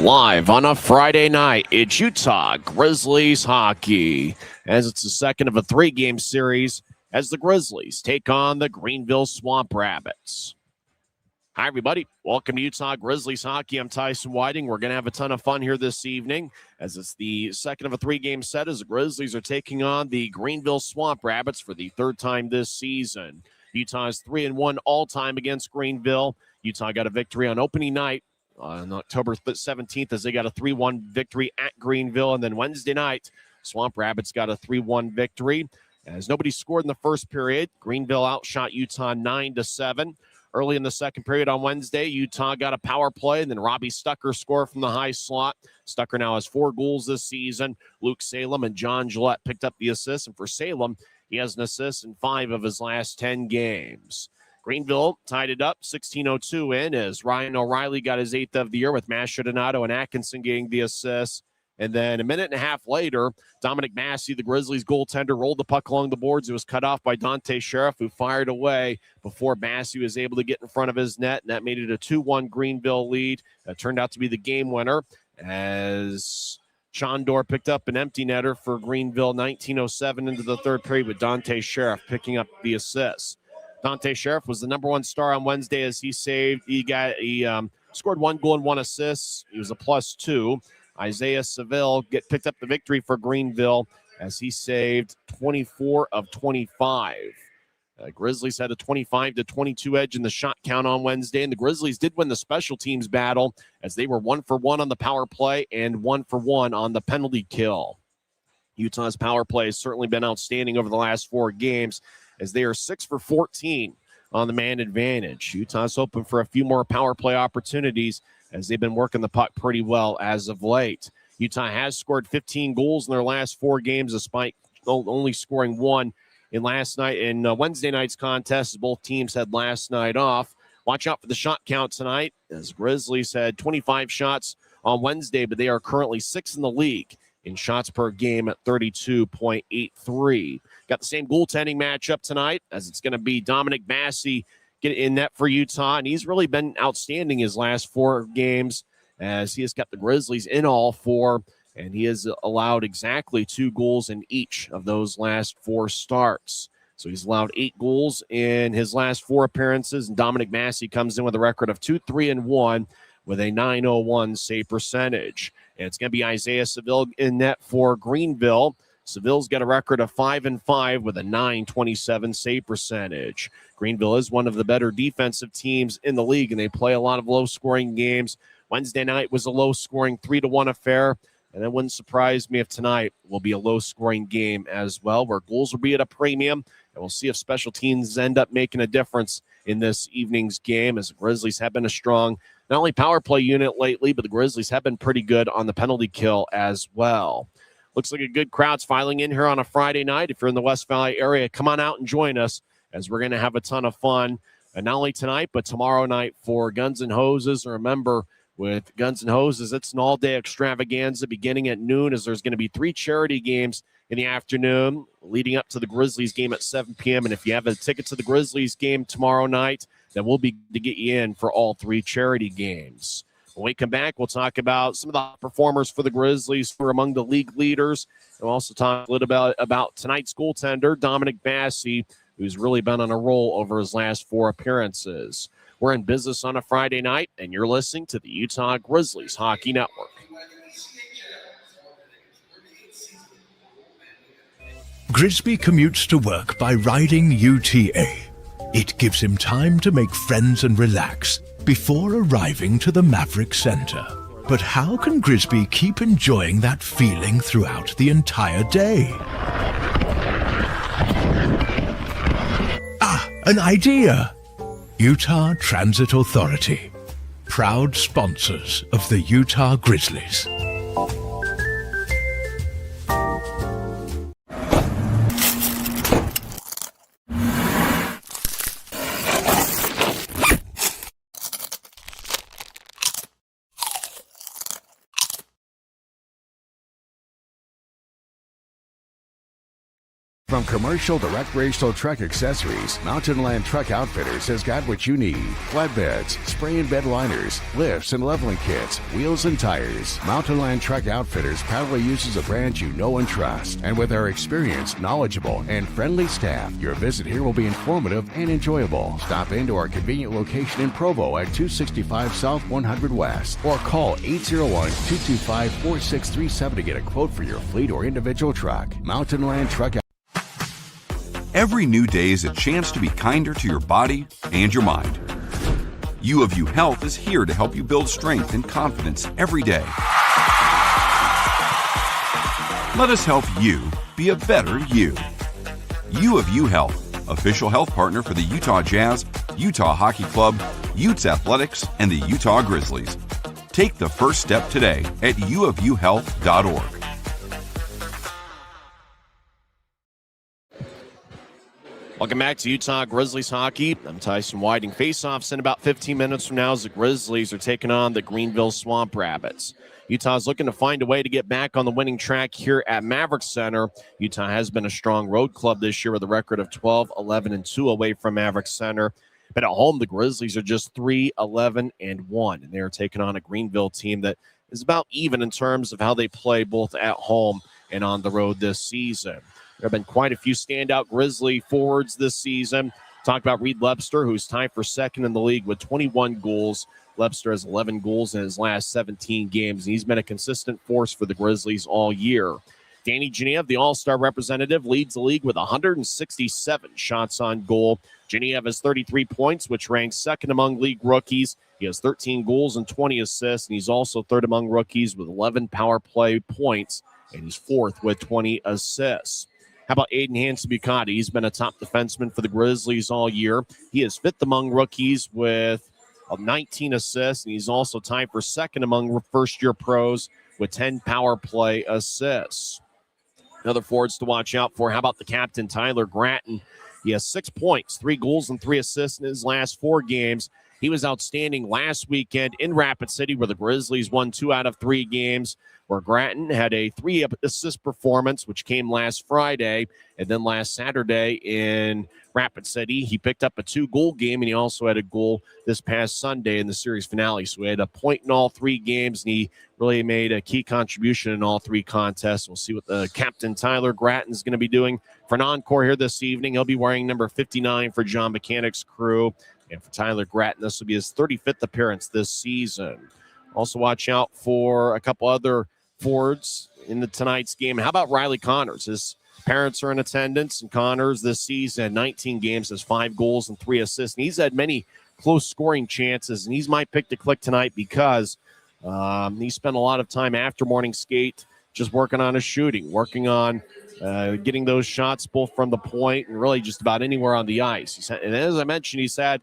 Live on a Friday night, it's Utah Grizzlies hockey, as it's the second of a three-game series as the Grizzlies take on the Greenville Swamp Rabbits. Hi, everybody. Welcome to Utah Grizzlies hockey. I'm Tyson Whiting. We're going to have a ton of fun here this evening, as it's the second of a three-game set as the Grizzlies are taking on the Greenville Swamp Rabbits for the third time this season. Utah is 3-1 all-time against Greenville. Utah got a victory on opening night on October 17th as they got a 3-1 victory at Greenville. And then Wednesday night, Swamp Rabbits got a 3-1 victory. As nobody scored in the first period, Greenville outshot Utah 9-7. Early in the second period on Wednesday, Utah got a power play, and then Robbie Stucker scored from the high slot. Stucker now has 4 goals this season. Luke Salem and John Gillette picked up the assists, and for Salem, he has an assist in 5 of his last 10 games. Greenville tied it up 16:02 in as Ryan O'Reilly got his 8th of the year with Mastrodonato and Atkinson getting the assists. And then a minute and a half later, Dominic Massey, the Grizzlies goaltender, rolled the puck along the boards. It was cut off by Dante Sheriff, who fired away before Massey was able to get in front of his net, and that made it a 2-1 Greenville lead. That turned out to be the game winner as Chondor picked up an empty netter for Greenville 19:07 into the third period with Dante Sheriff picking up the assists. Dante Sheriff was the number one star on Wednesday as he scored 1 goal and 1 assist. He was a +2. Isaiah Seville picked up the victory for Greenville as he saved 24 of 25. Grizzlies had a 25-22 edge in the shot count on Wednesday, and the Grizzlies did win the special teams battle as they were 1-for-1 on the power play and 1-for-1 on the penalty kill. Utah's power play has certainly been outstanding over the last 4 games as they are 6-for-14 on the man advantage. Utah's hoping for a few more power play opportunities as they've been working the puck pretty well as of late. Utah has scored 15 goals in their last 4 games, despite only scoring 1 in Wednesday night's contest, as both teams had last night off. Watch out for the shot count tonight, as Grizzlies had 25 shots on Wednesday, but they are currently 6th in the league in shots per game at 32.83. Got the same goaltending matchup tonight, as it's going to be Dominic Massey get in net for Utah, and he's really been outstanding his last 4 games as he has kept the Grizzlies in all 4, and he has allowed exactly 2 goals in each of those last 4 starts. So he's allowed 8 goals in his last 4 appearances, and Dominic Massey comes in with a record of 2-3-1 with a .901 save percentage. And it's going to be Isaiah Seville in net for Greenville. Seville's got a record of 5-5 with a .927 save percentage. Greenville is one of the better defensive teams in the league, and they play a lot of low-scoring games. Wednesday night was a low-scoring 3-1 affair, and it wouldn't surprise me if tonight will be a low-scoring game as well, where goals will be at a premium, and we'll see if special teams end up making a difference in this evening's game, as the Grizzlies have been a strong, not only power play unit lately, but the Grizzlies have been pretty good on the penalty kill as well. Looks like a good crowd's filing in here on a Friday night. If you're in the West Valley area, come on out and join us, as we're going to have a ton of fun. And not only tonight, but tomorrow night for Guns N' Hoses. Remember, with Guns N' Hoses, it's an all-day extravaganza beginning at noon, as there's going to be 3 charity games in the afternoon leading up to the Grizzlies game at 7 p.m. And if you have a ticket to the Grizzlies game tomorrow night, then we'll be to get you in for all 3 charity games. When we come back, we'll talk about some of the performers for the Grizzlies who are among the league leaders. And we'll also talk a little about tonight's goaltender, Dominic Massey, who's really been on a roll over his last 4 appearances. We're in business on a Friday night, and you're listening to the Utah Grizzlies Hockey Network. Grisby commutes to work by riding UTA. It gives him time to make friends and relax before arriving to the Maverik Center. But how can Grisby keep enjoying that feeling throughout the entire day? An idea! Utah Transit Authority, proud sponsors of the Utah Grizzlies. From commercial to recreational truck accessories, Mountain Land Truck Outfitters has got what you need. Flatbeds, spray and bed liners, lifts and leveling kits, wheels and tires. Mountain Land Truck Outfitters proudly uses a brand you know and trust. And with our experienced, knowledgeable, and friendly staff, your visit here will be informative and enjoyable. Stop into our convenient location in Provo at 265 South 100 West or call 801-225-4637 to get a quote for your fleet or individual truck. Mountain Land Truck. Every new day is a chance to be kinder to your body and your mind. U of U Health is here to help you build strength and confidence every day. Let us help you be a better you. U of U Health, official health partner for the Utah Jazz, Utah Hockey Club, Utes Athletics, and the Utah Grizzlies. Take the first step today at uofuhealth.org. Welcome back to Utah Grizzlies hockey. I'm Tyson Whiting. Face-offs in about 15 minutes from now as the Grizzlies are taking on the Greenville Swamp Rabbits. Utah's looking to find a way to get back on the winning track here at Maverik Center. Utah has been a strong road club this year with a record of 12-11-2 away from Maverik Center. But at home, the Grizzlies are just 3-11-1, and they are taking on a Greenville team that is about even in terms of how they play both at home and on the road this season. There have been quite a few standout Grizzly forwards this season. Talk about Reed Lebster, who's tied for second in the league with 21 goals. Lebster has 11 goals in his last 17 games, and he's been a consistent force for the Grizzlies all year. Danny Genev, the all-star representative, leads the league with 167 shots on goal. Genev has 33 points, which ranks second among league rookies. He has 13 goals and 20 assists, and he's also third among rookies with 11 power play points, and he's fourth with 20 assists. How about Aiden Hansen-Bukati? He's been a top defenseman for the Grizzlies all year. He is fifth among rookies with 19 assists, and he's also tied for second among first-year pros with 10 power play assists. Another forwards to watch out for. How about the captain, Tyler Gratton? He has 6 points, 3 goals, and 3 assists in his last 4 games. He was outstanding last weekend in Rapid City, where the Grizzlies won 2 out of 3 games, where Gratton had a 3-assist performance, which came last Friday. And then last Saturday in Rapid City, he picked up a 2-goal game, and he also had a goal this past Sunday in the series finale. So he had a point in all 3 games, and he really made a key contribution in all 3 contests. We'll see what the captain, Tyler Gratton, is going to be doing for an encore here this evening. He'll be wearing number 59 for John Mechanic's crew. And for Tyler Gratton, this will be his 35th appearance this season. Also watch out for a couple other forwards in tonight's game. How about Riley Connors? His parents are in attendance, and Connors this season, 19 games, has 5 goals and 3 assists. And he's had many close scoring chances, and he's my pick to click tonight because he spent a lot of time after morning skate just working on his shooting, working on getting those shots both from the point and really just about anywhere on the ice. And as I mentioned, he's had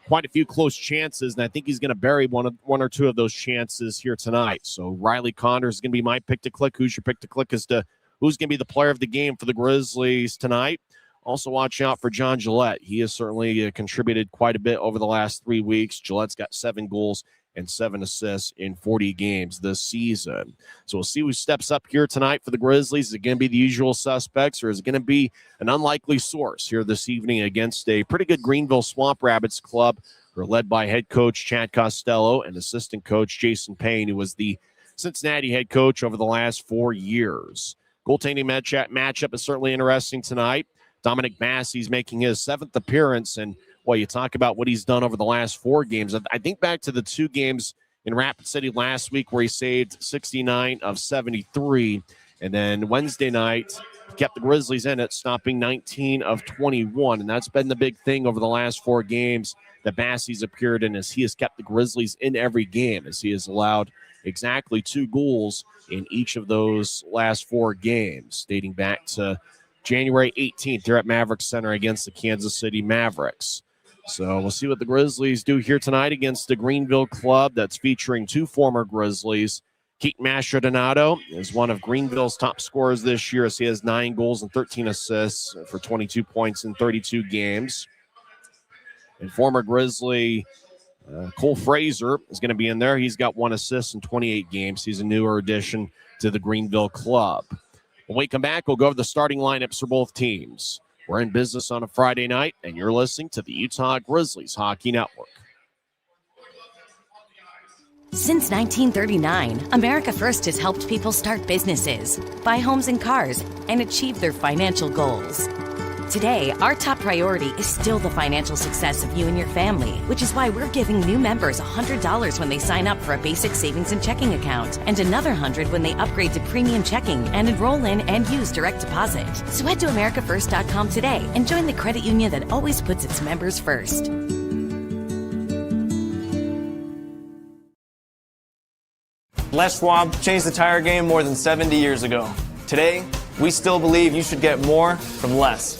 quite a few close chances, and I think he's going to bury one or two of those chances here tonight. So Riley Connors is going to be my pick to click. Who's your pick to click as to who's going to be the player of the game for the Grizzlies tonight? Also watch out for John Gillette. He has certainly contributed quite a bit over the last 3 weeks. Gillette's got 7 goals and 7 assists in 40 games this season. So we'll see who steps up here tonight for the Grizzlies. Is it going to be the usual suspects, or is it going to be an unlikely source here this evening against a pretty good Greenville Swamp Rabbits club who are led by head coach Chad Costello and assistant coach Jason Payne, who was the Cincinnati head coach over the last 4 years. Goaltending matchup is certainly interesting tonight. Dominic Massey's making his 7th appearance, and well, you talk about what he's done over the last 4 games. I think back to the 2 games in Rapid City last week where he saved 69 of 73. And then Wednesday night, he kept the Grizzlies in it, stopping 19 of 21. And that's been the big thing over the last 4 games that Massey's appeared in, as he has kept the Grizzlies in every game, as he has allowed exactly 2 goals in each of those last 4 games, dating back to January 18th here at Maverik Center against the Kansas City Mavericks. So we'll see what the Grizzlies do here tonight against the Greenville club that's featuring 2 former Grizzlies. Keaton Mastrodonato is one of Greenville's top scorers this year, as he has 9 goals and 13 assists for 22 points in 32 games. And former Grizzly Cole Fraser is going to be in there. He's got 1 assist in 28 games. He's a newer addition to the Greenville club. When we come back, we'll go over the starting lineups for both teams. We're in business on a Friday night, and you're listening to the Utah Grizzlies Hockey Network. Since 1939, America First has helped people start businesses, buy homes and cars, and achieve their financial goals. Today, our top priority is still the financial success of you and your family, which is why we're giving new members $100 when they sign up for a basic savings and checking account, and another $100 when they upgrade to premium checking and enroll in and use direct deposit. So head to americafirst.com today and join the credit union that always puts its members first. Les Schwab changed the tire game more than 70 years ago. Today, we still believe you should get more from less.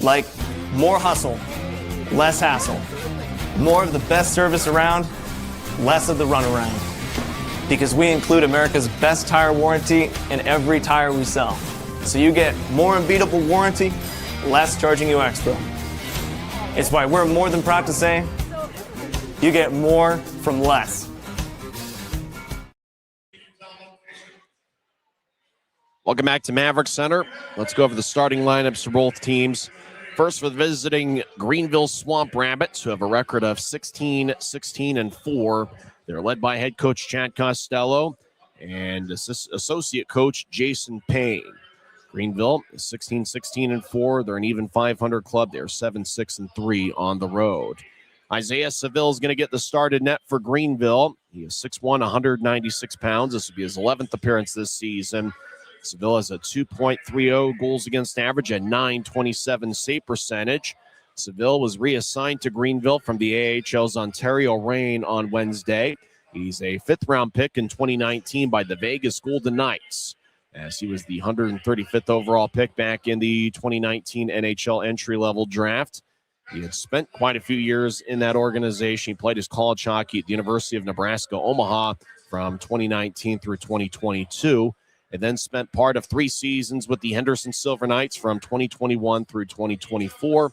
Like more hustle, less hassle. More of the best service around, less of the runaround. Because we include America's best tire warranty in every tire we sell. So you get more unbeatable warranty, less charging you extra. It's why we're more than proud to say, you get more from less. Welcome back to Maverik Center. Let's go over the starting lineups for both teams. First, for the visiting Greenville Swamp Rabbits, who have a record of 16-16-4. They're led by head coach Chad Costello and associate coach Jason Payne. Greenville is 16-16-4. They're an even 500 club. They're 7-6-3 on the road. Isaiah Seville is going to get the start at net for Greenville. He is 6'1", 196 pounds. This will be his 11th appearance this season. Seville has a 2.30 goals against average and .927 save percentage. Seville was reassigned to Greenville from the AHL's Ontario Reign on Wednesday. He's a fifth-round pick in 2019 by the Vegas Golden Knights, as he was the 135th overall pick back in the 2019 NHL entry-level draft. He had spent quite a few years in that organization. He played his college hockey at the University of Nebraska, Omaha from 2019 through 2022. And then spent part of 3 seasons with the Henderson Silver Knights from 2021 through 2024.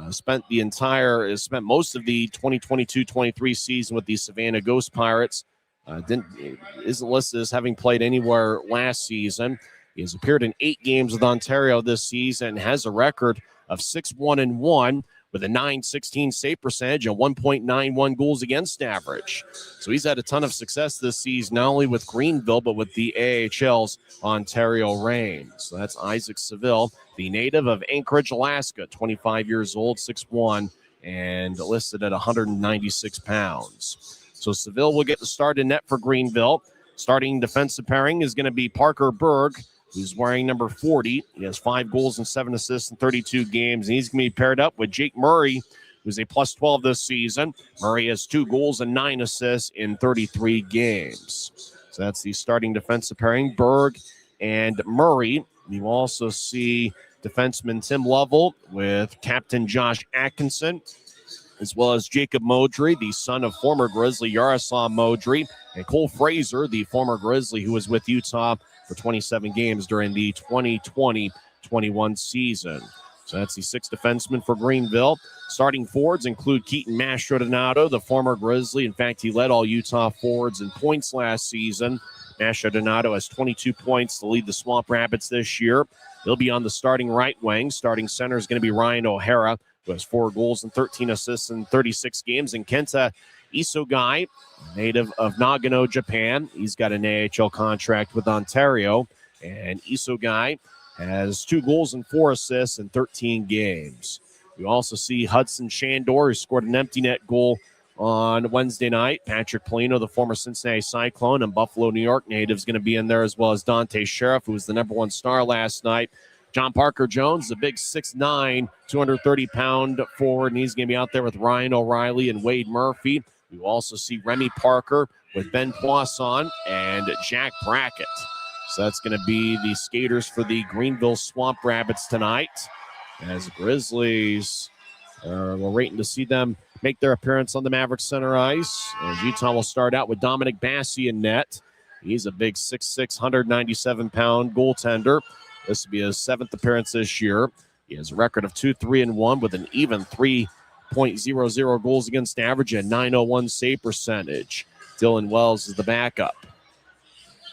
Spent most of the 2022-23 season with the Savannah Ghost Pirates. Isn't listed as having played anywhere last season. He has appeared in 8 games with Ontario this season and has a record of 6-1-1 with a .916 save percentage and 1.91 goals against average. So he's had a ton of success this season, not only with Greenville, but with the AHL's Ontario Reign. So that's Isaac Seville, the native of Anchorage, Alaska, 25 years old, 6'1", and listed at 196 pounds. So Seville will get the start in net for Greenville. Starting defensive pairing is going to be Parker Berg, who's wearing number 40. He has 5 goals and 7 assists in 32 games. And he's going to be paired up with Jake Murray, who's a plus 12 this season. Murray has 2 goals and 9 assists in 33 games. So that's the starting defensive pairing, Berg and Murray. You also see defenseman Tim Lovell with captain Josh Atkinson, as well as Jacob Modry, the son of former Grizzly Yaroslav Modry, and Cole Fraser, the former Grizzly who was with Utah for 27 games during the 2020-21 season. So that's the 6 defensemen for Greenville. Starting forwards include Keaton Mastrodonato, the former Grizzly. In fact, he led all Utah forwards in points last season. Mastrodonato has 22 points to lead the Swamp Rabbits this year. He'll be on the starting right wing. Starting center is going to be Ryan O'Hara, who has 4 goals and 13 assists in 36 games. And Kenta Isogai, native of Nagano, Japan. He's got an AHL contract with Ontario. And Isogai has 2 goals and 4 assists in 13 games. We also see Hudson Shandor, who scored an empty net goal on Wednesday night. Patrick Polino, the former Cincinnati Cyclone and Buffalo, New York native, is going to be in there, as well as Dante Sheriff, who was the number 1 star last night. John Parker Jones, the big 6'9", 230-pound forward, and he's going to be out there with Ryan O'Reilly and Wade Murphy. We will also see Remy Parker with Ben Poisson and Jack Brackett. So that's going to be the skaters for the Greenville Swamp Rabbits tonight. As Grizzlies, we're waiting to see them make their appearance on the Maverik Center ice. As Utah will start out with Dominic Bassi in net. He's a big 6'6", 197-pound goaltender. This will be his 7th appearance this year. He has a record of 2-3-1 with an even 3.00 goals against average and .901 save percentage. Dylan Wells is the backup.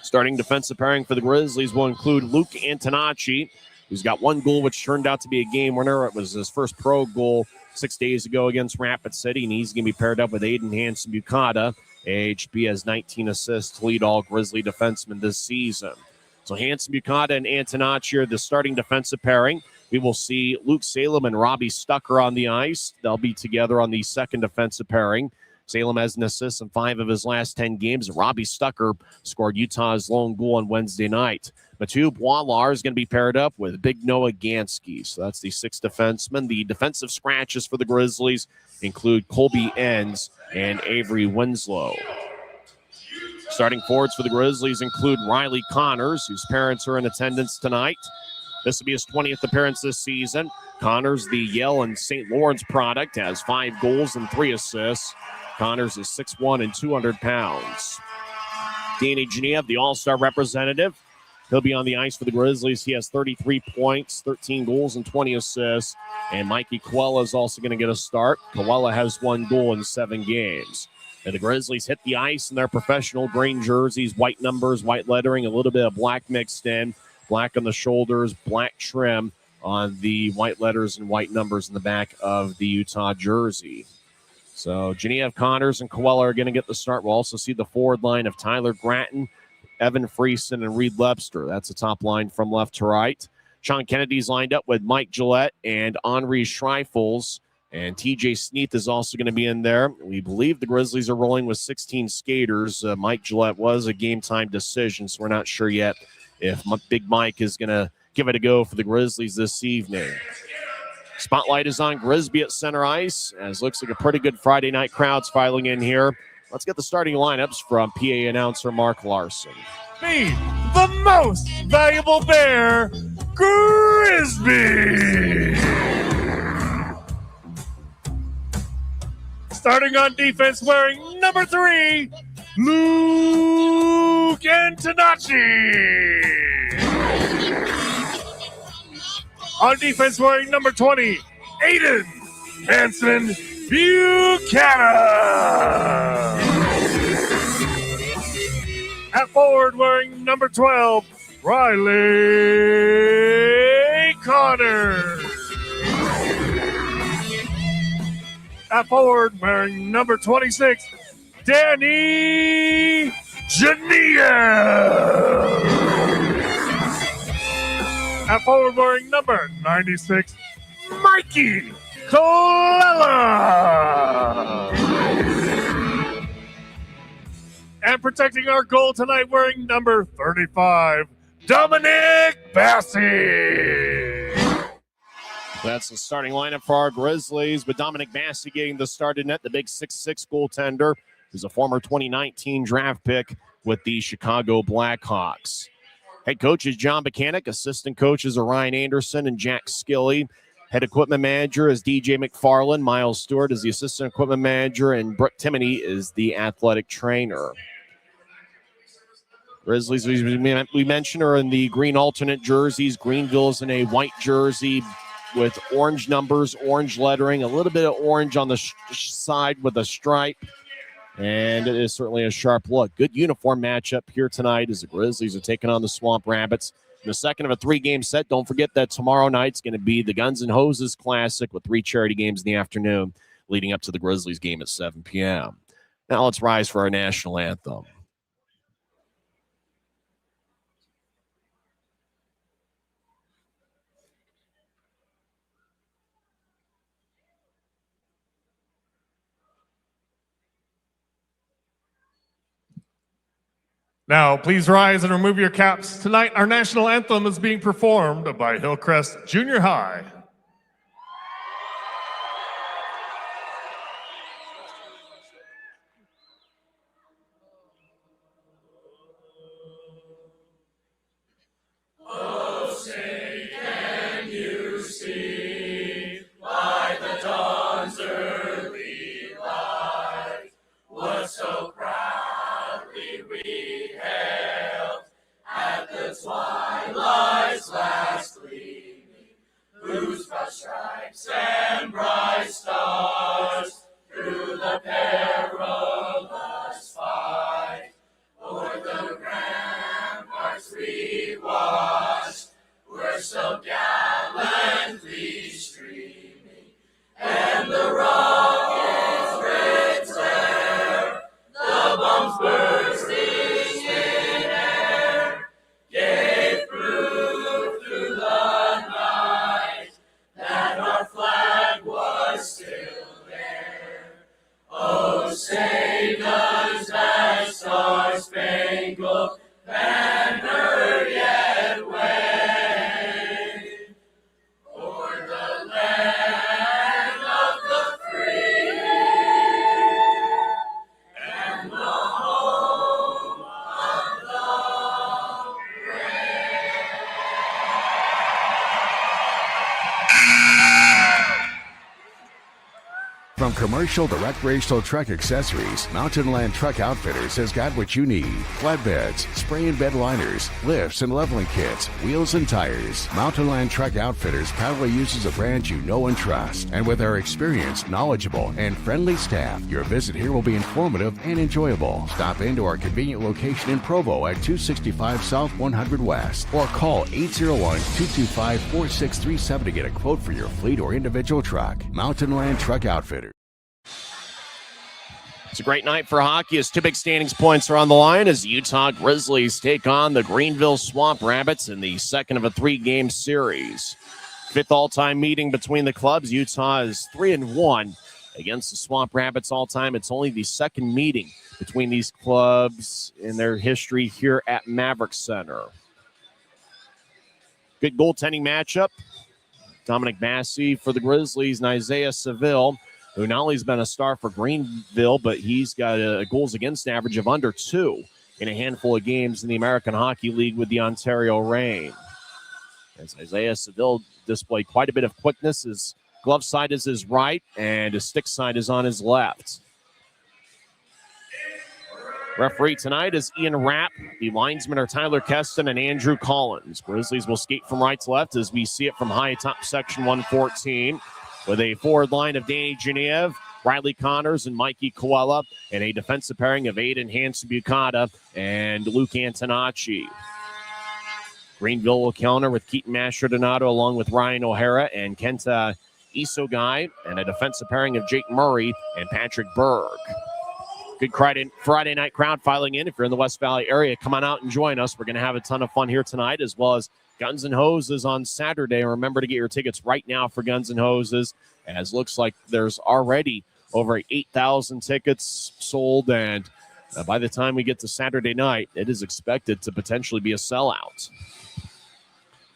Starting defensive pairing for the Grizzlies will include Luke Antonacci, who's got one goal, which turned out to be a game winner. It was his first pro goal 6 days ago against Rapid City, and he's going to be paired up with Aiden Hansen-Bukata. AHB has 19 assists to lead all Grizzly defensemen this season. So Hansen-Bukata and Antonacci are the starting defensive pairing. We will see Luke Salem and Robbie Stucker on the ice. They'll be together on the second defensive pairing. Salem has an assist in 5 of his last 10 games. Robbie Stucker scored Utah's lone goal on Wednesday night. Mathieu Boilar is going to be paired up with Big Noah Gansky. So that's the 6th defenseman. The defensive scratches for the Grizzlies include Colby Enns and Avery Winslow. Starting forwards for the Grizzlies include Riley Connors, whose parents are in attendance tonight. This will be his 20th appearance this season. Connors, the Yale and St. Lawrence product, has 5 goals and 3 assists. Connors is 6'1" and 200 pounds. Danny Genev, the all-star representative, he'll be on the ice for the Grizzlies. He has 33 points, 13 goals, and 20 assists. And Mikey Coella is also going to get a start. Coella has 1 goal in 7 games. And the Grizzlies hit the ice in their professional green jerseys, white numbers, white lettering, a little bit of black mixed in. Black on the shoulders, black trim on the white letters and white numbers in the back of the Utah jersey. So Genev, Connors, and Coella are going to get the start. We'll also see the forward line of Tyler Gratton, Evan Friesen, and Reed Lebster. That's the top line from left to right. Sean Kennedy's lined up with Mike Gillette and Henri Schreifels. And TJ Sneath is also going to be in there. We believe the Grizzlies are rolling with 16 skaters. Mike Gillette was a game-time decision, so we're not sure yet if Big Mike is going to give it a go for the Grizzlies this evening. Spotlight is on Grisby at center ice, as looks like a pretty good Friday night crowd's filing in here. Let's get the starting lineups from PA announcer Mark Larson. Be the most valuable bear, Grisby! Starting on defense, wearing number 3, Luke Antonacci. On defense, wearing number 20, Aiden Hansen-Bukata. At forward, wearing number 12, Riley Connors. At forward, wearing number 26, Danny Genev. At forward, wearing number 96, Mikey Coella. And protecting our goal tonight, wearing number 35, Dominic Bassi. That's the starting lineup for our Grizzlies, with Dominic Bassi getting the start in net, the big 6'6" goaltender, who's a former 2019 draft pick with the Chicago Blackhawks. Head coach is John Buchanan. Assistant coaches are Ryan Anderson and Jack Skilly. Head equipment manager is DJ McFarland. Miles Stewart is the assistant equipment manager, and Brooke Timoney is the athletic trainer. Grizzlies, we mentioned, are in the green alternate jerseys. Greenville is in a white jersey with orange numbers, orange lettering, a little bit of orange on the side with a stripe. And it is certainly a sharp look. Good uniform matchup here tonight as the Grizzlies are taking on the Swamp Rabbits in the second of a 3-game set. Don't forget that tomorrow night's going to be the Guns N' Hoses Classic with 3 charity games in the afternoon leading up to the Grizzlies game at 7 p.m. Now let's rise for our national anthem. Now, please rise and remove your caps. Tonight, our national anthem is being performed by Hillcrest Junior High. Oh, say, can you see by the dawn's early light what so proudly we hailed at the twilight's last gleaming, who bombs bursting in air gave proof through the night that our flag was still there. Oh, say does that star-spangled banner yet wave o'er the land of the free and the home of the brave. From commercial to recreational truck accessories, Mountain Land Truck Outfitters has got what you need. Flatbeds, spray and bed liners, lifts and leveling kits, wheels and tires. Mountain Land Truck Outfitters proudly uses a brand you know and trust. And with our experienced, knowledgeable, and friendly staff, your visit here will be informative and enjoyable. Stop into our convenient location in Provo at 265 South 100 West or call 801-225-4637 to get a quote for your fleet or individual truck. Mountain Land Truck Outfitters. It's a great night for hockey as two big standings points are on the line as the Utah Grizzlies take on the Greenville Swamp Rabbits in the second of a three-game series. Fifth all-time meeting between the clubs. Utah is 3-1 against the Swamp Rabbits all-time. It's only the second meeting between these clubs in their history here at Maverik Center. Good goaltending matchup. Dominic Massey for the Grizzlies and Isaiah Seville, who not only has been a star for Greenville, but he's got a goals against average of under 2 in a handful of games in the American Hockey League with the Ontario Reign. As Isaiah Seville displayed quite a bit of quickness, his glove side is his right, and his stick side is on his left. Referee tonight is Ian Rapp. The linesmen are Tyler Keston and Andrew Collins. Grizzlies will skate from right to left as we see it from high top section 114. With a forward line of Danny Genev, Riley Connors, and Mikey Coella, and a defensive pairing of Aiden Hansen-Bukata and Luke Antonacci. Greenville will counter with Keaton Mastrodonato along with Ryan O'Hara and Kenta Isogai, and a defensive pairing of Jake Murray and Patrick Berg. Good Friday night crowd filing in. If you're in the West Valley area, come on out and join us. We're going to have a ton of fun here tonight, as well as Guns N' Hoses on Saturday. Remember to get your tickets right now for Guns N' Hoses, as looks like there's already over 8,000 tickets sold, and by the time we get to Saturday night, it is expected to potentially be a sellout.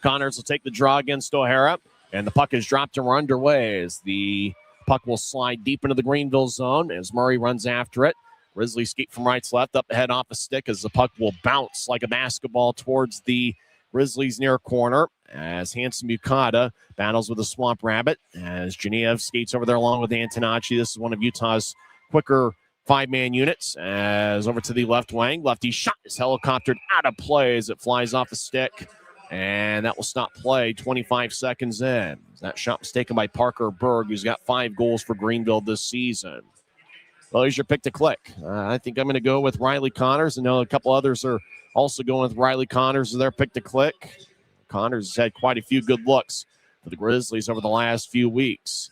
Connors will take the draw against O'Hara, and the puck is dropped and we're underway as the puck will slide deep into the Greenville zone as Murray runs after it. Grizzlies skate from right to left, up ahead off a stick as the puck will bounce like a basketball towards the Grizzlies near corner as Hansen-Bukata battles with a Swamp Rabbit as Genev skates over there along with Antonacci. This is one of Utah's quicker five-man units as over to the left wing. Lefty shot is helicoptered out of play as it flies off a stick, and that will stop play 25 seconds in. That shot was taken by Parker Berg, who's got 5 goals for Greenville this season. Well, here's your pick to click. I think I'm going to go with Riley Connors. I know a couple others are also going with Riley Connors as their pick to click. Connors has had quite a few good looks for the Grizzlies over the last few weeks.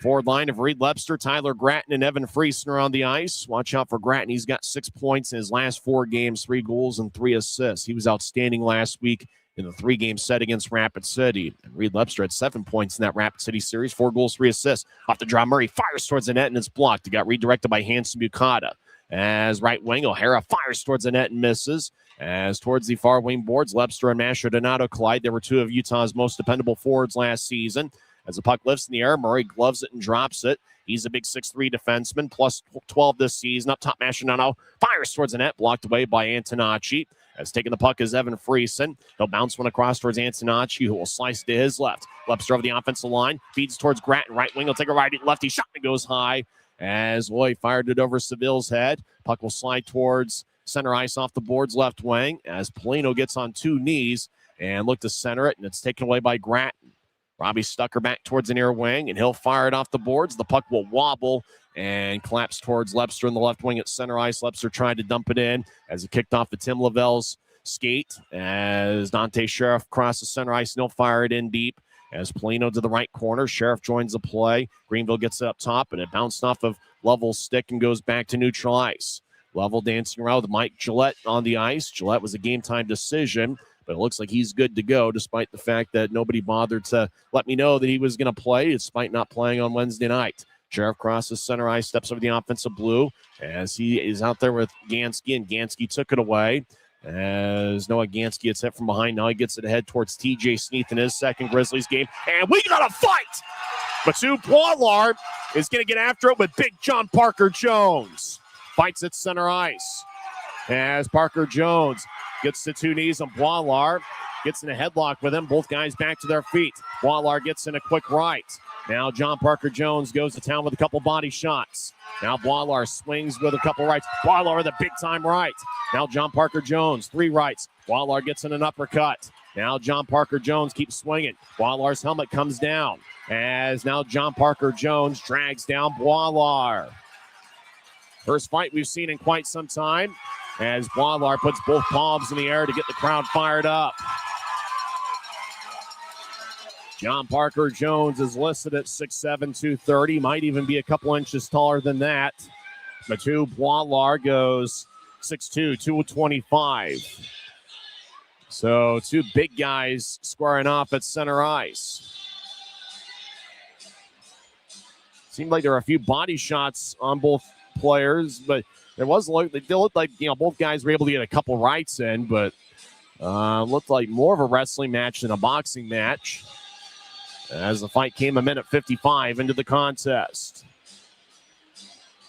Forward line of Reed Lepster, Tyler Gratton, and Evan Friesen on the ice. Watch out for Gratton. He's got 6 points in his last 4 games, 3 goals and 3 assists. He was outstanding last week in the 3-game set against Rapid City. And Reed Lepster had 7 points in that Rapid City series, 4 goals, 3 assists. Off the draw, Murray fires towards the net, and it's blocked. It got redirected by Hansen-Bukata. As right wing, O'Hara fires towards the net and misses. As towards the far wing boards, Lepster and Mastrodonato collide. They were 2 of Utah's most dependable forwards last season. As the puck lifts in the air, Murray gloves it and drops it. He's a big 6'3 defenseman, plus 12 this season. Up top, Mastrodonato fires towards the net, blocked away by Antonacci. As taking the puck is Evan Friesen. He'll bounce one across towards Antonacci, who will slice to his left. Lepster over the offensive line, feeds towards Gratton. Right wing, he'll take a lefty shot and goes high. As Loy fired it over Seville's head. Puck will slide towards center ice off the boards left wing as Polino gets on 2 knees and look to center it, and it's taken away by Gratton. Robbie Stucker back towards the near wing, and he'll fire it off the boards. The puck will wobble and collapse towards Lepster in the left wing at center ice. Lepster tried to dump it in as it kicked off the Tim Lavelle's skate as Dante Sheriff crosses center ice, and he'll fire it in deep. As Polino to the right corner, Sheriff joins the play. Greenville gets it up top, and it bounced off of level stick and goes back to neutral ice. Level dancing around with Mike Gillette on the ice. Gillette was a game-time decision, but it looks like he's good to go despite the fact that nobody bothered to let me know that he was going to play despite not playing on Wednesday night. Sheriff crosses center ice, steps over the offensive blue as he is out there with Gansky, and Gansky took it away as Noah Gansky gets hit from behind. Now he gets it ahead towards TJ Sneath in his second Grizzlies game, and we got a fight! Mathieu Poilard is going to get after it with big John Parker Jones. Fights at center ice as Parker Jones gets to two knees on Poilard. Gets in a headlock with him. Both guys back to their feet. Poilard gets in a quick right. Now John Parker Jones goes to town with a couple body shots. Now Poilard swings with a couple rights. Poilard with a big-time right. Now John Parker Jones, 3 rights. Poilard gets in an uppercut. Now John Parker Jones keeps swinging. Poilard's helmet comes down as now John Parker Jones drags down Poilard. First fight we've seen in quite some time as Poilard puts both palms in the air to get the crowd fired up. John Parker Jones is listed at 6'7", 230. Might even be a couple inches taller than that. Mathieu Poilard goes 6'2", 225. So 2 big guys squaring off at center ice. Seemed like there were a few body shots on both players, but they looked like both guys were able to get a couple rights in, but looked like more of a wrestling match than a boxing match as the fight came a minute 55 into the contest.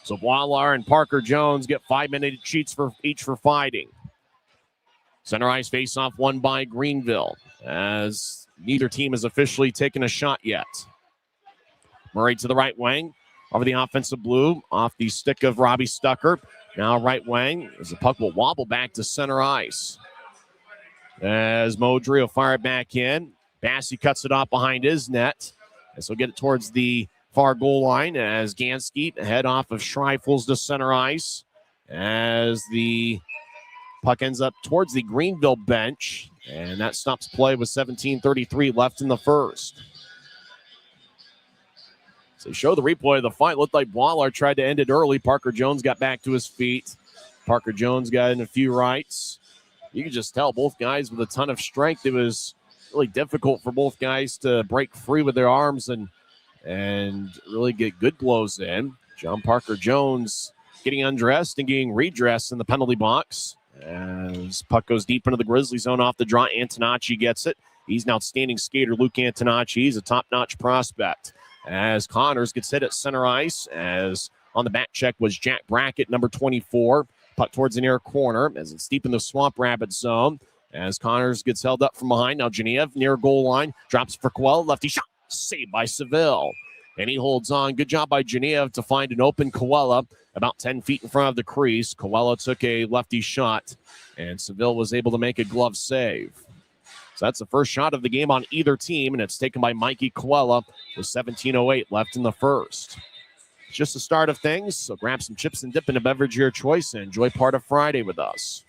So Poilard and Parker Jones get 5-minute cheats for each for fighting. Center ice face-off won by Greenville as neither team has officially taken a shot yet. Murray to the right wing. Over the offensive blue, off the stick of Robbie Stucker. Now right wing, as the puck will wobble back to center ice. As Modry will fire it back in. Bassey cuts it off behind his net. This will get it towards the far goal line as Gansky head off of Schreifels to center ice. As the puck ends up towards the Greenville bench. And that stops play with 17:33 left in the first. They show the replay of the fight. Looked like Poilard tried to end it early. Parker Jones got back to his feet. Parker Jones got in a few rights. You can just tell both guys with a ton of strength. It was really difficult for both guys to break free with their arms and really get good blows in. John Parker Jones getting undressed and getting redressed in the penalty box. As puck goes deep into the Grizzly zone off the draw, Antonacci gets it. He's an outstanding skater, Luke Antonacci. He's a top-notch prospect. As Connors gets hit at center ice, as on the back check was Jack Brackett, number 24. Puck towards the near corner as it's deep in the Swamp Rabbits zone. As Connors gets held up from behind. Now Genev near goal line. Drops for Coelho. Lefty shot. Saved by Seville. And he holds on. Good job by Genev to find an open Coelho about 10 feet in front of the crease. Coelho took a lefty shot, and Seville was able to make a glove save. So that's the first shot of the game on either team, and it's taken by Mikey Coelho with 17:08 left in the first. It's just the start of things, so grab some chips and dip in a beverage of your choice and enjoy part of Friday with us.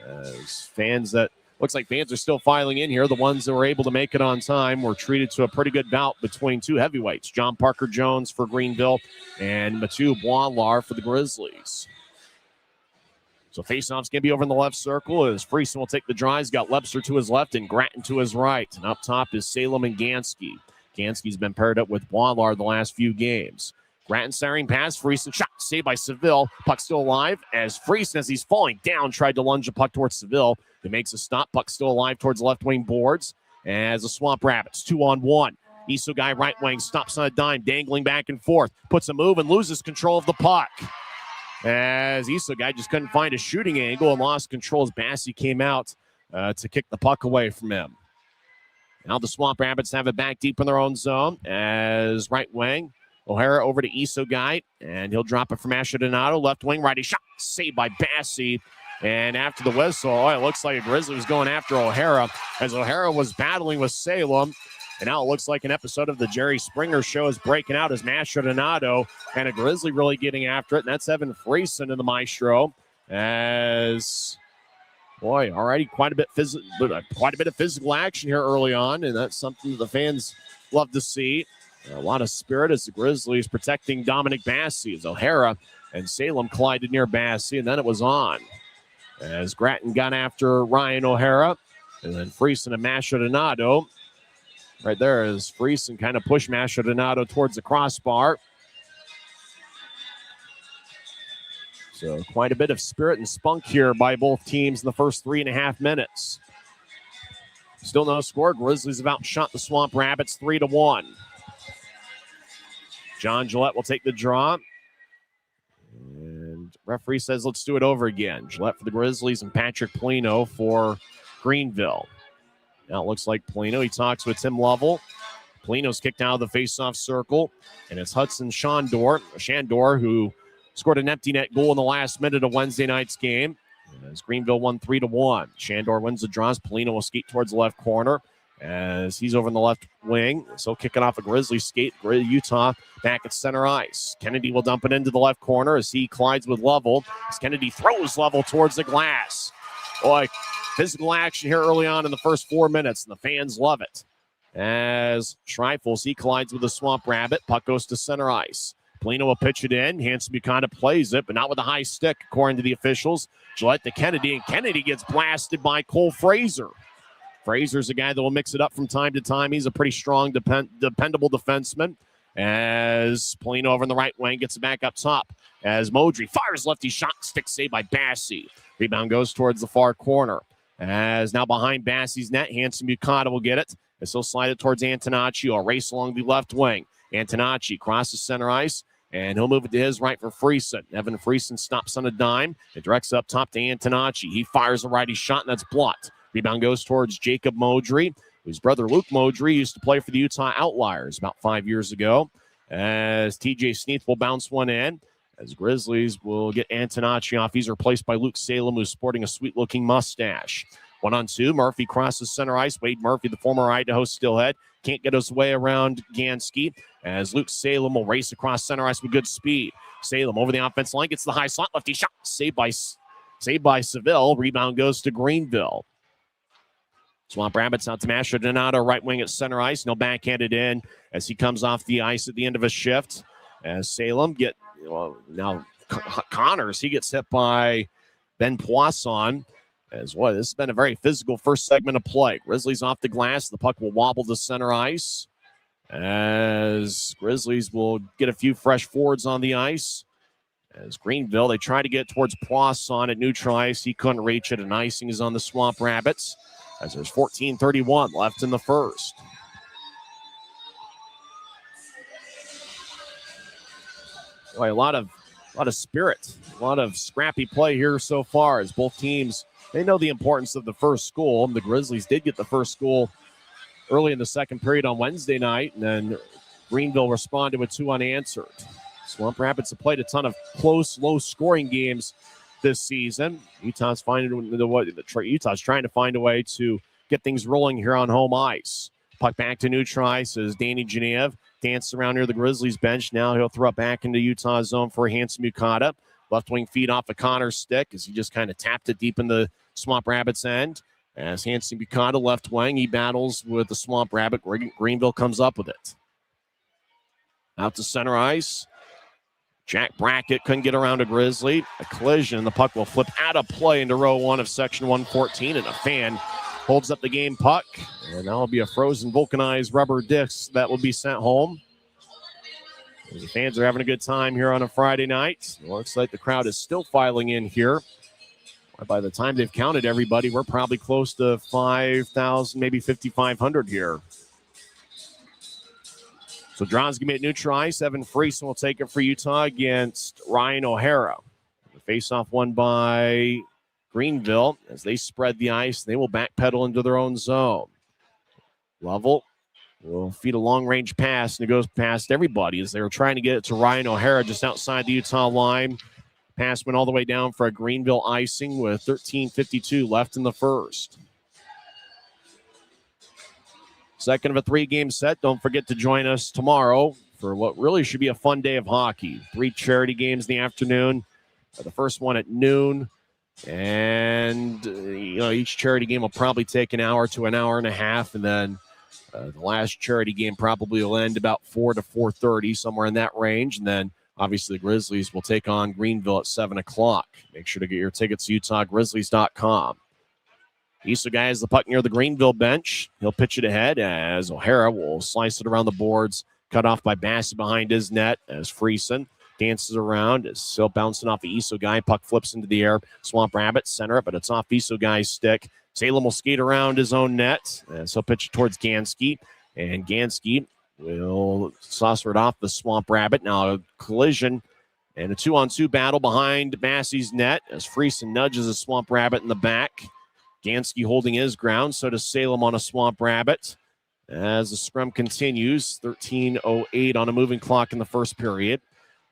As looks like fans are still filing in here. The ones that were able to make it on time were treated to a pretty good bout between 2 heavyweights, John Parker Jones for Greenville and Mathieu Poilard for the Grizzlies. So faceoff's going to be over in the left circle as Friesen will take the draw. He's got Lebster to his left and Gratton to his right. And up top is Salem and Gansky. Gansky's been paired up with Poilard the last few games. Gratton staring past Friesen. Shot saved by Seville. Puck still alive as Friesen, as he's falling down, tried to lunge a puck towards Seville. He makes a stop. Puck still alive towards the left wing boards as the Swamp Rabbits 2-on-1. Iso guy right wing stops on a dime, dangling back and forth. Puts a move and loses control of the puck. As Iso guy just couldn't find a shooting angle and lost control as Bassey came out to kick the puck away from him. Now the Swamp Rabbits have it back deep in their own zone as right wing. O'Hara over to Iso guy, and he'll drop it from Asher Donato. Left wing, righty shot, saved by Bassey. And after the whistle, it looks like a Grizzly was going after O'Hara as O'Hara was battling with Salem. And now it looks like an episode of the Jerry Springer Show is breaking out as Masher Donato and a Grizzly really getting after it. And that's Evan Friesen in the Maestro as, boy, already quite a bit of physical action here early on. And that's something that the fans love to see. A lot of spirit as the Grizzlies protecting Dominic Bassi as O'Hara and Salem collided near Bassi, and then it was on. As Grattan got after Ryan O'Hara, and then Friesen and Machadonado. Right there as Friesen kind of pushed Machadonado towards the crossbar. So quite a bit of spirit and spunk here by both teams in the first 3.5 minutes. Still no score. Grizzlies have outshot the Swamp Rabbits 3-1. John Gillette will take the draw. And referee says, let's do it over again. Gillette for the Grizzlies and Patrick Polino for Greenville. Now it looks like Polino. He talks with Tim Lovell. Polino's kicked out of the face-off circle. And it's Hudson Shandor, who scored an empty net goal in the last minute of Wednesday night's game. As Greenville won 3-1. Shandor wins the draws. Polino will skate towards the left corner as he's over in the left wing. So kicking off a Grizzlies skate. Utah back at center ice. Kennedy will dump it into the left corner as he collides with Lovell. As Kennedy throws Lovell towards the glass. Boy, physical action here early on in the first 4 minutes, and the fans love it. As Schreifels, he collides with the Swamp Rabbit. Puck goes to center ice. Polino will pitch it in. Hanson Buchanan plays it, but not with a high stick, according to the officials. Gillette to Kennedy, and Kennedy gets blasted by Cole Fraser. Fraser's a guy that will mix it up from time to time. He's a pretty strong, dependable defenseman. As Polino over in the right wing gets it back up top. As Modry fires lefty shot, stick saved by Bassi. Rebound goes towards the far corner. As now behind Bassi's net, Hanson Buchanan will get it. As he'll slide it towards Antonacci. He'll race along the left wing. Antonacci crosses center ice, and he'll move it to his right for Friesen. Evan Friesen stops on a dime. It directs up top to Antonacci. He fires a righty shot, and that's blocked. Rebound goes towards Jacob Modry, whose brother Luke Modry used to play for the Utah Outliers about 5 years ago. As TJ Sneath will bounce one in. As Grizzlies will get Antonacci off. He's replaced by Luke Salem, who's sporting a sweet-looking mustache. 1-on-2. Murphy crosses center ice. Wade Murphy, the former Idaho Steelhead, can't get his way around Gansky. As Luke Salem will race across center ice with good speed. Salem over the offense line, gets the high slot, lefty shot, saved by Seville. Rebound goes to Greenville. Swamp Rabbits out to Machadonado, right wing at center ice. No backhand it in as he comes off the ice at the end of a shift. As Salem now Connors, he gets hit by Ben Poisson. As well, this has been a very physical first segment of play. Grizzlies off the glass. The puck will wobble to center ice. As Grizzlies will get a few fresh forwards on the ice. As Greenville, they try to get towards Poisson at neutral ice. He couldn't reach it, and icing is on the Swamp Rabbits. As there's 14:31 left in the first. Boy, a lot of spirit, a lot of scrappy play here so far as both teams, they know the importance of the first goal. The Grizzlies did get the first goal early in the second period on Wednesday night, and then Greenville responded with 2 unanswered. Swamp Rapids have played a ton of close, low-scoring games this season. Utah's trying to find a way to get things rolling here on home ice. Puck back to neutral ice as Danny Genev dances around near the Grizzlies bench. Now he'll throw it back into Utah's zone for Hanson Mukata. Left wing feed off of Connor's stick as he just kind of tapped it deep in the Swamp Rabbits end. As Hanson Mukata left wing, he battles with the Swamp Rabbit. Greenville comes up with it. Out to center ice. Jack Brackett couldn't get around a Grizzly. A collision. The puck will flip out of play into row 1 of section 114, and a fan holds up the game puck. And that'll be a frozen vulcanized rubber disc that will be sent home. The fans are having a good time here on a Friday night. It looks like the crowd is still filing in here. By the time they've counted everybody, we're probably close to 5,000, maybe 5,500 here. So Dron's going to be at neutral ice. Evan Friesen will take it for Utah against Ryan O'Hara. The face-off won by Greenville as they spread the ice. They will backpedal into their own zone. Lovell will feed a long-range pass, and it goes past everybody as they were trying to get it to Ryan O'Hara just outside the Utah line. Pass went all the way down for a Greenville icing with 13:52 left in the first. Second of a 3-game set. Don't forget to join us tomorrow for what really should be a fun day of hockey. 3 charity games in the afternoon. The first one at noon. And each charity game will probably take an hour to an hour and a half. And then The last charity game probably will end about 4 to 4:30, somewhere in that range. And then, obviously, the Grizzlies will take on Greenville at 7 o'clock. Make sure to get your tickets to UtahGrizzlies.com. Issa guy has the puck near the Greenville bench. He'll pitch it ahead as O'Hara will slice it around the boards, cut off by Bassett behind his net as Friesen dances around. It's still bouncing off the Issa guy. Puck flips into the air. Swamp Rabbits center it, but it's off Issa guy's stick. Salem will skate around his own net, so he'll pitch it towards Gansky, and Gansky will saucer it off the Swamp Rabbit. Now a collision and a 2-on-2 battle behind Massey's net as Friesen nudges a Swamp Rabbit in the back. Gansky holding his ground, so does Salem on a Swamp Rabbit. As the scrum continues, 13:08 on a moving clock in the first period.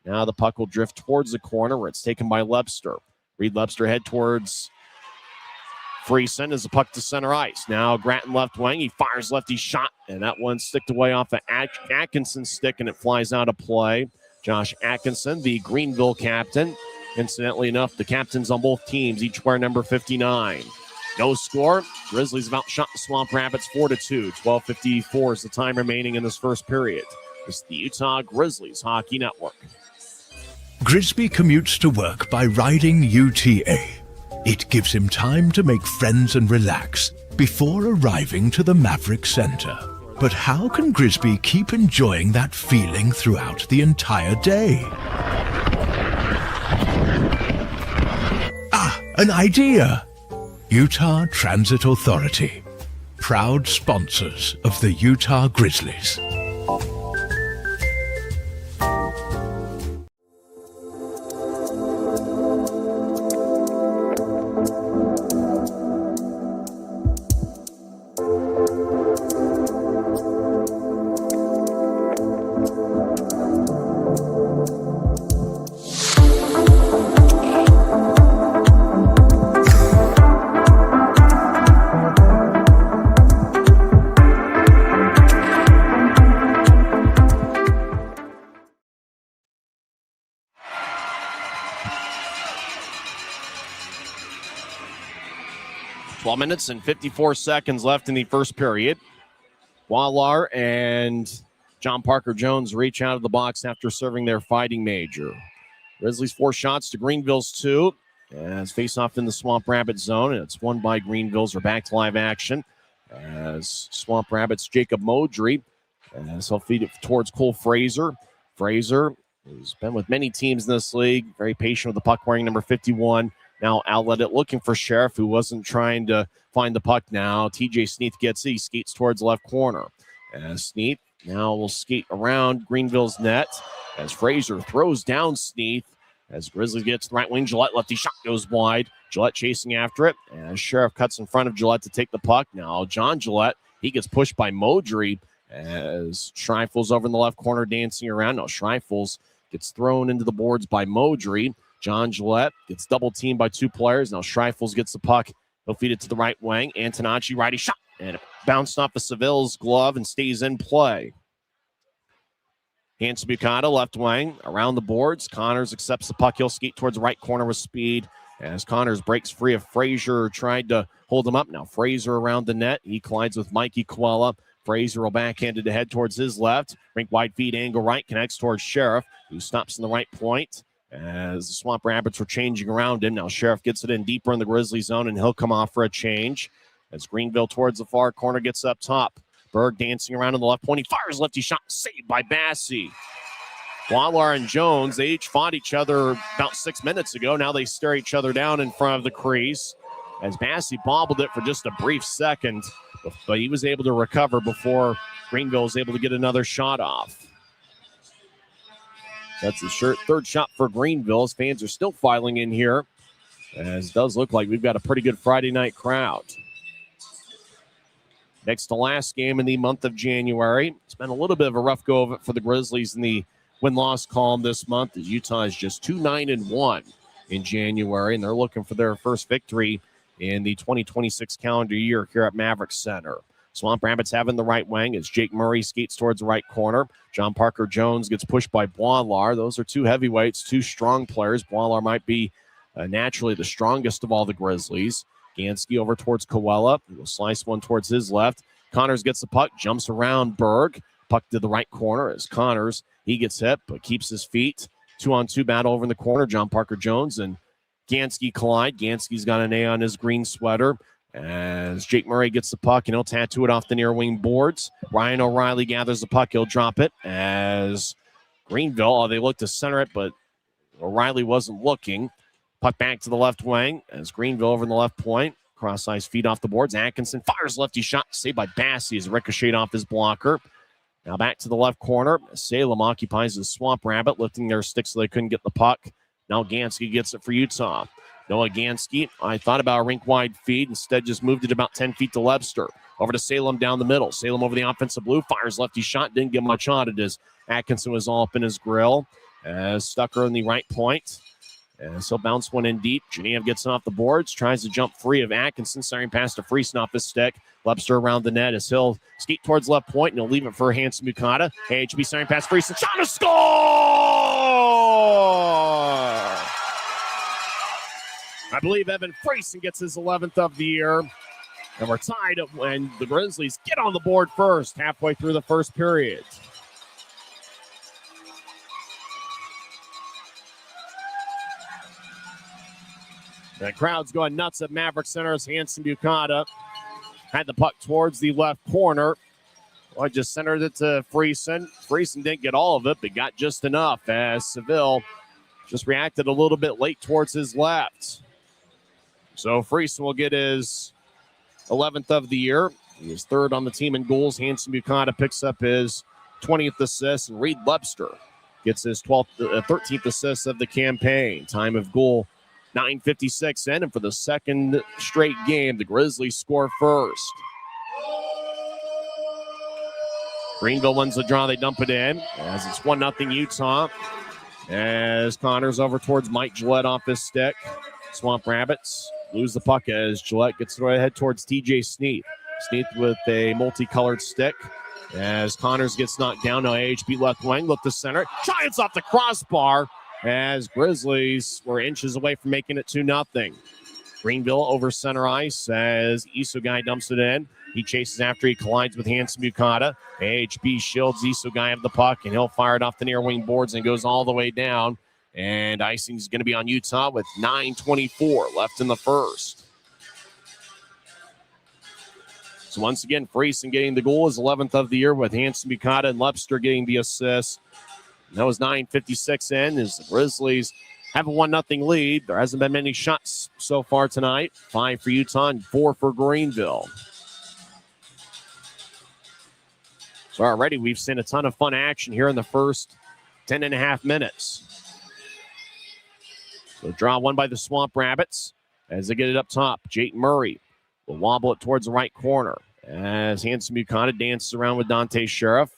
Now the puck will drift towards the corner where it's taken by Lebster. Reed Lebster head towards Friesen as the puck to center ice. Now Grattan left wing. He fires lefty shot, and that one sticked away off of Atkinson's stick, and it flies out of play. Josh Atkinson, the Greenville captain. Incidentally enough, the captains on both teams each wear number 59. No score. Grizzlies have outshot the Swamp Rabbits 4-2. 12:54 is the time remaining in this first period. This is the Utah Grizzlies Hockey Network. Grisby commutes to work by riding UTA. It gives him time to make friends and relax before arriving to the Maverik Center. But how can Grisby keep enjoying that feeling throughout the entire day? An idea! Utah Transit Authority, proud sponsors of the Utah Grizzlies. Minutes and 54 seconds left in the first period. Wallar and John Parker Jones reach out of the box after serving their fighting major. Grizzlies 4 shots to Greenville's 2. As face off in the Swamp Rabbit zone, and it's won by Greenville's. We're back to live action as Swamp Rabbits Jacob Modry, as he'll feed it towards Cole Fraser. Fraser, who's been with many teams in this league, very patient with the puck, wearing number 51. Now outlet it, looking for Sheriff, who wasn't trying to find the puck now. TJ Sneath gets it. He skates towards the left corner. As Sneath now will skate around Greenville's net as Fraser throws down Sneath. As Grizzlies gets the right wing, Gillette lefty shot goes wide. Gillette chasing after it. As Sheriff cuts in front of Gillette to take the puck. Now John Gillette, he gets pushed by Modry as Schreifels over in the left corner dancing around. Now Schreifels gets thrown into the boards by Modry. John Gillette gets double teamed by 2 players. Now Schreifels gets the puck. He'll feed it to the right wing. Antonacci, righty shot. And it bounced off of Seville's glove and stays in play. Hanson Bucata, left wing, around the boards. Connors accepts the puck. He'll skate towards the right corner with speed. As Connors breaks free of Frazier, tried to hold him up. Now Fraser around the net. He collides with Mikey Quella. Fraser will backhand it ahead towards his left. Rink wide feed, angle right, connects towards Sheriff, who stops in the right point. As the Swamp Rabbits were changing around him. Now Sheriff gets it in deeper in the Grizzly zone, and he'll come off for a change. As Greenville towards the far corner gets up top. Berg dancing around in the left point. He fires lefty shot, saved by Bassey. Wallar and Jones, they each fought each other about 6 minutes ago. Now they stare each other down in front of the crease. As Bassey bobbled it for just a brief second, but he was able to recover before Greenville was able to get another shot off. That's the third shot for Greenville. As fans are still filing in here, as it does look like we've got a pretty good Friday night crowd. Next to last game in the month of January. It's been a little bit of a rough go of it for the Grizzlies in the win-loss column this month, as Utah is just 2-9-1 in January, and they're looking for their first victory in the 2026 calendar year here at Maverik Center. Swamp Rabbits having the right wing as Jake Murray skates towards the right corner. John Parker Jones gets pushed by Boilar. Those are 2 heavyweights, 2 strong players. Boilar might be naturally the strongest of all the Grizzlies. Gansky over towards Coella. He will slice one towards his left. Connors gets the puck, jumps around Berg. Puck to the right corner as Connors, he gets hit, but keeps his feet. 2-on-2 battle over in the corner. John Parker Jones and Gansky collide. Gansky's got an A on his green sweater as Jake Murray gets the puck, and he'll tattoo it off the near wing boards. Ryan O'Reilly gathers the puck. He'll drop it as Greenville, they look to center it, but O'Reilly wasn't looking. Puck back to the left wing as Greenville over in the left point. Cross ice feed off the boards. Atkinson fires lefty shot, saved by Bassey as ricocheted off his blocker. Now back to the left corner. Salem occupies the Swamp Rabbit, lifting their sticks so they couldn't get the puck. Now Gansky gets it for Utah. Noah Gansky, I thought about a rink-wide feed. Instead, just moved it about 10 feet to Lebster. Over to Salem down the middle. Salem over the offensive blue. Fires lefty shot. Didn't get much on it as Atkinson was all up in his grill. As Stucker in the right point. And so bounce one in deep. Genev gets it off the boards. Tries to jump free of Atkinson. Starting pass to Friesen off his stick. Lebster around the net as he'll skate towards left point, and he'll leave it for Hanson Mukata. AHB starting pass. Friesen. Shot to score! I believe Evan Friesen gets his 11th of the year. And we're tied up when the Grizzlies get on the board first, halfway through the first period. The crowd's going nuts at Maverik Center as Hanson Bukata had the puck towards the left corner. Well, I just centered it to Friesen. Friesen didn't get all of it, but got just enough as Seville just reacted a little bit late towards his left. So Friesen will get his 11th of the year. He is third on the team in goals. Hanson Bukata picks up his 20th assist, and Reed Lebster gets his 13th assist of the campaign. Time of goal 9:56 in, and for the second straight game, the Grizzlies score first. Greenville wins the draw. They dump it in as it's 1-0 Utah. As Connors over towards Mike Gillette off his stick. Swamp Rabbits lose the puck as Gillette gets it ahead towards TJ Sneath. Sneath with a multicolored stick. As Connors gets knocked down, now AHB left wing, look to center. Giants off the crossbar as Grizzlies were inches away from making it 2-0. Greenville over center ice as Isugai dumps it in. He chases after, he collides with Hanson Bukata. AHB shields Isugai of the puck, and he'll fire it off the near wing boards and goes all the way down. And icing is going to be on Utah with 9:24 left in the first. So once again, Friesen getting the goal, his 11th of the year, with Hanson Bukata and Lebster getting the assist. And that was 9:56 in as the Grizzlies have a 1-0 lead. There hasn't been many shots so far tonight. 5 for Utah and 4 for Greenville. So already we've seen a ton of fun action here in the first 10.5 minutes. So draw one by the Swamp Rabbits as they get it up top. Jake Murray will wobble it towards the right corner as Hanson Bukata dances around with Dante Sheriff.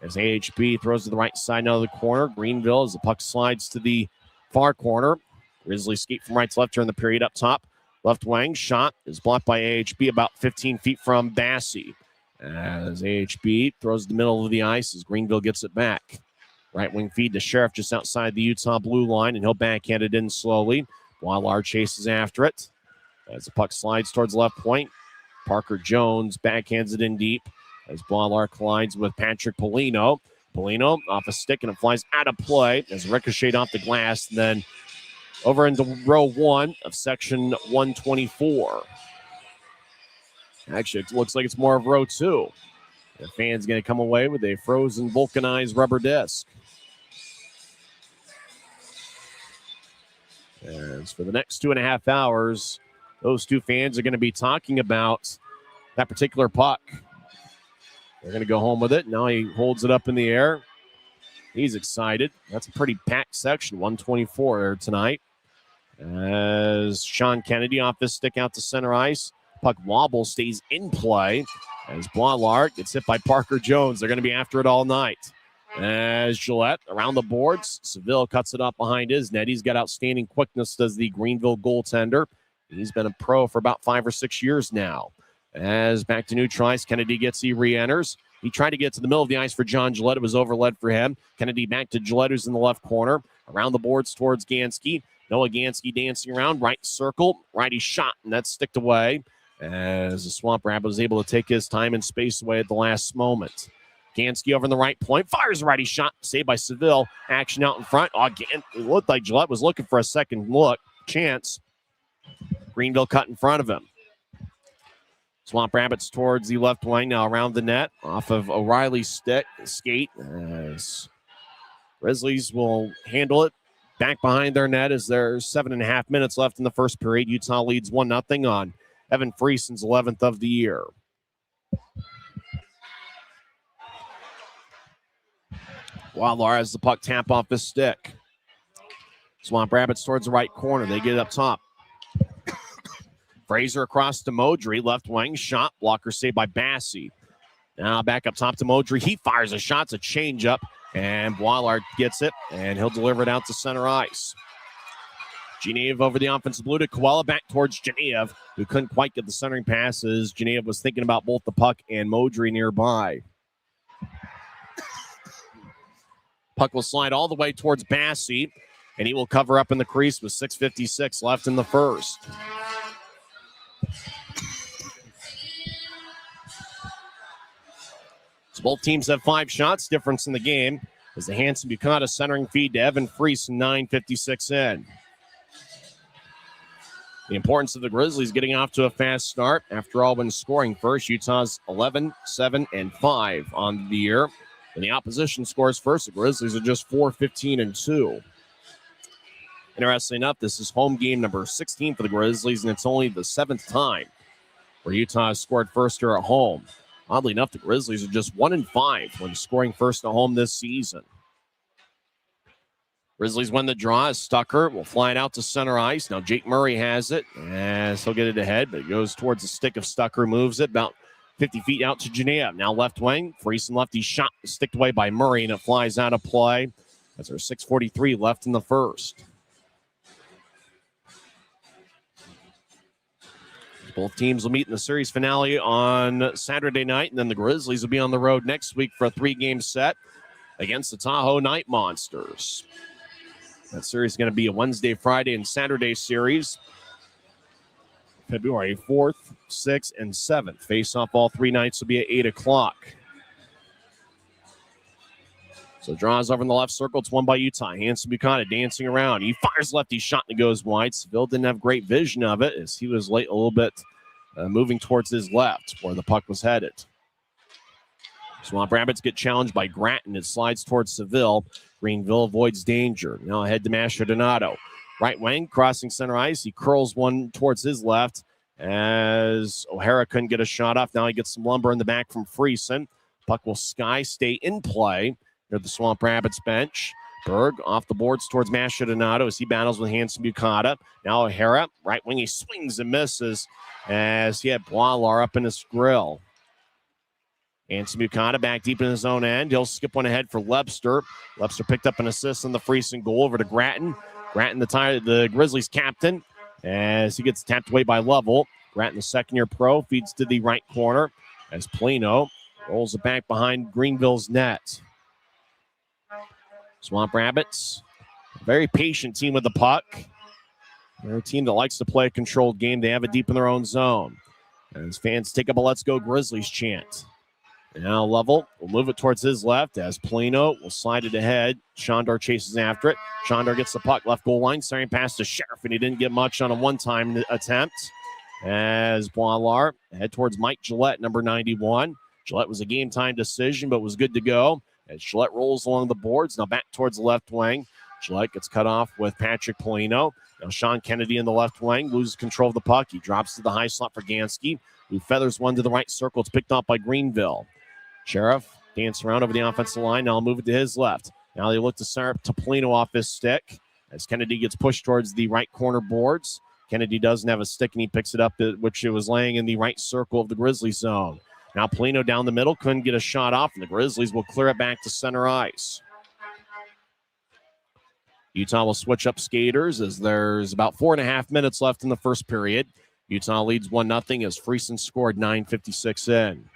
As AHB throws to the right side now of the corner. Greenville as the puck slides to the far corner. Grizzlies skate from right to left during the period up top. Left wing shot is blocked by AHB about 15 feet from Bassey. As AHB throws the middle of the ice as Greenville gets it back. Right wing feed to Sheriff just outside the Utah blue line, and he'll backhand it in slowly. Boilard chases after it. As the puck slides towards left point, Parker Jones backhands it in deep. As Boilard collides with Patrick Polino. Polino off a stick, and it flies out of play as ricocheted off the glass. And then over into row 1 of section 124. Actually, it looks like it's more of row 2. The fan's going to come away with a frozen vulcanized rubber disc. As for the next 2.5 hours, those two fans are going to be talking about that particular puck. They're going to go home with it. Now he holds it up in the air. He's excited. That's a pretty packed section, 124 tonight. As Sean Kennedy off his stick out to center ice. Puck wobble, stays in play. As Boilard gets hit by Parker Jones. They're going to be after it all night. As Gillette around the boards. Seville cuts it up behind his net. He's got outstanding quickness, does the Greenville goaltender. He's been a pro for about 5 or 6 years now. As back to neutral ice, Kennedy he re-enters. He tried to get to the middle of the ice for John Gillette. It was overled for him. Kennedy back to Gillette, who's in the left corner. Around the boards towards Gansky. Noah Gansky dancing around. Right circle. Righty shot, and that's sticked away. as the Swamp Rabbit was able to take his time and space away at the last moment. Gansky over in the right point, fires a righty shot, saved by Seville. Action out in front. Again, it looked like Gillette was looking for a second chance. Greenville cut in front of him. Swamp Rabbits towards the left wing, now around the net, off of O'Reilly's skate. As Grizzlies will handle it back behind their net as there's 7.5 minutes left in the first period. Utah leads 1-0 on Evan Friesen's 11th of the year. Wadlar has the puck tap off his stick. Swamp Rabbits towards the right corner. They get it up top. Fraser across to Modry. Left wing shot. Blocker saved by Bassey. Now back up top to Modry. He fires a shot. It's a changeup. And Wadlar gets it. And he'll deliver it out to center ice. Genev over the offensive blue to Koala. Back towards Genev, who couldn't quite get the centering passes. Genev was thinking about both the puck and Modry nearby. Puck will slide all the way towards Bassey, and he will cover up in the crease with 6:56 left in the first. So both teams have 5 shots difference in the game as the Hanson Bucata centering feed to Evan Friesen, 9:56 in. The importance of the Grizzlies getting off to a fast start. After all, when scoring first, Utah's 11, 7, and 5 on the year. When the opposition scores first, the Grizzlies are just 4, 15, and 2. Interestingly enough, this is home game number 16 for the Grizzlies, and it's only the 7th time where Utah has scored first here at home. Oddly enough, the Grizzlies are just 1-5 when scoring first at home this season. Grizzlies win the draw as Stucker will fly it out to center ice. Now Jake Murray has it, and he'll get it ahead, but it goes towards the stick of Stucker, moves it about 50 feet out to Genev. Now left wing. Friesen lefty shot sticked away by Murray, and it flies out of play. As there's 6:43 left in the first. Both teams will meet in the series finale on Saturday night, and then the Grizzlies will be on the road next week for a 3-game set against the Tahoe Night Monsters. That series is going to be a Wednesday, Friday, and Saturday series. February 4th, 6th, and 7th. Face-off all 3 nights will be at 8 o'clock. So draws over in the left circle. It's won by Utah. Hanson Bucata dancing around. He fires lefty shot and it goes wide. Seville didn't have great vision of it as he was late a little bit moving towards his left where the puck was headed. Swamp Rabbits get challenged by Grattan. It slides towards Seville. Greenville avoids danger. Now ahead to Masher Donato. Right wing, crossing center ice. He curls one towards his left as O'Hara couldn't get a shot off. Now he gets some lumber in the back from Friesen. Puck will stay in play near the Swamp Rabbits bench. Berg off the boards towards Masher Donato as he battles with Hanson Bucata. Now O'Hara, right wing, he swings and misses as he had Boilar up in his grill. Hanson Bucata back deep in his own end. He'll skip one ahead for Lebster. Lebster picked up an assist on the Friesen goal over to Grattan. Grattan, the Grizzlies captain, as he gets tapped away by Lovell. Grattan, the second-year pro, feeds to the right corner as Plano rolls it back behind Greenville's net. Swamp Rabbits, a very patient team with the puck. They're a team that likes to play a controlled game. They have it deep in their own zone. As fans take up a Let's Go Grizzlies chant. Now Lovell will move it towards his left as Plano will slide it ahead. Shondor chases after it. Shondor gets the puck left goal line, starting pass to Sheriff, and he didn't get much on a one-time attempt. As Boilar head towards Mike Gillette, number 91. Gillette was a game-time decision, but was good to go. As Gillette rolls along the boards, now back towards the left wing. Gillette gets cut off with Patrick Polino. Now Sean Kennedy in the left wing loses control of the puck. He drops to the high slot for Gansky, who feathers one to the right circle. It's picked up by Greenville. Sheriff dancing around over the offensive line. Now I'll move it to his left. Now they look to start to Polino off his stick as Kennedy gets pushed towards the right corner boards. Kennedy doesn't have a stick, and he picks it up, which it was laying in the right circle of the Grizzlies zone. Now Polino down the middle, couldn't get a shot off, and the Grizzlies will clear it back to center ice. Utah will switch up skaters as there's about 4.5 minutes left in the first period. Utah leads 1-0 as Friesen scored 9:56 in.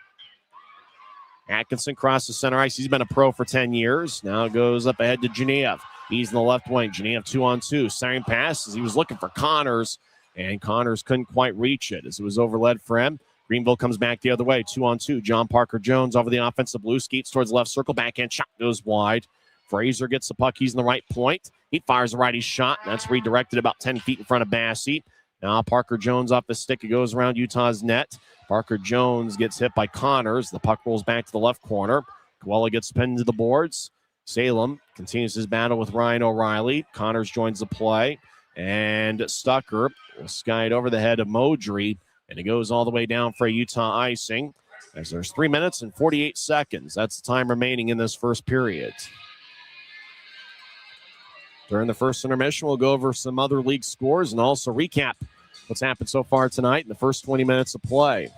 Atkinson crosses center ice. He's been a pro for 10 years. Now goes up ahead to Genev. He's in the left wing. Genev 2-on-2. Siren pass as he was looking for Connors. and Connors couldn't quite reach it as it was overled for him. Greenville comes back the other way, 2-on-2. John Parker Jones over the offensive blue, skates towards the left circle, backhand shot goes wide. Fraser gets the puck, he's in the right point. He fires a righty shot, and that's redirected about 10 feet in front of Bassey. Now Parker Jones off the stick, it goes around Utah's net. Parker Jones gets hit by Connors. The puck rolls back to the left corner. Coella gets pinned to the boards. Salem continues his battle with Ryan O'Reilly. Connors joins the play, and Stucker will sky it over the head of Modry. And it goes all the way down for a Utah icing as there's 3 minutes and 48 seconds. That's the time remaining in this first period. During the first intermission, we'll go over some other league scores and also recap what's happened so far tonight in the first 20 minutes of play.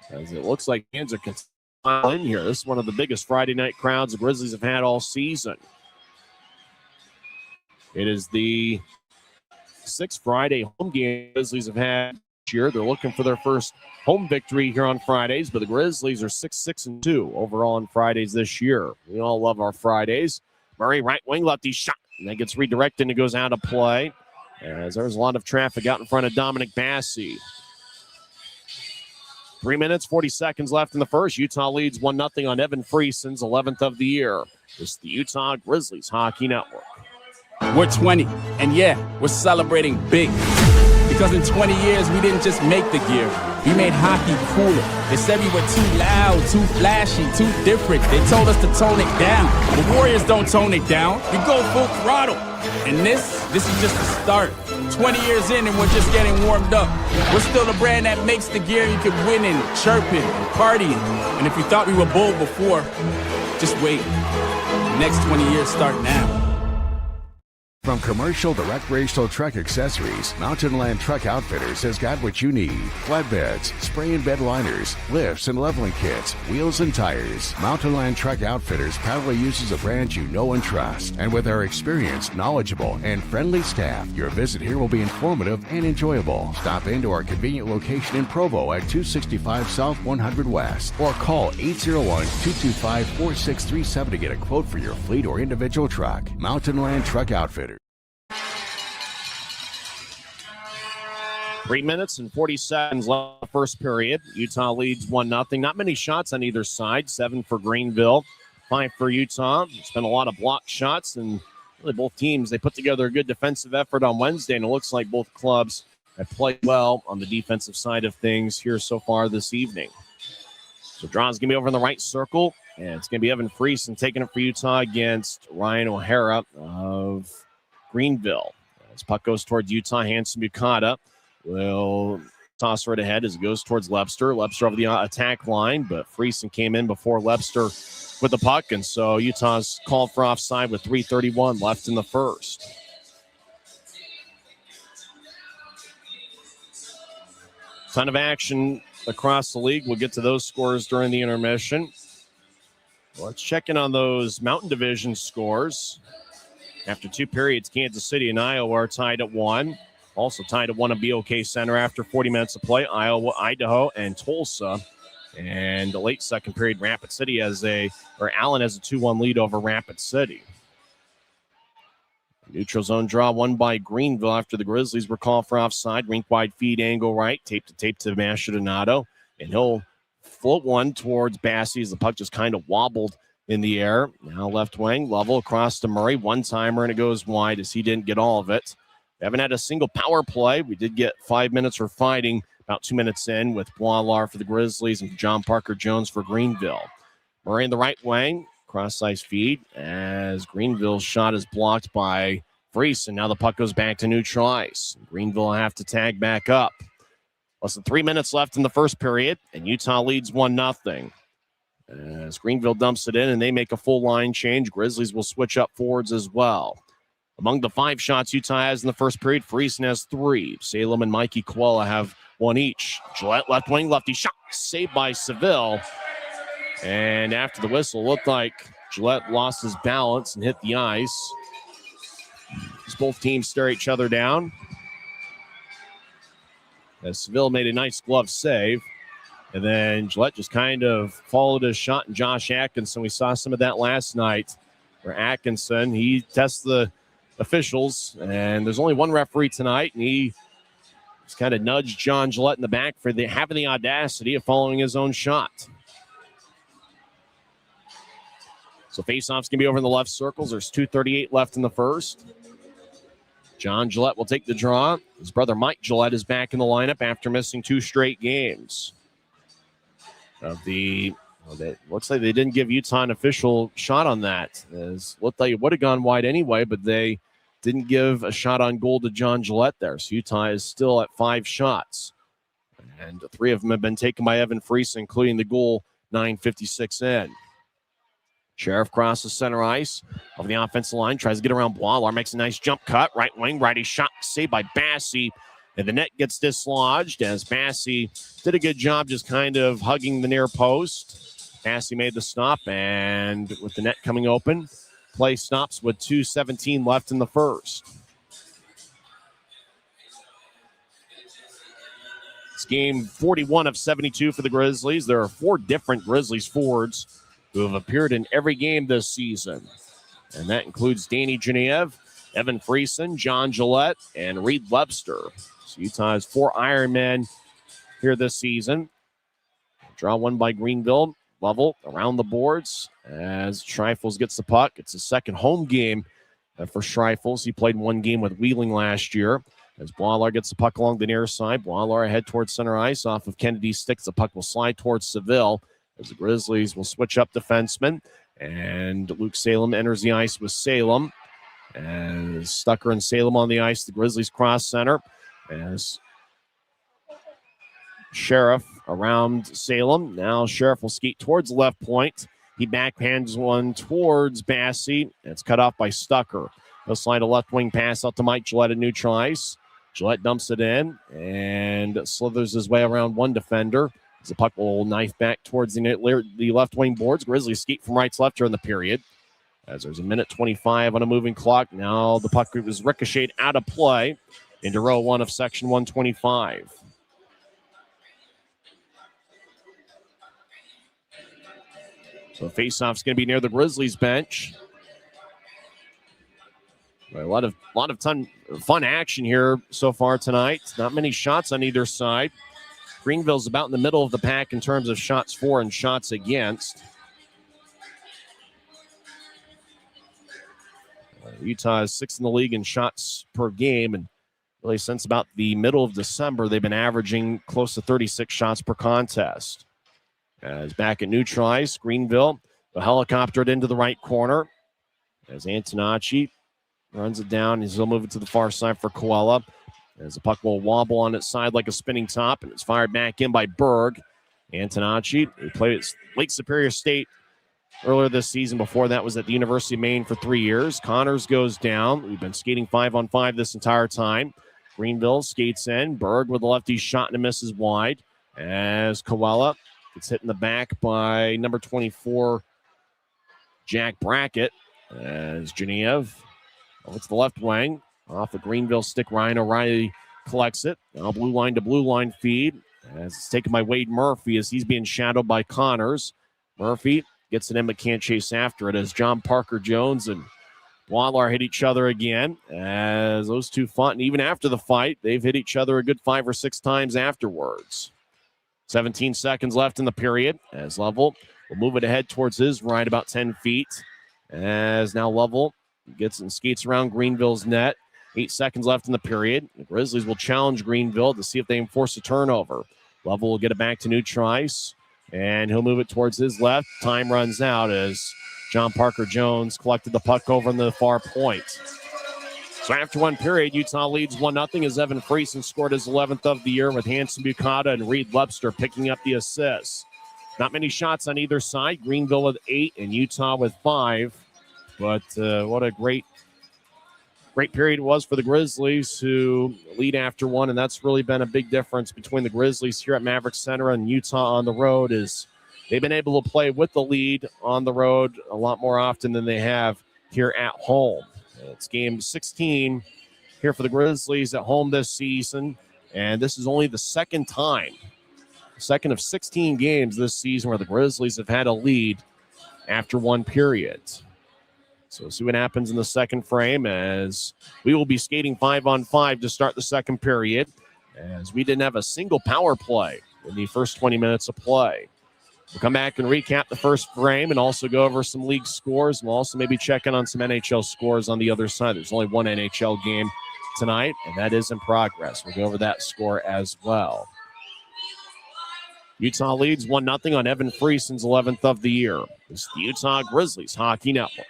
As it looks like fans are continuing in here. This is one of the biggest Friday night crowds the Grizzlies have had all season. It is the 6th Friday home game the Grizzlies have had year. They're looking for their first home victory here on Fridays, but the Grizzlies are 6-6-2 overall on Fridays this year. We all love our Fridays. Murray, right wing, lefty shot, and that gets redirected and it goes out of play as there's a lot of traffic out in front of Dominic Bassey. 3 minutes, 40 seconds left in the first. Utah leads 1-0 on Evan Frieson's 11th of the year. This is the Utah Grizzlies Hockey Network. We're 20, and yeah, we're celebrating big. Because in 20 years, we didn't just make the gear. We made hockey cooler. They said we were too loud, too flashy, too different. They told us to tone it down. The Warriors don't tone it down. We go full throttle. And this is just the start. 20 years in and we're just getting warmed up. We're still the brand that makes the gear you can win in, chirping, and partying. And if you thought we were bold before, just wait. The next 20 years start now. From commercial to recreational truck accessories, Mountain Land Truck Outfitters has got what you need. Flatbeds, spray and bed liners, lifts and leveling kits, wheels and tires. Mountain Land Truck Outfitters proudly uses a brand you know and trust. And with our experienced, knowledgeable, and friendly staff, your visit here will be informative and enjoyable. Stop into our convenient location in Provo at 265 South 100 West or call 801-225-4637 to get a quote for your fleet or individual truck. Mountain Land Truck Outfitters. 3 minutes and 40 seconds left in the first period. Utah leads 1-0. Not many shots on either side. 7 for Greenville, 5 for Utah. There's been a lot of blocked shots, and really both teams, they put together a good defensive effort on Wednesday, and it looks like both clubs have played well on the defensive side of things here so far this evening. So draw's going to be over in the right circle, and it's going to be Evan Friesen taking it for Utah against Ryan O'Hara of Greenville. As puck goes towards Utah, Hanson Bukata will toss right ahead as it goes towards Lebster. Lebster over the attack line, but Friesen came in before Lebster with the puck, and so Utah's called for offside with 3:31 left in the first. Ton of action across the league. We'll get to those scores during the intermission. Let's check in on those Mountain Division scores. After 2 periods, Kansas City and Iowa are tied at 1. Also tied at 1 at BOK Center after 40 minutes of play. Iowa, Idaho, and Tulsa. And the late second period, Allen has a 2-1 lead over Rapid City. Neutral zone draw won by Greenville after the Grizzlies were called for offside. Rink wide feed, angle right, tape to Mastrodonado. And he'll float one towards Bassey as the puck just kind of wobbled in the air. Now left wing, level across to Murray. One-timer, and it goes wide as he didn't get all of it. We haven't had a single power play. We did get 5 minutes for fighting about 2 minutes in with Boilar for the Grizzlies and John Parker Jones for Greenville. Murray in the right wing, cross-ice feed as Greenville's shot is blocked by Friesen. Now the puck goes back to neutral ice. Greenville will have to tag back up. Less than 3 minutes left in the first period, and Utah leads 1-0. As Greenville dumps it in and they make a full line change, Grizzlies will switch up forwards as well. Among the 5 shots Utah has in the first period, Friesen has 3. Salem and Mikey Coella have 1 each. Gillette left wing, lefty shot, saved by Seville. And after the whistle, looked like Gillette lost his balance and hit the ice. As both teams stare each other down. As Seville made a nice glove save. And then Gillette just kind of followed his shot, and Josh Atkinson, we saw some of that last night, where Atkinson, he tests the officials, and there's only one referee tonight, and he He's kind of nudged John Gillette in the back for having the audacity of following his own shot. So faceoff's going to be over in the left circles. There's 2:38 left in the first. John Gillette will take the draw. His brother Mike Gillette is back in the lineup after missing 2 straight games. It looks like they didn't give Utah an official shot on that. It looked like it would have gone wide anyway, but they didn't give a shot on goal to John Gillette there. So Utah is still at 5 shots. And 3 of them have been taken by Evan Friesen, including the goal 9:56 in. Sheriff crosses center ice over the offensive line, tries to get around Boileau, makes a nice jump cut, right wing, righty shot saved by Bassey, and the net gets dislodged as Bassey did a good job just kind of hugging the near post. Bassey made the stop, and with the net coming open, play stops with 2:17 left in the first. It's game 41 of 72 for the Grizzlies. There are 4 different Grizzlies forwards who have appeared in every game this season. And that includes Danny Genev, Evan Friesen, John Gillette, and Reed Webster. So Utah has 4 Ironmen here this season. Draw one by Greenville. Level around the boards as Schreifels gets the puck. It's his second home game for Schreifels. He played 1 game with Wheeling last year. As Boileau gets the puck along the near side, Boileau ahead towards center ice. Off of Kennedy's sticks, the puck will slide towards Seville. As the Grizzlies will switch up defensemen. And Luke Salem enters the ice with Salem. As Stucker and Salem on the ice, the Grizzlies cross center. As Sheriff around Salem. Now Sheriff will skate towards the left point. He backhands one towards Bassey. It's cut off by Stucker. He'll slide a left wing pass out to Mike Gillette at neutral ice. Gillette dumps it in and slithers his way around one defender. The puck will knife back towards the left wing boards. Grizzlies skate from right to left during the period. As there's a minute 25 on a moving clock. Now the puck was ricocheted out of play into row 1 of section 125. So faceoff's going to be near the Grizzlies bench. A lot of fun action here so far tonight. Not many shots on either side. Greenville's about in the middle of the pack in terms of shots for and shots against. Utah is 6th in the league in shots per game, and really since about the middle of December, they've been averaging close to 36 shots per contest. As back at neutral ice, Greenville will helicopter it into the right corner. As Antonacci runs it down, he'll move it to the far side for Koala. As the puck will wobble on its side like a spinning top, and it's fired back in by Berg. Antonacci, who played at Lake Superior State earlier this season. Before that was at the University of Maine for 3 years. Connors goes down. We've been skating 5-on-5 this entire time. Greenville skates in. Berg with a lefty shot and a misses wide. As Koala gets hit in the back by number 24, Jack Brackett. As Genev, it's the left wing. Off a Greenville stick, Ryan O'Reilly collects it. Now blue line to blue line feed. As it's taken by Wade Murphy as he's being shadowed by Connors. Murphy gets it in but can't chase after it as John Parker Jones and Boileau hit each other again. As those two fought, and even after the fight, they've hit each other a good 5 or 6 times afterwards. 17 seconds left in the period. As Level will move it ahead towards his right about 10 feet. As now Level gets and skates around Greenville's net. 8 seconds left in the period. The Grizzlies will challenge Greenville to see if they can force a turnover. Level will get it back to neutral ice, and he'll move it towards his left. Time runs out as John Parker Jones collected the puck over on the far point. So after one period, Utah leads 1-0 as Evan Friesen scored his 11th of the year with Hanson Bukata and Reed Webster picking up the assists. Not many shots on either side. Greenville with 8 and Utah with 5. But what a great period it was for the Grizzlies, who lead after one, and that's really been a big difference between the Grizzlies here at Maverik Center and Utah on the road. Is they've been able to play with the lead on the road a lot more often than they have here at home. It's game 16 here for the Grizzlies at home this season, and this is only the second of 16 games this season where the Grizzlies have had a lead after one period. So we'll see what happens in the second frame as we will be skating 5-on-5 to start the second period. as we didn't have a single power play in the first 20 minutes of play. We'll come back and recap the first frame and also go over some league scores. We'll also maybe check in on some NHL scores on the other side. There's only one NHL game tonight, and that is in progress. We'll go over that score as well. Utah leads 1-0 on Evan Friesen's 11th of the year. This is the Utah Grizzlies Hockey Network.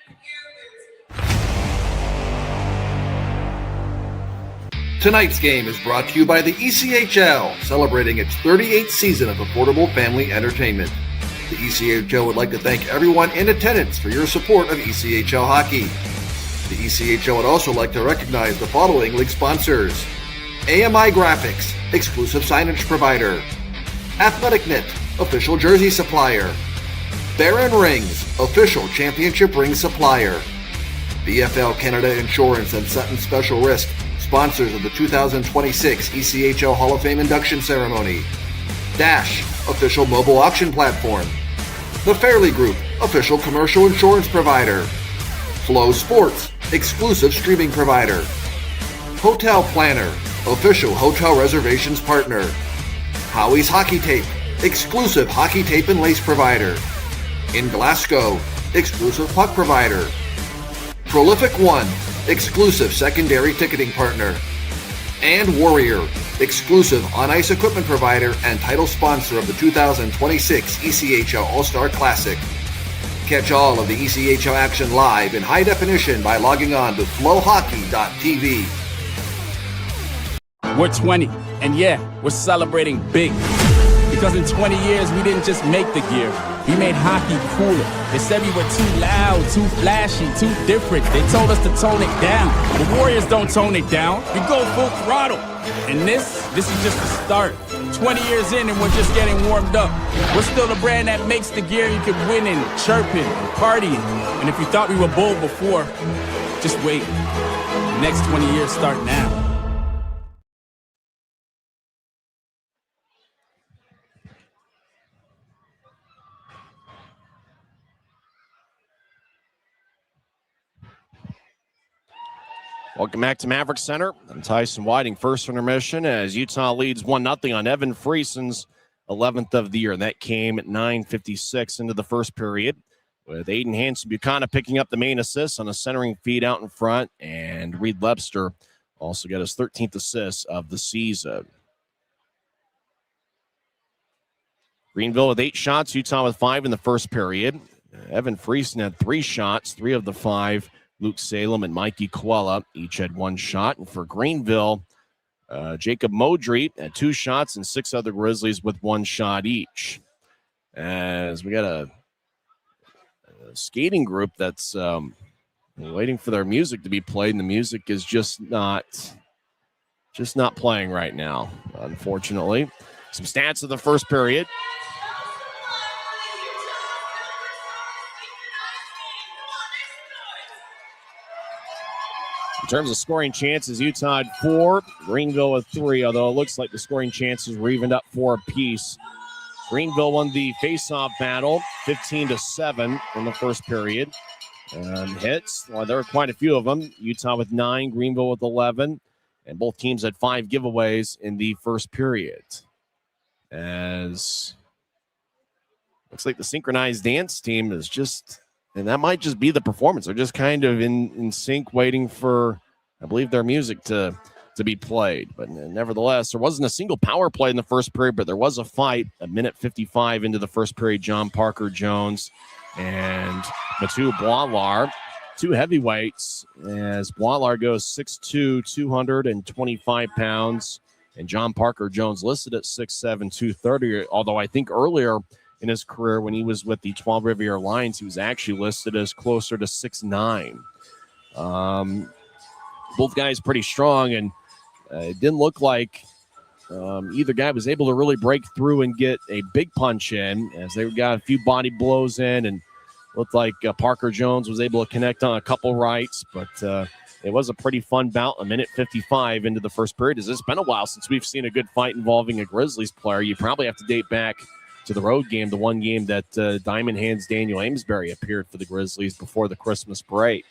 Tonight's game is brought to you by the ECHL, celebrating its 38th season of affordable family entertainment. The ECHL would like to thank everyone in attendance for your support of ECHL hockey. The ECHL would also like to recognize the following league sponsors: AMI Graphics, exclusive signage provider; Athletic Knit, official jersey supplier; Baron Rings, official championship ring supplier; BFL Canada Insurance and Sutton Special Risk, sponsors of the 2026 ECHL Hall of Fame induction ceremony; Dash, official mobile auction platform; The Fairley Group, official commercial insurance provider; Flow Sports, exclusive streaming provider; Hotel Planner, official hotel reservations partner; Howie's Hockey Tape, exclusive hockey tape and lace provider; In Glasgow, exclusive puck provider; Prolific One, exclusive secondary ticketing partner; and Warrior, exclusive on-ice equipment provider and title sponsor of the 2026 ECHL All-Star Classic. Catch all of the ECHL action live in high definition by logging on to flowhockey.tv. We're 20, and yeah, we're celebrating big. Because in 20 years, we didn't just make the gear. We made hockey cooler. They said we were too loud, too flashy, too different. They told us to tone it down. The Warriors don't tone it down. We go full throttle. And this is just the start. 20 years in and we're just getting warmed up. We're still the brand that makes the gear you can win in, chirping, partying. And if you thought we were bold before, just wait. The next 20 years start now. Welcome back to Maverik Center. I'm Tyson Whiting, first intermission, as Utah leads 1-0 on Evan Friesen's 11th of the year. And that came at 9:56 into the first period, with Aiden Hansen-Buchanan picking up the main assist on a centering feed out in front, and Reed Lebster also got his 13th assist of the season. Greenville with 8 shots, Utah with 5 in the first period. Evan Friesen had 3 shots, 3 of the 5. Luke Salem and Mikey Quella each had 1 shot. And for Greenville, Jacob Modry had 2 shots and 6 other Grizzlies with 1 shot each. As we got a skating group that's waiting for their music to be played, and the music is just not playing right now, unfortunately. Some stats of the first period. In terms of scoring chances, Utah had 4, Greenville with 3, although it looks like the scoring chances were evened up 4 apiece. Greenville won the faceoff battle 15-7 in the first period. Hits, well, there were quite a few of them. Utah with 9, Greenville with 11, and both teams had 5 giveaways in the first period. As looks like the synchronized dance team is just, and that might just be the performance. They're just kind of in sync, waiting for, I believe, their music to be played. But nevertheless, there wasn't a single power play in the first period, but there was a fight. A minute 55 into the first period, John Parker Jones and Mathieu Boilar, 2 heavyweights, as Boilar goes 6'2", 225 pounds, and John Parker Jones listed at 6'7", 230, although I think earlier in his career when he was with the 12 Riviera Lions, he was actually listed as closer to 6'9". Both guys pretty strong, and it didn't look like either guy was able to really break through and get a big punch in, as they got a few body blows in, and looked like Parker Jones was able to connect on a couple rights, but it was a pretty fun bout. A minute 55 into the first period. It's been a while since we've seen a good fight involving a Grizzlies player. You probably have to date back to the road game, the one game that Diamond Hands Daniel Amesbury appeared for the Grizzlies before the Christmas break.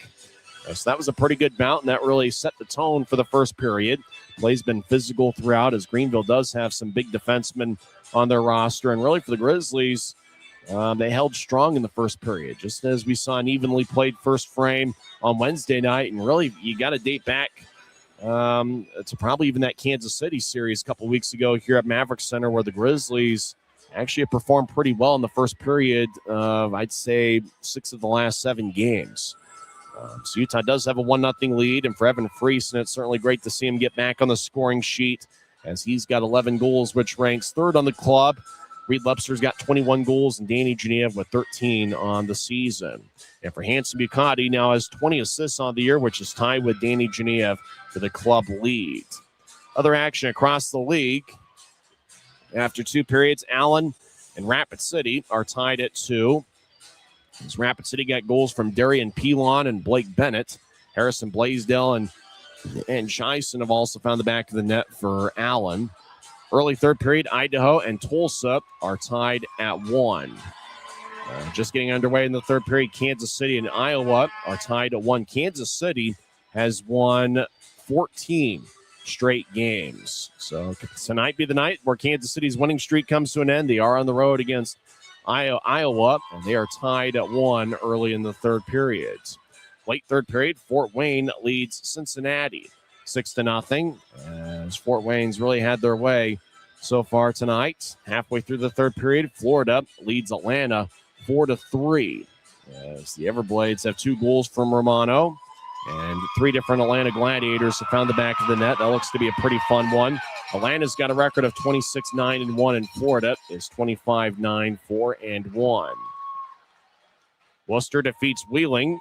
So that was a pretty good bout, and that really set the tone for the first period. Play's been physical throughout, as Greenville does have some big defensemen on their roster. And really for the Grizzlies, they held strong in the first period, just as we saw an evenly played first frame on Wednesday night. And really, you got to date back to probably even that Kansas City series a couple weeks ago here at Maverik Center, where the Grizzlies actually have performed pretty well in the first period of, I'd say, 6 of the last 7 games. So Utah does have a 1-0 lead, and for Evan Friesen, it's certainly great to see him get back on the scoring sheet, as he's got 11 goals, which ranks third on the club. Reed Lepster's got 21 goals, and Danny Genev with 13 on the season. And for Hanson Bucati, now has 20 assists on the year, which is tied with Danny Genev for the club lead. Other action across the league. After 2 periods, Allen and Rapid City are tied at 2. As Rapid City got goals from Darian Pilon and Blake Bennett. Harrison Blaisdell and Chyson have also found the back of the net for Allen. Early third period, Idaho and Tulsa are tied at 1. Just getting underway in the third period, Kansas City and Iowa are tied at 1. Kansas City has won 14 straight games. So tonight be the night where Kansas City's winning streak comes to an end. They are on the road against Iowa, and they are tied at 1 early in the third period. Late third period, Fort Wayne leads Cincinnati 6-0, as Fort Wayne's really had their way so far tonight. Halfway through the third period, Florida leads Atlanta 4-3, as the Everblades have 2 goals from Romano, and 3 different Atlanta Gladiators have found the back of the net. That looks to be a pretty fun one. Atlanta's got a record of 26-9-1, and Florida is 25-9-4-1. Worcester defeats Wheeling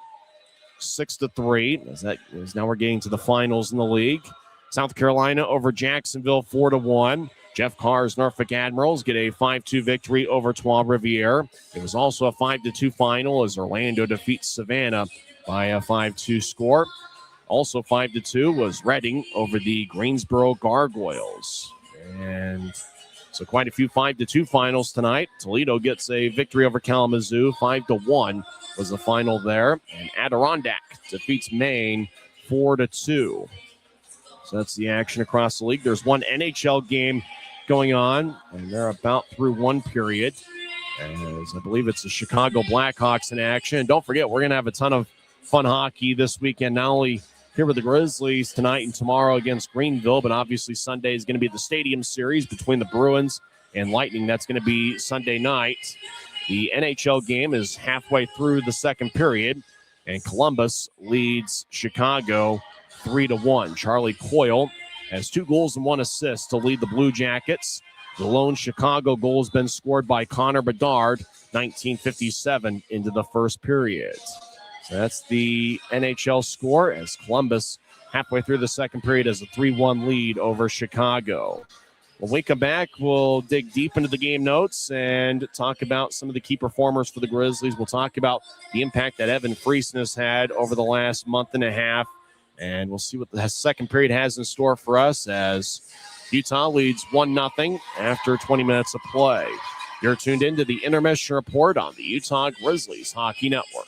6-3, as now we're getting to the finals in the league. South Carolina over Jacksonville 4-1. Jeff Carr's Norfolk Admirals get a 5-2 victory over Trois-Rivières. It was also a 5-2 final, as Orlando defeats Savannah by a 5-2 score. Also 5-2 was Reading over the Greensboro Gargoyles. And so quite a few 5-2 finals tonight. Toledo gets a victory over Kalamazoo. 5-1 was the final there. And Adirondack defeats Maine 4-2. So that's the action across the league. There's one NHL game going on, and they're about through 1 period. As I believe it's the Chicago Blackhawks in action. And don't forget, we're going to have a ton of fun hockey this weekend, not only here with the Grizzlies tonight and tomorrow against Greenville, but obviously Sunday is going to be the Stadium Series between the Bruins and Lightning. That's going to be Sunday night. The NHL game is halfway through the second period, and Columbus leads Chicago 3-1. Charlie Coyle has 2 goals and 1 assist to lead the Blue Jackets. The lone Chicago goal has been scored by Connor Bedard, 1957 into the first period. So that's the NHL score, as Columbus, halfway through the second period, has a 3-1 lead over Chicago. When we come back, we'll dig deep into the game notes and talk about some of the key performers for the Grizzlies. We'll talk about the impact that Evan Friesen has had over the last month and a half, and we'll see what the second period has in store for us, as Utah leads 1-0 after 20 minutes of play. You're tuned into the Intermission Report on the Utah Grizzlies Hockey Network.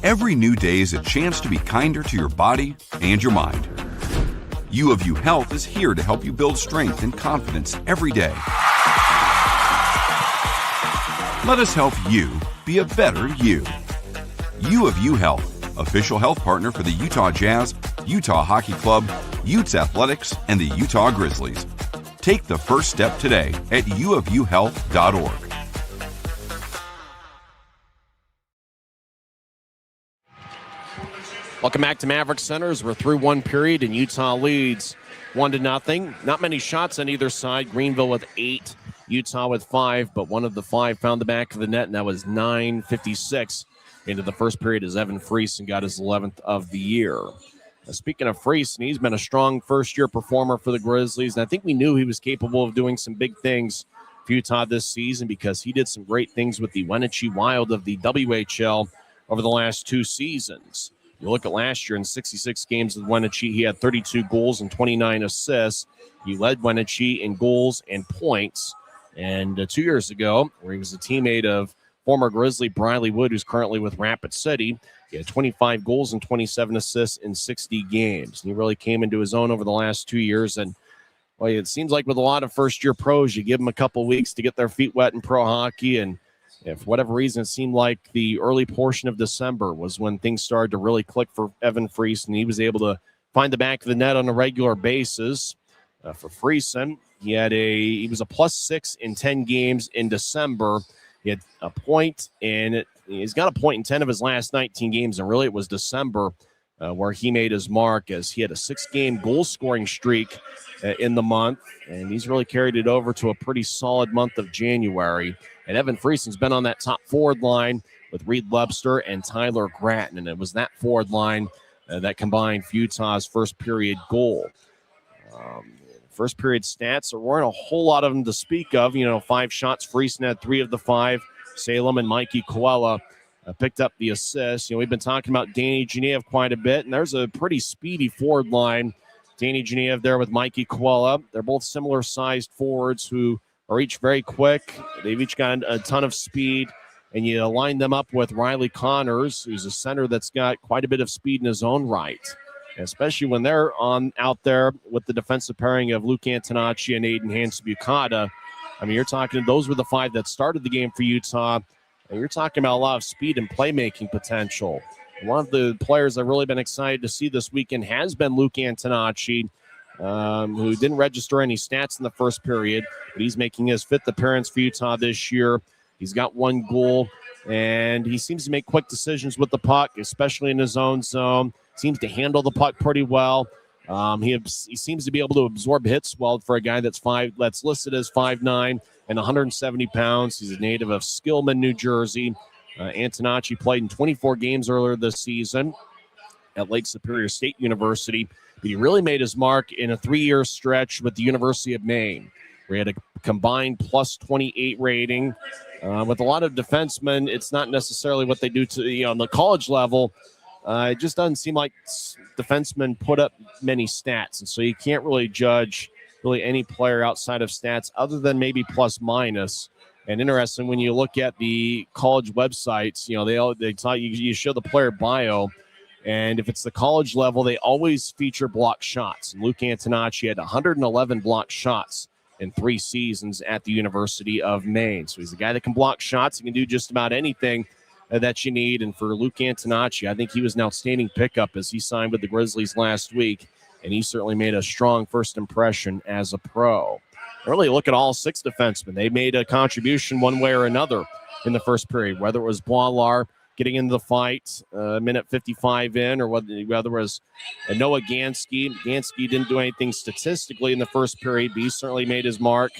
Every new day is a chance to be kinder to your body and your mind. U of U Health is here to help you build strength and confidence every day. Let us help you be a better you. U of U Health, official health partner for the Utah Jazz, Utah Hockey Club, Utes Athletics, and the Utah Grizzlies. Take the first step today at uofuhealth.org. Welcome back to Maverik Center, as we're through 1 period and Utah leads 1-0. Not many shots on either side. Greenville with 8, Utah with 5, but one of the 5 found the back of the net, and that was 9:56 into the first period as Evan Friesen got his 11th of the year. Speaking of Friesen, he's been a strong first-year performer for the Grizzlies, and I think we knew he was capable of doing some big things for Utah this season because he did some great things with the Wenatchee Wild of the WHL over the last 2 seasons. You look at last year in 66 games with Wenatchee, he had 32 goals and 29 assists. He led Wenatchee in goals and points. And 2 years ago, where he was a teammate of former Grizzly Briley Wood, who's currently with Rapid City, he had 25 goals and 27 assists in 60 games. And he really came into his own over the last 2 years. And well, it seems like with a lot of first-year pros, you give them a couple weeks to get their feet wet in pro hockey. And for whatever reason, it seemed like the early portion of December was when things started to really click for Evan Friesen. He was able to find the back of the net on a regular basis. For Friesen, he was a +6 in 10 games in December. He had a point, and he's got a point in 10 of his last 19 games, and really it was December where he made his mark as he had a 6-game goal-scoring streak in the month, and he's really carried it over to a pretty solid month of January. And Evan Friesen's been on that top forward line with Reed Webster and Tyler Gratton, and it was that forward line that combined for Utah's first period goal. First period stats, there weren't a whole lot of them to speak of. 5 shots. Friesen had 3 of the 5. Salem and Mikey Koala picked up the assists. We've been talking about Danny Genev quite a bit, and there's a pretty speedy forward line. Danny Genev there with Mikey Koala. They're both similar-sized forwards who are each very quick. They've each got a ton of speed, and you line them up with Riley Connors, who's a center that's got quite a bit of speed in his own right. Especially when they're out there with the defensive pairing of Luke Antonacci and Aiden Hansen-Bukata. I mean, you're talking, those were the 5 that started the game for Utah. And you're talking about a lot of speed and playmaking potential. One of the players I've really been excited to see this weekend has been Luke Antonacci, who didn't register any stats in the first period, but he's making his 5th appearance for Utah this year. He's got 1 goal, and he seems to make quick decisions with the puck, especially in his own zone. Seems to handle the puck pretty well. He seems to be able to absorb hits well for a guy that's listed as 5'9" and 170 pounds. He's a native of Skillman, New Jersey. Antonacci played in 24 games earlier this season at Lake Superior State University, but he really made his mark in a 3-year stretch with the University of Maine, where he had a combined +28 rating. With a lot of defensemen, it's not necessarily what they do to on the college level. It just doesn't seem like defensemen put up many stats, and so you can't really judge any player outside of stats other than maybe plus minus. And interesting, when you look at the college websites, they tell you show the player bio, and if it's the college level, they always feature block shots. And Luke Antonacci had 111 block shots in 3 seasons at the University of Maine. So he's a guy that can block shots. He can do just about anything that you need. And for Luke Antonacci, I think he was an outstanding pickup as he signed with the Grizzlies last week, and he certainly made a strong first impression as a pro. Really look at all 6 defensemen. They made a contribution one way or another in the first period, whether it was Boilar getting into the fight minute 55 in, or whether it was Noah Gansky. Gansky didn't do anything statistically in the first period, but he certainly made his mark.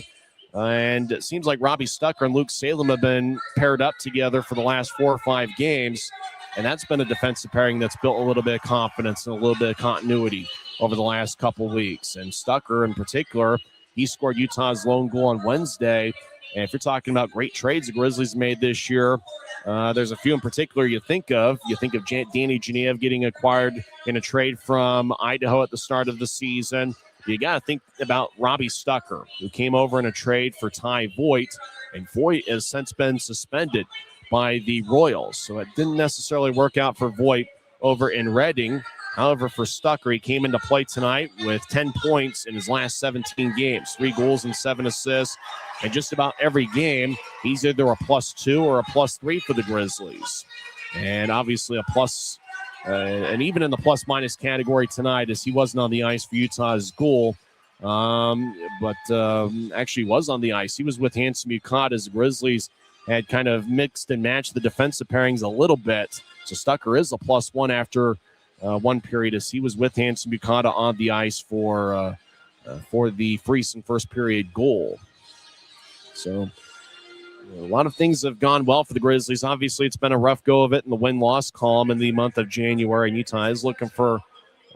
And it seems like Robbie Stucker and Luke Salem have been paired up together for the last 4 or 5 games. And that's been a defensive pairing that's built a little bit of confidence and a little bit of continuity over the last couple weeks. And Stucker in particular, he scored Utah's lone goal on Wednesday. And if you're talking about great trades the Grizzlies made this year, there's a few in particular you think of. You think of Danny Genev getting acquired in a trade from Idaho at the start of the season. You got to think about Robbie Stucker, who came over in a trade for Ty Voigt, and Voigt has since been suspended by the Royals. So it didn't necessarily work out for Voigt over in Reading. However, for Stucker, he came into play tonight with 10 points in his last 17 games, 3 goals and 7 assists. And just about every game, he's either a +2 or a +3 for the Grizzlies. And obviously a plus, and even in the plus-minus category tonight, as he wasn't on the ice for Utah's goal, but actually was on the ice. He was with Hansen-Bukata as the Grizzlies had kind of mixed and matched the defensive pairings a little bit. So Stucker is a +1 after one period as he was with Hansen-Bukata on the ice for the Friesen first period goal. So a lot of things have gone well for the Grizzlies. Obviously, it's been a rough go of it in the win-loss column in the month of January. And Utah is looking for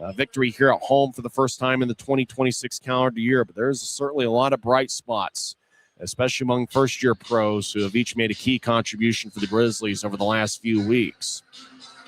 a victory here at home for the first time in the 2026 calendar year. But there's certainly a lot of bright spots, especially among first-year pros who have each made a key contribution for the Grizzlies over the last few weeks.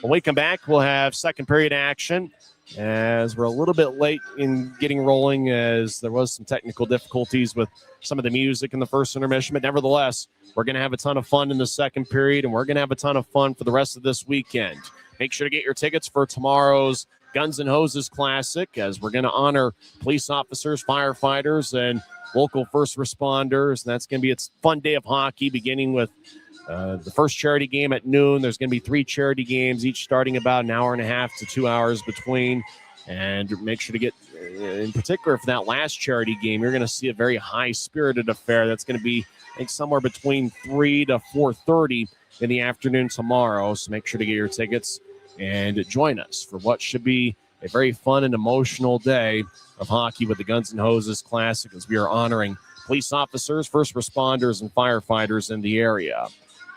When we come back, we'll have second period action, as we're a little bit late in getting rolling, as there was some technical difficulties with some of the music in the first intermission. But nevertheless, we're going to have a ton of fun in the second period, and we're going to have a ton of fun for the rest of this weekend. Make sure to get your tickets for tomorrow's Guns N' Hoses Classic, as we're going to honor police officers, firefighters, and local first responders. And that's going to be a fun day of hockey, beginning with the first charity game at noon. There's going to be 3 charity games, each starting about an hour and a half to 2 hours between. And make sure to get, in particular, for that last charity game, you're going to see a very high-spirited affair. That's going to be, I think, somewhere between 3 to 4:30 in the afternoon tomorrow. So make sure to get your tickets and join us for what should be a very fun and emotional day of hockey with the Guns N' Hoses Classic, as we are honoring police officers, first responders, and firefighters in the area.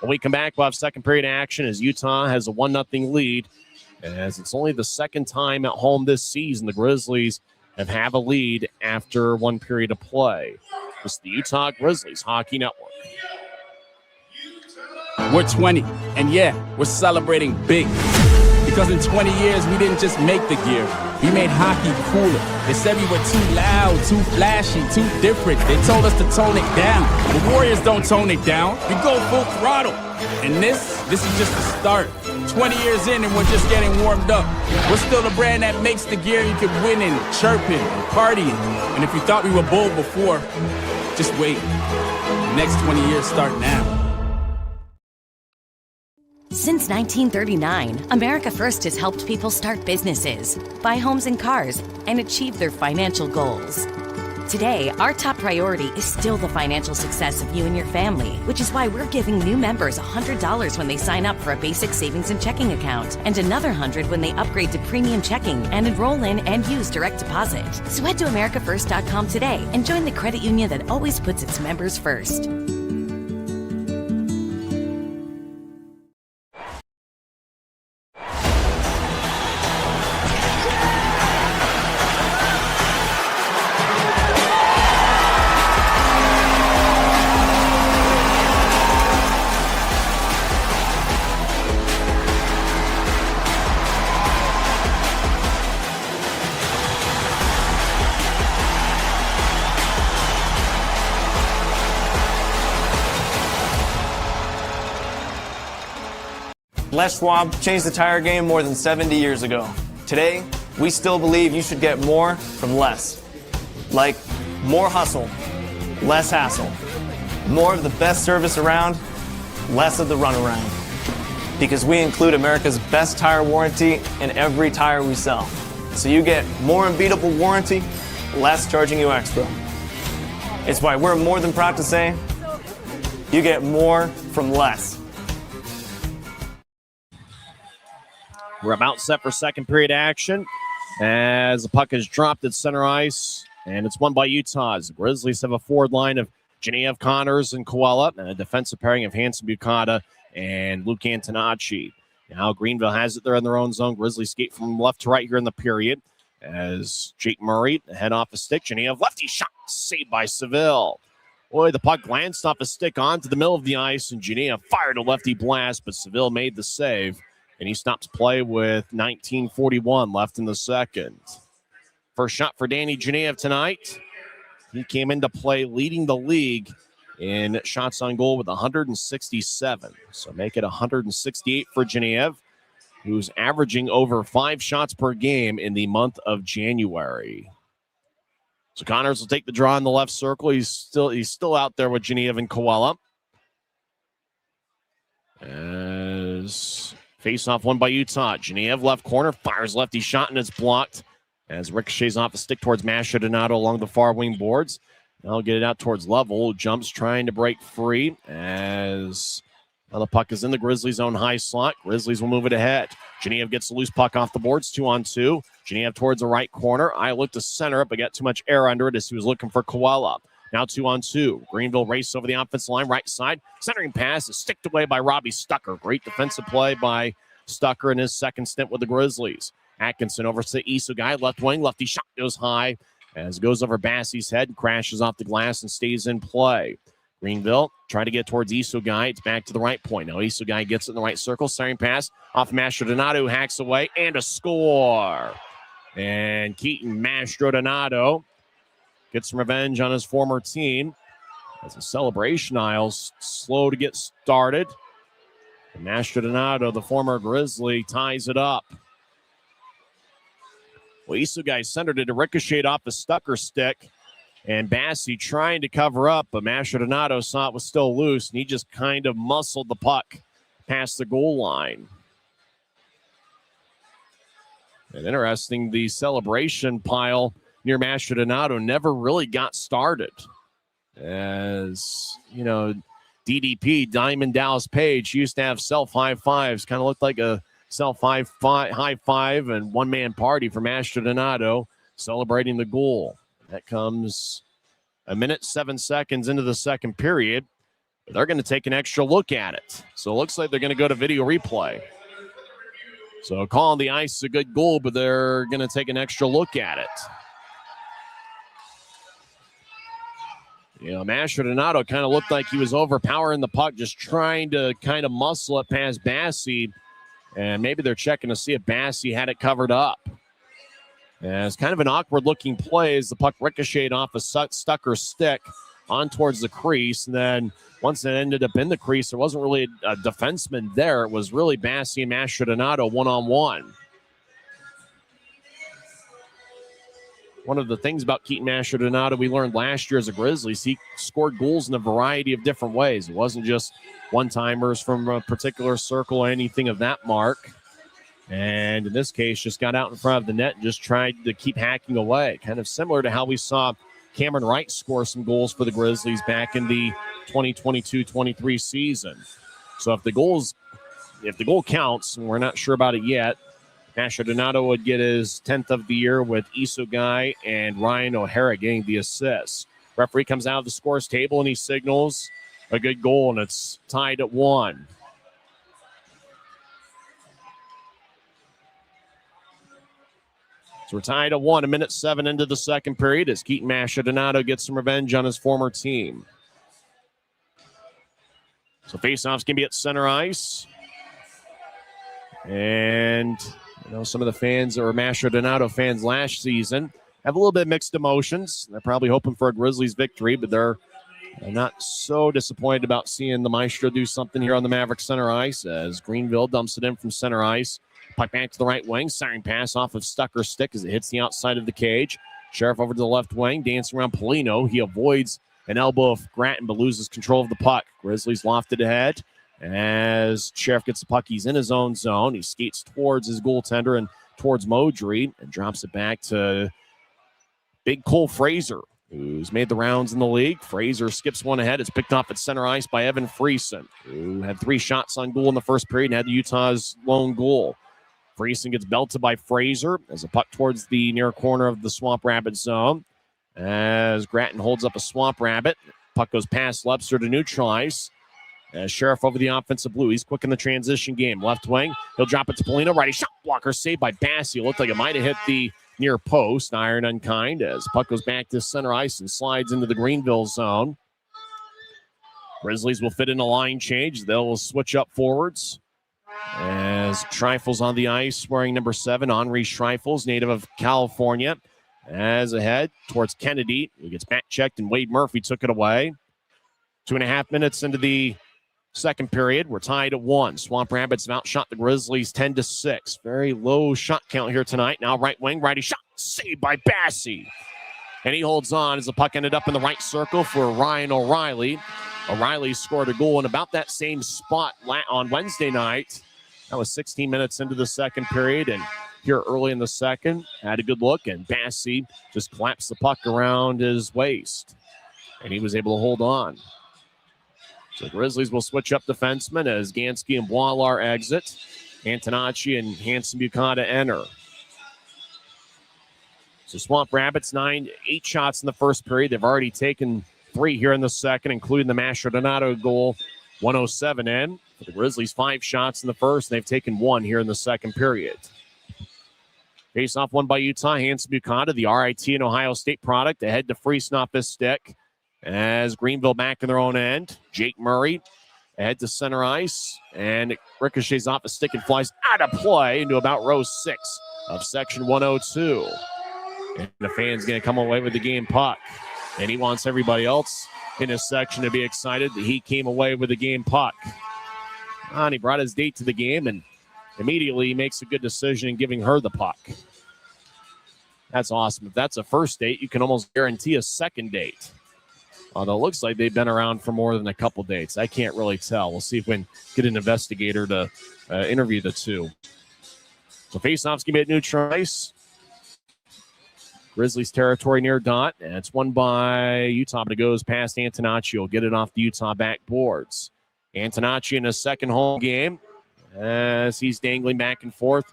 When we come back, we'll have second period action as Utah has a 1-0 lead. As it's only the second time at home this season the Grizzlies have a lead after one period of play. This is the Utah Grizzlies Hockey Network. We're 20, and yeah, we're celebrating big. Because in 20 years, we didn't just make the gear. We made hockey cooler. They said we were too loud, too flashy, too different. They told us to tone it down. The Warriors don't tone it down. We go full throttle. And this is just the start. 20 years in and we're just getting warmed up. We're still the brand that makes the gear you can win in, chirping, and partying. And if you thought we were bold before, just wait. The next 20 years start now. Since 1939, America First has helped people start businesses, buy homes and cars, and achieve their financial goals. Today, our top priority is still the financial success of you and your family, which is why we're giving new members $100 when they sign up for a basic savings and checking account, and another $100 when they upgrade to premium checking and enroll in and use direct deposit. So head to americafirst.com today and join the credit union that always puts its members first. Les Schwab changed the tire game more than 70 years ago. Today, we still believe you should get more from less. Like more hustle, less hassle. More of the best service around, less of the runaround. Because we include America's best tire warranty in every tire we sell. So you get more unbeatable warranty, less charging you extra. It's why we're more than proud to say, you get more from less. We're about set for second period action as the puck is dropped at center ice, and it's won by Utah. The Grizzlies have a forward line of Genevieve, Connors, and Koala, and a defensive pairing of Hanson Bukata and Luke Antonacci. Now Greenville has it there in their own zone. Grizzlies skate from left to right here in the period as Jake Murray head off a stick. Genevieve, lefty shot, saved by Seville. Boy, the puck glanced off a stick onto the middle of the ice, and Genevieve fired a lefty blast, but Seville made the save. And he stops play with 19:41 left in the second. First shot for Danny Genevieve tonight. He came into play leading the league in shots on goal with 167. So make it 168 for Genevieve, who's averaging over 5 shots per game in the month of January. So Connors will take the draw in the left circle. He's still out there with Genevieve and Koala. As face-off won by Utah. Genevieve left corner, fires lefty shot, and it's blocked as ricochets off a stick towards Mastrodonato along the far wing boards. Now he'll get it out towards Level. Jumps trying to break free as the puck is in the Grizzlies' own high slot. Grizzlies will move it ahead. Genevieve gets a loose puck off the boards, 2-on-2. Genevieve towards the right corner. I looked to center it, but got too much air under it as he was looking for Koala. Now 2-on-2. Greenville race over the offensive line, right side. Centering pass is sticked away by Robbie Stucker. Great defensive play by Stucker in his second stint with the Grizzlies. Atkinson over to Isugai, left wing. Lefty shot goes high as it goes over Bassey's head and crashes off the glass and stays in play. Greenville trying to get towards Isugai. It's back to the right point. Now Isugai gets it in the right circle. Centering pass off Mastrodonato, hacks away, and a score. And Keaton Mastrodonato gets some revenge on his former team as the celebration aisle's slow to get started. And Mastrodonato, the former Grizzly, ties it up. Well, Isugai centered it to ricochet off the Stucker stick. And Bassey trying to cover up, but Mastrodonato saw it was still loose, and he just kind of muscled the puck past the goal line. And interesting, the celebration pile near Mastrodonato never really got started. As, you know, DDP, Diamond Dallas Page, used to have self-high fives, kind of looked like a self-high five and one-man party for Mastrodonato celebrating the goal. That comes a minute, 7 seconds into the second period. But they're going to take an extra look at it. So it looks like they're going to go to video replay. So call on the ice is a good goal, but they're going to take an extra look at it. You know, Mastrodonato kind of looked like he was overpowering the puck, just trying to kind of muscle it past Bassey. And maybe they're checking to see if Bassey had it covered up. And it's kind of an awkward-looking play as the puck ricocheted off a Stucker's stick on towards the crease. And then once it ended up in the crease, there wasn't really a defenseman there. It was really Bassey and Mastrodonato one-on-one. One of the things about Keaton Mastrodonato we learned last year as a Grizzlies, he scored goals in a variety of different ways. It wasn't just one-timers from a particular circle or anything of that mark. And in this case, just got out in front of the net and just tried to keep hacking away. Kind of similar to how we saw Cameron Wright score some goals for the Grizzlies back in the 2022-23 season. So if the goal counts, and we're not sure about it yet, Mastrodonato would get his 10th of the year with Isugai and Ryan O'Hara getting the assists. Referee comes out of the scores table and he signals a good goal, and it's tied at 1. So we're tied at 1, a minute 7 into the second period as Keaton Mastrodonato gets some revenge on his former team. So faceoff's going to be at center ice. And, you know, some of the fans that were Mastrodonato fans last season have a little bit of mixed emotions. They're probably hoping for a Grizzlies victory, but they're not so disappointed about seeing the Maestro do something here on the Maverik Center ice as Greenville dumps it in from center ice. Puck back to the right wing. Siren pass off of Stucker's stick as it hits the outside of the cage. Sheriff over to the left wing. Dancing around Polino. He avoids an elbow of Gratton but loses control of the puck. Grizzlies lofted ahead. As Sheriff gets the puck, he's in his own zone. He skates towards his goaltender and towards Modry and drops it back to Big Cole Fraser, who's made the rounds in the league. Fraser skips one ahead. It's picked off at center ice by Evan Friesen, who had 3 shots on goal in the first period and had Utah's lone goal. Friesen gets belted by Fraser as a puck towards the near corner of the Swamp Rabbit zone. As Gratton holds up a Swamp Rabbit. Puck goes past Lebster to neutralize. As Sheriff over the offensive blue. He's quick in the transition game. Left wing. He'll drop it to Polino. Righty shot blocker saved by Bassey. It looked like it might have hit the near post. Iron unkind as puck goes back to center ice and slides into the Greenville zone. Grizzlies will fit in a line change. They'll switch up forwards. As Schreifels on the ice wearing number 7, Henri Schreifels, native of California. As ahead towards Kennedy. He gets back checked and Wade Murphy took it away. 2.5 minutes into the second period. We're tied at 1. Swamp Rabbits have outshot the Grizzlies 10-6. Very low shot count here tonight. Now right wing, righty shot, saved by Bassey. And he holds on as the puck ended up in the right circle for Ryan O'Reilly. O'Reilly scored a goal in about that same spot on Wednesday night. That was 16 minutes into the second period. And here early in the second, had a good look. And Bassey just collapsed the puck around his waist. And he was able to hold on. So the Grizzlies will switch up defensemen as Gansky and Boilar exit. Antonacci and Hanson Bucata enter. So Swamp Rabbits 8 shots in the first period. They've already taken 3 here in the second, including the Mastrodonato goal. 107 in. For the Grizzlies, 5 shots in the first, and they've taken 1 here in the second period. Face-off won by Utah. Hanson Bucata, the RIT and Ohio State product, ahead to Friesen off his stick. As Greenville back in their own end. Jake Murray ahead to center ice, and it ricochets off a stick and flies out of play into about row 6 of section 102. And the fan's going to come away with the game puck. And he wants everybody else in his section to be excited that he came away with the game puck. And he brought his date to the game, and immediately he makes a good decision in giving her the puck. That's awesome. If that's a first date, you can almost guarantee a second date. Although it looks like they've been around for more than a couple dates. I can't really tell. We'll see if we can get an investigator to interview the two. So face-off's going to be at neutral ice. Grizzlies territory near dot. And it's won by Utah, but it goes past Antonacci. Will get it off the Utah backboards. Antonacci in his second home game as he's dangling back and forth.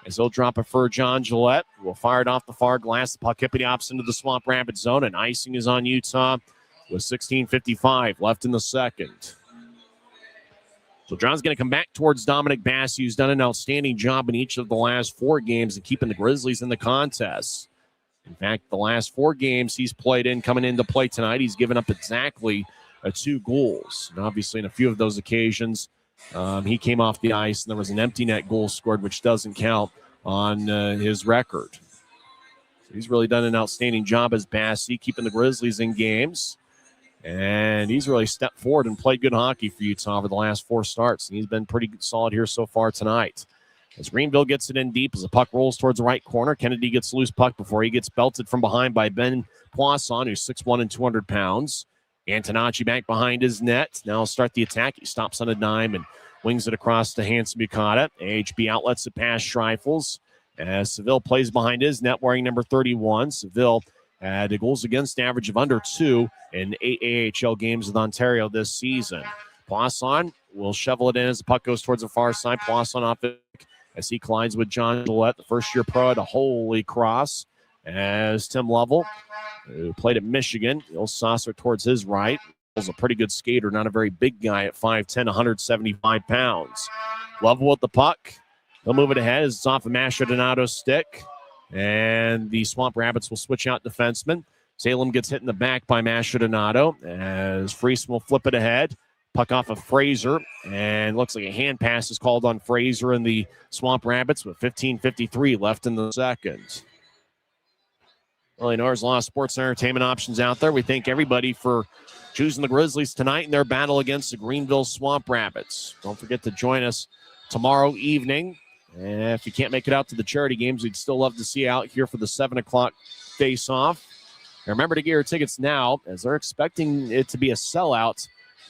As he'll drop it for John Gillette. Will fire it off the far glass. The puck hippity hops into the Swamp Rabbit zone, and icing is on Utah with 16:55 left in the second. So John's going to come back towards Dominic Bassey, who's done an outstanding job in each of the last 4 games and keeping the Grizzlies in the contest. In fact, the last 4 games he's played in, coming into play tonight, he's given up exactly 2 goals. And obviously, in a few of those occasions, he came off the ice and there was an empty net goal scored, which doesn't count on his record. So he's really done an outstanding job as Bassey, keeping the Grizzlies in games. And he's really stepped forward and played good hockey for Utah over the last 4 starts. And he's been pretty solid here so far tonight. As Greenville gets it in deep, as the puck rolls towards the right corner, Kennedy gets loose puck before he gets belted from behind by Ben Poisson, who's 6'1" and 200 pounds. Antonacci back behind his net. Now he'll start the attack. He stops on a dime and wings it across to Hanson Bucata. AHB outlets it past Schreifels. As Seville plays behind his net wearing number 31. Seville had a goals against average of under 2 in 8 AHL games with Ontario this season. Poisson will shovel it in as the puck goes towards the far side. Poisson off it as he collides with John Gillette, the first-year pro at a Holy Cross. As Tim Lovell, who played at Michigan, he'll saucer towards his right. He's a pretty good skater, not a very big guy at 5'10", 175 pounds. Lovell with the puck. He'll move it ahead as it's off of Mastrodonato's stick. And the Swamp Rabbits will switch out defensemen. Salem gets hit in the back by Mastrodonato as Friesen will flip it ahead. Puck off of Fraser, and looks like a hand pass is called on Fraser and the Swamp Rabbits with 15:53 left in the second. Well, you know, there's a lot of sports and entertainment options out there. We thank everybody for choosing the Grizzlies tonight in their battle against the Greenville Swamp Rabbits. Don't forget to join us tomorrow evening. And if you can't make it out to the charity games, we'd still love to see you out here for the 7 o'clock face-off. And remember to get your tickets now, as they're expecting it to be a sellout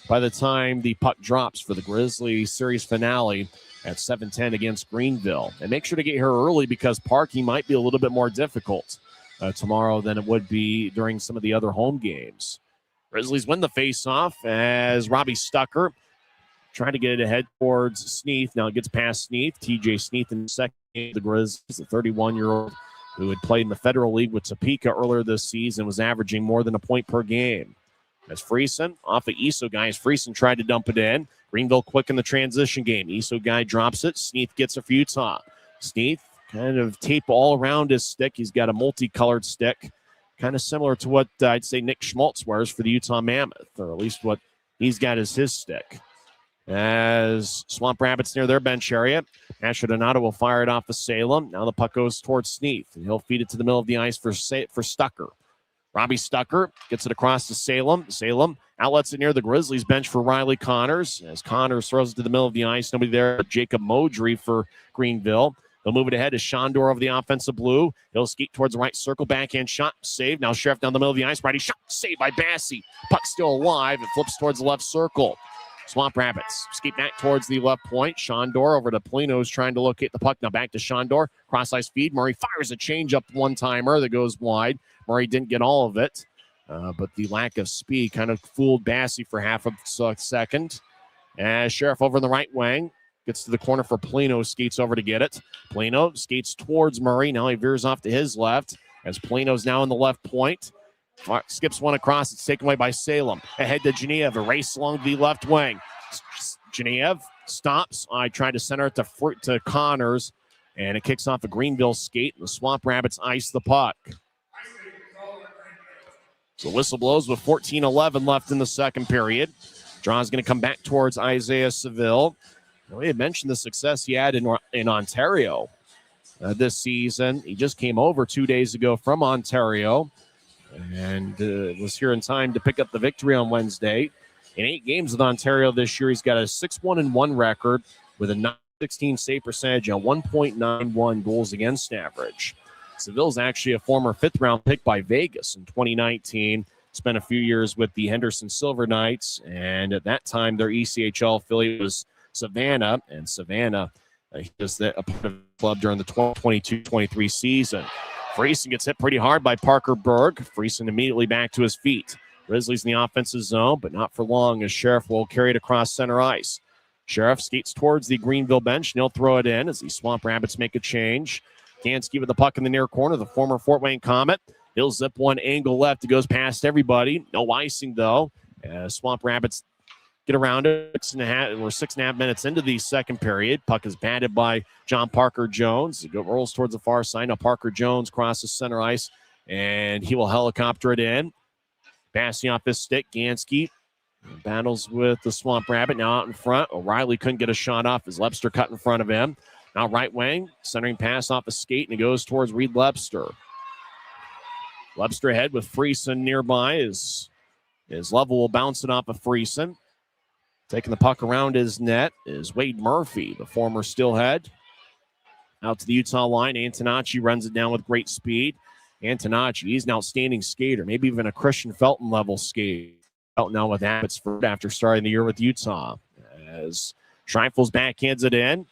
by the time the puck drops for the Grizzlies series finale at 7:10 against Greenville. And make sure to get here early because parking might be a little bit more difficult tomorrow than it would be during some of the other home games. Grizzlies win the face-off as Robbie Stucker trying to get it ahead towards Sneath. Now it gets past Sneath. TJ Sneath in the second game of the Grizzlies, a 31-year-old who had played in the Federal League with Topeka earlier this season, was averaging more than a point per game. As Friesen, off of Iso guy, as Friesen tried to dump it in. Greenville quick in the transition game. Iso guy drops it. Sneath gets it for Utah. Sneath kind of tape all around his stick. He's got a multicolored stick, kind of similar to what I'd say Nick Schmaltz wears for the Utah Mammoth, or at least what he's got as his stick. As Swamp Rabbits near their bench area, Mastrodonato will fire it off of Salem. Now the puck goes towards Sneath, and he'll feed it to the middle of the ice for Stucker. Robbie Stucker gets it across to Salem. Salem outlets it near the Grizzlies bench for Riley Connors. As Connors throws it to the middle of the ice, nobody there but Jacob Modry for Greenville. They'll move it ahead to Shondor over the offensive blue. He'll skate towards the right circle, backhand shot, save. Now Sheriff down the middle of the ice, righty shot, saved by Bassey. Puck still alive. It flips towards the left circle. Swamp Rabbits skate back towards the left point. Shondor over to Polino's trying to locate the puck. Now back to Shondor. Cross-ice feed. Murray fires a change-up one-timer that goes wide. Murray didn't get all of it, but the lack of speed kind of fooled Bassey for half a second. As Sheriff over in the right wing gets to the corner for Polino, skates over to get it. Polino skates towards Murray. Now he veers off to his left as Polino's now in the left point. Skips one across. It's taken away by Salem. Ahead to Genev. A race along the left wing. Genev stops. I tried to center it to Connors. And it kicks off a Greenville skate. And the Swamp Rabbits ice the puck. So whistle blows with 14:11 left in the second period. Draw's going to come back towards Isaiah Seville. We had mentioned the success he had in Ontario this season. He just came over 2 days ago from Ontario and was here in time to pick up the victory on Wednesday. In 8 games with Ontario this year, he's got a 6-1-1 record with a 916 save percentage and 1.91 goals against average. Seville's actually a former 5th-round pick by Vegas in 2019. Spent a few years with the Henderson Silver Knights, and at that time, their ECHL affiliate was Savannah, and Savannah is a part of the club during the 2022-23 season. Friesen gets hit pretty hard by Parker Berg. Friesen immediately back to his feet. Grizzlies in the offensive zone, but not for long as Sheriff will carry it across center ice. Sheriff skates towards the Greenville bench, and he'll throw it in as the Swamp Rabbits make a change. Gansky with the puck in the near corner, the former Fort Wayne Comet. He'll zip one angle left. It goes past everybody. No icing, though. Swamp Rabbits get around it. We're 6.5 minutes into the second period. Puck is batted by John Parker Jones. It rolls towards the far side. Now Parker Jones crosses center ice, and he will helicopter it in. Passing off his stick, Gansky battles with the Swamp Rabbit. Now out in front. O'Reilly couldn't get a shot off as Lepster cut in front of him. Now right wing, centering pass off a skate, and it goes towards Reed Lepster. Lepster ahead with Friesen nearby. His level will bounce it off of Friesen. Taking the puck around his net is Wade Murphy, the former Steelhead. Out to the Utah line. Antonacci runs it down with great speed. Antonacci, he's an outstanding skater, maybe even a Christian Felton level skater. Felton now with Abbotsford after starting the year with Utah. As Schreifels backhands it in.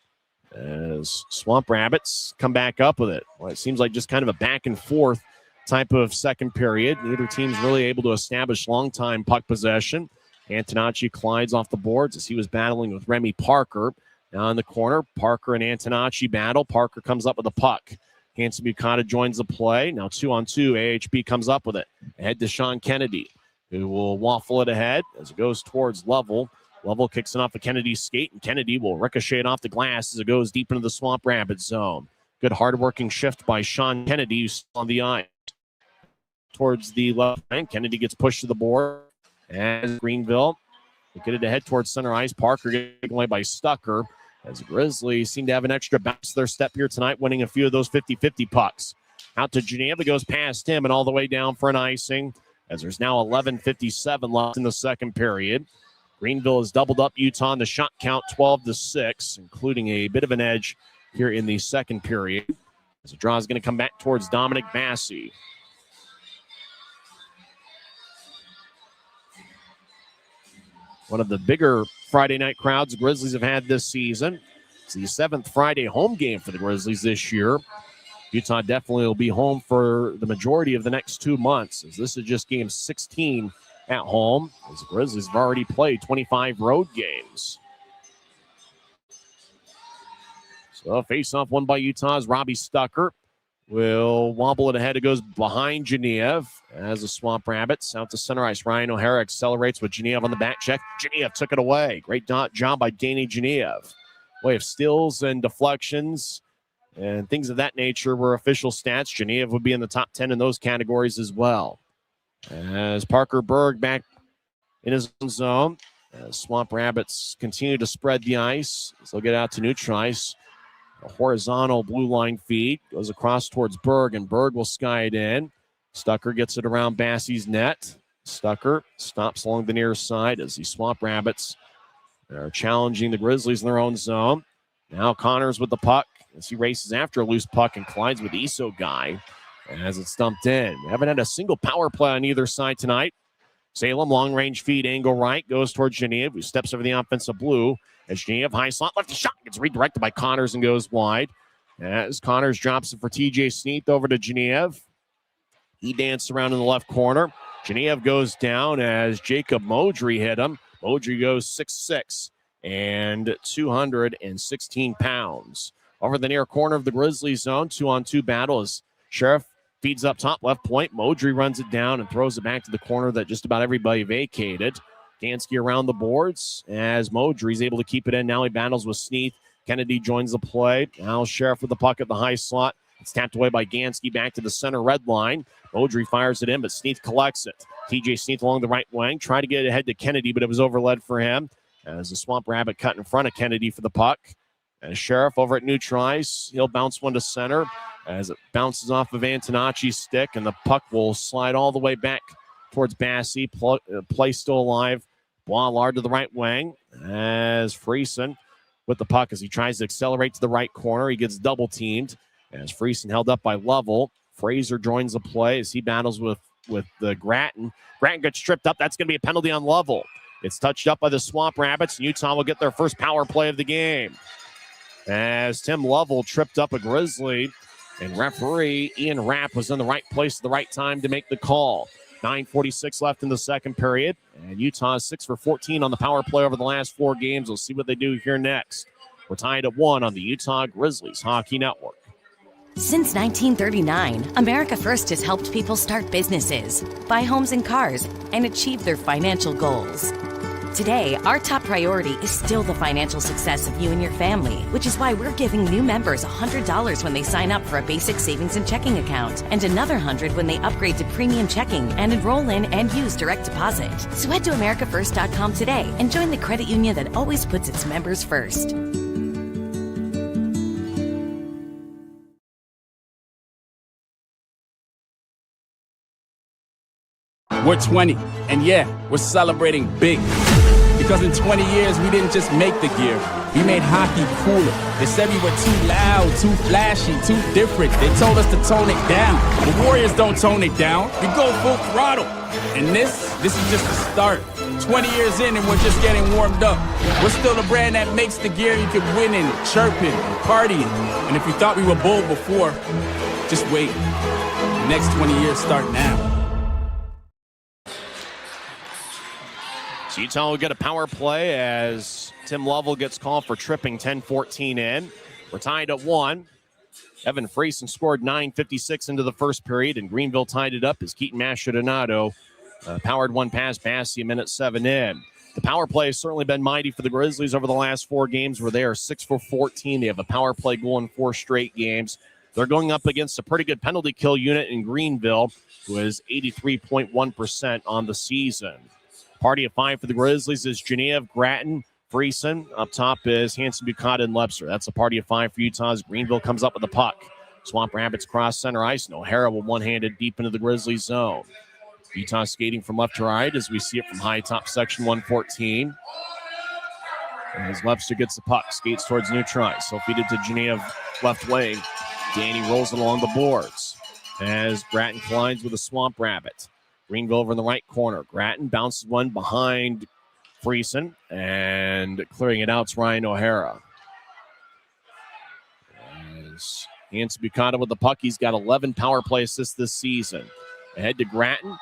As Swamp Rabbits come back up with it. Well, it seems like just kind of a back and forth type of second period. Neither team's really able to establish long-time puck possession. Antonacci collides off the boards as he was battling with Remy Parker. Now in the corner, Parker and Antonacci battle. Parker comes up with a puck. Hanson Bucata joins the play. Now 2-on-2, AHB comes up with it. Ahead to Sean Kennedy, who will waffle it ahead as it goes towards Lovell. Lovell kicks it off of Kennedy's skate, and Kennedy will ricochet it off the glass as it goes deep into the Swamp Rabbits zone. Good hard-working shift by Sean Kennedy, who's on the ice. Towards the left flank, Kennedy gets pushed to the board. As Greenville will get it ahead towards center ice. Parker getting away by Stucker. As the Grizzlies seem to have an extra bounce to their step here tonight, winning a few of those 50-50 pucks. Out to Geneva, goes past him and all the way down for an icing. As there's now 11:57 left in the second period. Greenville has doubled up Utah in the shot count 12-6, including a bit of an edge here in the second period. As the draw is going to come back towards Dominic Massey. One of the bigger Friday night crowds the Grizzlies have had this season. It's the 7th Friday home game for the Grizzlies this year. Utah definitely will be home for the majority of the next 2 months, as this is just game 16 at home, as the Grizzlies have already played 25 road games. So face-off won by Utah's Robbie Stucker. Will wobble it ahead. It goes behind Genev as the Swamp Rabbits out to center ice. Ryan O'Hara accelerates with Genev on the back check. Genev took it away. Great job by Danny Genev. Way of steals and deflections and things of that nature were official stats. Genev would be in the top 10 in those categories as well. As Parker Berg back in his own zone. As Swamp Rabbits continue to spread the ice. So they'll get out to neutral ice. A horizontal blue line feed goes across towards Berg, and Berg will sky it in. Stucker gets it around Bassey's net. Stucker stops along the near side as the Swamp Rabbits are challenging the Grizzlies in their own zone. Now Connors with the puck as he races after a loose puck and collides with Iso Guy as it's dumped in. We haven't had a single power play on either side tonight. Salem, long-range feed, angle right, goes towards Genev, who steps over the offensive blue. As Genev, high slot, lefty shot, gets redirected by Connors and goes wide. As Connors drops it for TJ Sneath over to Genev. He danced around in the left corner. Genev goes down as Jacob Modry hit him. Modry goes 6'6" and 216 pounds. Over the near corner of the Grizzlies zone, 2-on-2 battle as Sheriff Feeds up top, left point. Modry runs it down and throws it back to the corner that just about everybody vacated. Gansky around the boards as Modry's able to keep it in. Now he battles with Sneath. Kennedy joins the play. Now Sheriff with the puck at the high slot. It's tapped away by Gansky back to the center red line. Modry fires it in, but Sneath collects it. TJ Sneath along the right wing. Tried to get it ahead to Kennedy, but it was overled for him. As the Swamp Rabbit cut in front of Kennedy for the puck. As Sheriff over at neutral ice, he'll bounce one to center as it bounces off of Antonacci's stick, and the puck will slide all the way back towards Bassey. Play still alive. Boilard to the right wing as Friesen with the puck as he tries to accelerate to the right corner. He gets double teamed as Friesen held up by Level. Fraser joins the play as he battles with the Grattan. Grattan gets tripped up. That's going to be a penalty on Level. It's touched up by the Swamp Rabbits, and Utah will get their first power play of the game. As Tim Lovell tripped up a Grizzly, and referee Ian Rapp was in the right place at the right time to make the call. 9:46 left in the second period, and Utah is 6 for 14 on the power play over the last 4 games. We'll see what they do here next. We're tied at 1 on the Utah Grizzlies Hockey Network. Since 1939, America First has helped people start businesses, buy homes and cars, and achieve their financial goals. Today, our top priority is still the financial success of you and your family, which is why we're giving new members $100 when they sign up for a basic savings and checking account, and another $100 when they upgrade to premium checking and enroll in and use direct deposit. So head to americafirst.com today and join the credit union that always puts its members first. We're 20, and yeah, we're celebrating big. Because in 20 years, we didn't just make the gear. We made hockey cooler. They said we were too loud, too flashy, too different. They told us to tone it down. The Warriors don't tone it down. We go full throttle. And this is just the start. 20 years in and we're just getting warmed up. We're still the brand that makes the gear you can win in, chirping, partying. And if you thought we were bold before, just wait. The next 20 years start now. So Utah will get a power play as Tim Lovell gets called for tripping. 10-14 in. We're tied at 1. Evan Friesen scored 9:56 into the first period, and Greenville tied it up as Keaton Machadonado powered one past Bassey a minute 7 in. The power play has certainly been mighty for the Grizzlies over the last 4 games where they are 6 for 14. They have a power play goal in 4 straight games. They're going up against a pretty good penalty kill unit in Greenville, who is 83.1% on the season. Party of 5 for the Grizzlies is Genevieve, Grattan, Friesen. Up top is Hanson, Buchanan, and Lebster. That's a party of 5 for Utah's. Greenville comes up with the puck. Swamp Rabbits cross center ice, and O'Hara will one-handed deep into the Grizzlies zone. Utah skating from left to right as we see it from high top section 114. As Lebster gets the puck, skates towards neutral ice. So feed it to Genevieve, left wing. Danny rolls it along the boards as Grattan collides with a Swamp Rabbit. Greenville over in the right corner. Grattan bounces one behind Friesen, and clearing it out is Ryan O'Hara. As Hanson Buchanan with the puck, he's got 11 power play assists this season. Ahead to Grattan.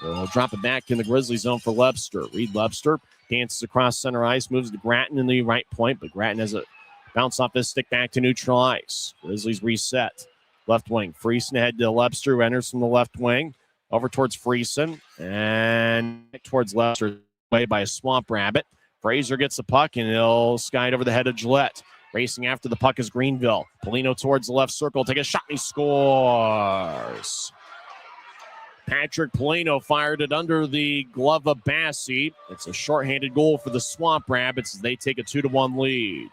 We'll drop it back in the Grizzly zone for Lebster. Reed Lebster dances across center ice, moves to Grattan in the right point, but Grattan has a bounce off his stick back to neutral ice. Grizzlies reset. Left wing. Friesen ahead to Lebster, who enters from the left wing. Over towards Friesen and towards Lebster, way by a Swamp Rabbit. Fraser gets the puck and he'll sky it over the head of Gillette. Racing after the puck is Greenville. Polino towards the left circle, take a shot and he scores. Patrick Polino fired it under the glove of Bassey. It's a shorthanded goal for the Swamp Rabbits as they take a 2-1 lead.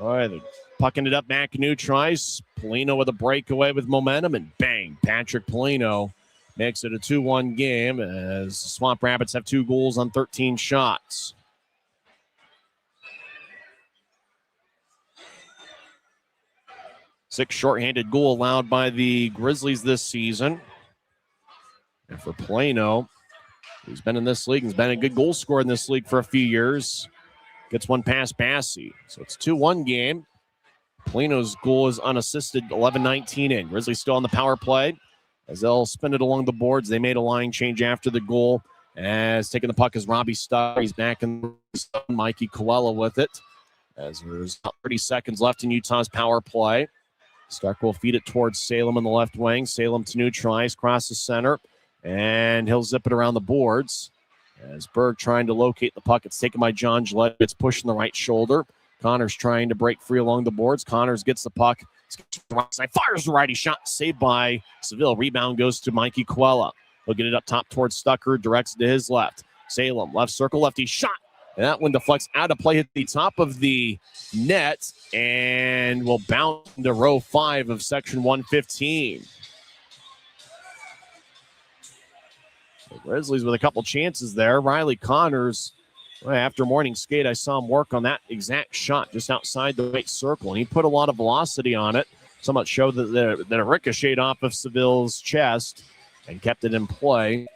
All right, they're pucking it up back in neutral ice. Polino with a breakaway with momentum, and bang, Patrick Polino makes it a 2-1 game as the Swamp Rabbits have 2 goals on 13 shots. Sixth shorthanded goal allowed by the Grizzlies this season. And for Polino, who's been in this league, he's been a good goal scorer in this league for a few years. Gets one past Bassey. So it's a 2-1 game. Polino's goal is unassisted, 11-19 in. Grizzlies still on the power play as they'll spin it along the boards. They made a line change after the goal. As taking the puck is Robbie Starr. He's back in the zone. Mikey Colella with it. As there's 30 seconds left in Utah's power play. Stark will feed it towards Salem on the left wing. Salem to neutralize, cross the center, and he'll zip it around the boards. As Berg trying to locate the puck. It's taken by John Gillette. It's pushing the right shoulder. Connors trying to break free along the boards. Connors gets the puck. Fires the righty shot. Saved by Seville. Rebound goes to Mikey Quella. He'll get it up top towards Stucker. Directs it to his left. Salem, left circle, lefty shot. And that one deflects out of play, hit the top of the net, and will bounce into row 5 of section 115. The Grizzlies with a couple chances there. Riley Connors, after morning skate, I saw him work on that exact shot just outside the right circle, and he put a lot of velocity on it. So much so that it ricocheted off of Seville's chest and kept it in play.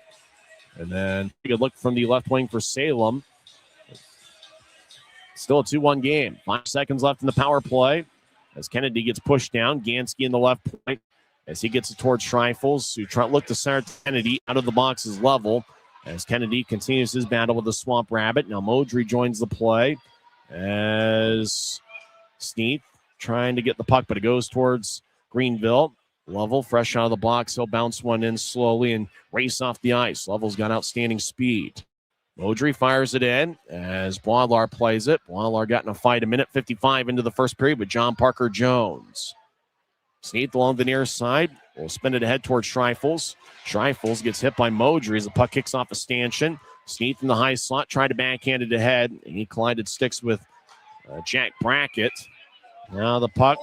And then a good look from the left wing for Salem. Still a 2-1 game. 5 seconds left in the power play as Kennedy gets pushed down. Gansky in the left point as he gets it towards Schreifels, who look to center Kennedy out of the box is level as Kennedy continues his battle with the Swamp Rabbit. Now Modry joins the play as Sneath trying to get the puck, but it goes towards Greenville. Level, fresh out of the box. He'll bounce one in slowly and race off the ice. Level's got outstanding speed. Modry fires it in as Boileau plays it. Boileau got in a fight a minute 55 into the first period with John Parker Jones. Sneath along the near side. Will spin it ahead towards Schreifels. Schreifels gets hit by Modry as the puck kicks off a stanchion. Sneath in the high slot, tried to backhand it ahead, and he collided sticks with Jack Brackett. Now the puck,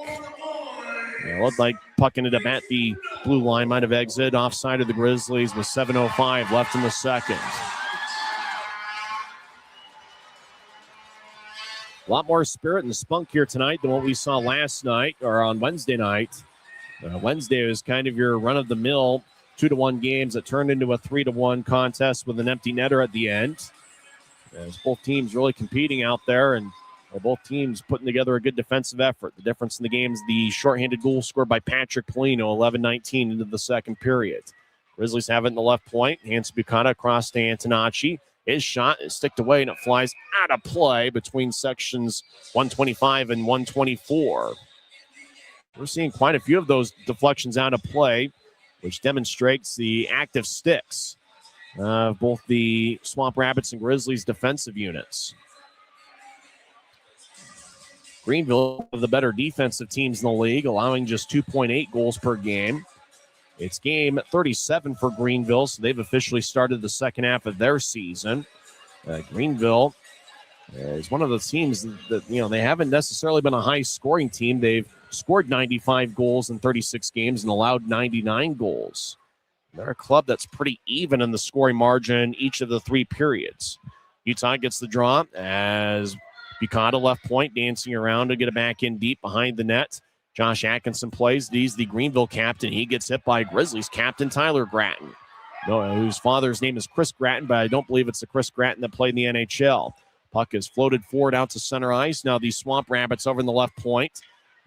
it looked like puck ended up at the blue line, might have exited offside of the Grizzlies with 7:05 left in the second. A lot more spirit and spunk here tonight than what we saw last night or on Wednesday night. Wednesday was kind of your run-of-the-mill 2-1 games that turned into a 3-1 contest with an empty netter at the end. As both teams really competing out there, and both teams putting together a good defensive effort. The difference in the game is the shorthanded goal scored by Patrick Polino, 11-19 into the second period. Grizzlies have it in the left point. Hands Bucata across to Antonacci. His shot is sticked away, and it flies out of play between sections 125 and 124. We're seeing quite a few of those deflections out of play, which demonstrates the active sticks of both the Swamp Rabbits and Grizzlies defensive units. Greenville, one of the better defensive teams in the league, allowing just 2.8 goals per game. It's game 37 for Greenville, so they've officially started the second half of their season. Greenville is one of the teams that, they haven't necessarily been a high-scoring team. They've scored 95 goals in 36 games and allowed 99 goals. They're a club that's pretty even in the scoring margin each of the 3 periods. Utah gets the draw as Bucata left point, dancing around to get it back in deep behind the net. Josh Atkinson plays. He's the Greenville captain. He gets hit by Grizzlies captain Tyler Gratton, whose father's name is Chris Gratton, but I don't believe it's the Chris Gratton that played in the NHL. Puck is floated forward out to center ice. Now the Swamp Rabbits over in the left point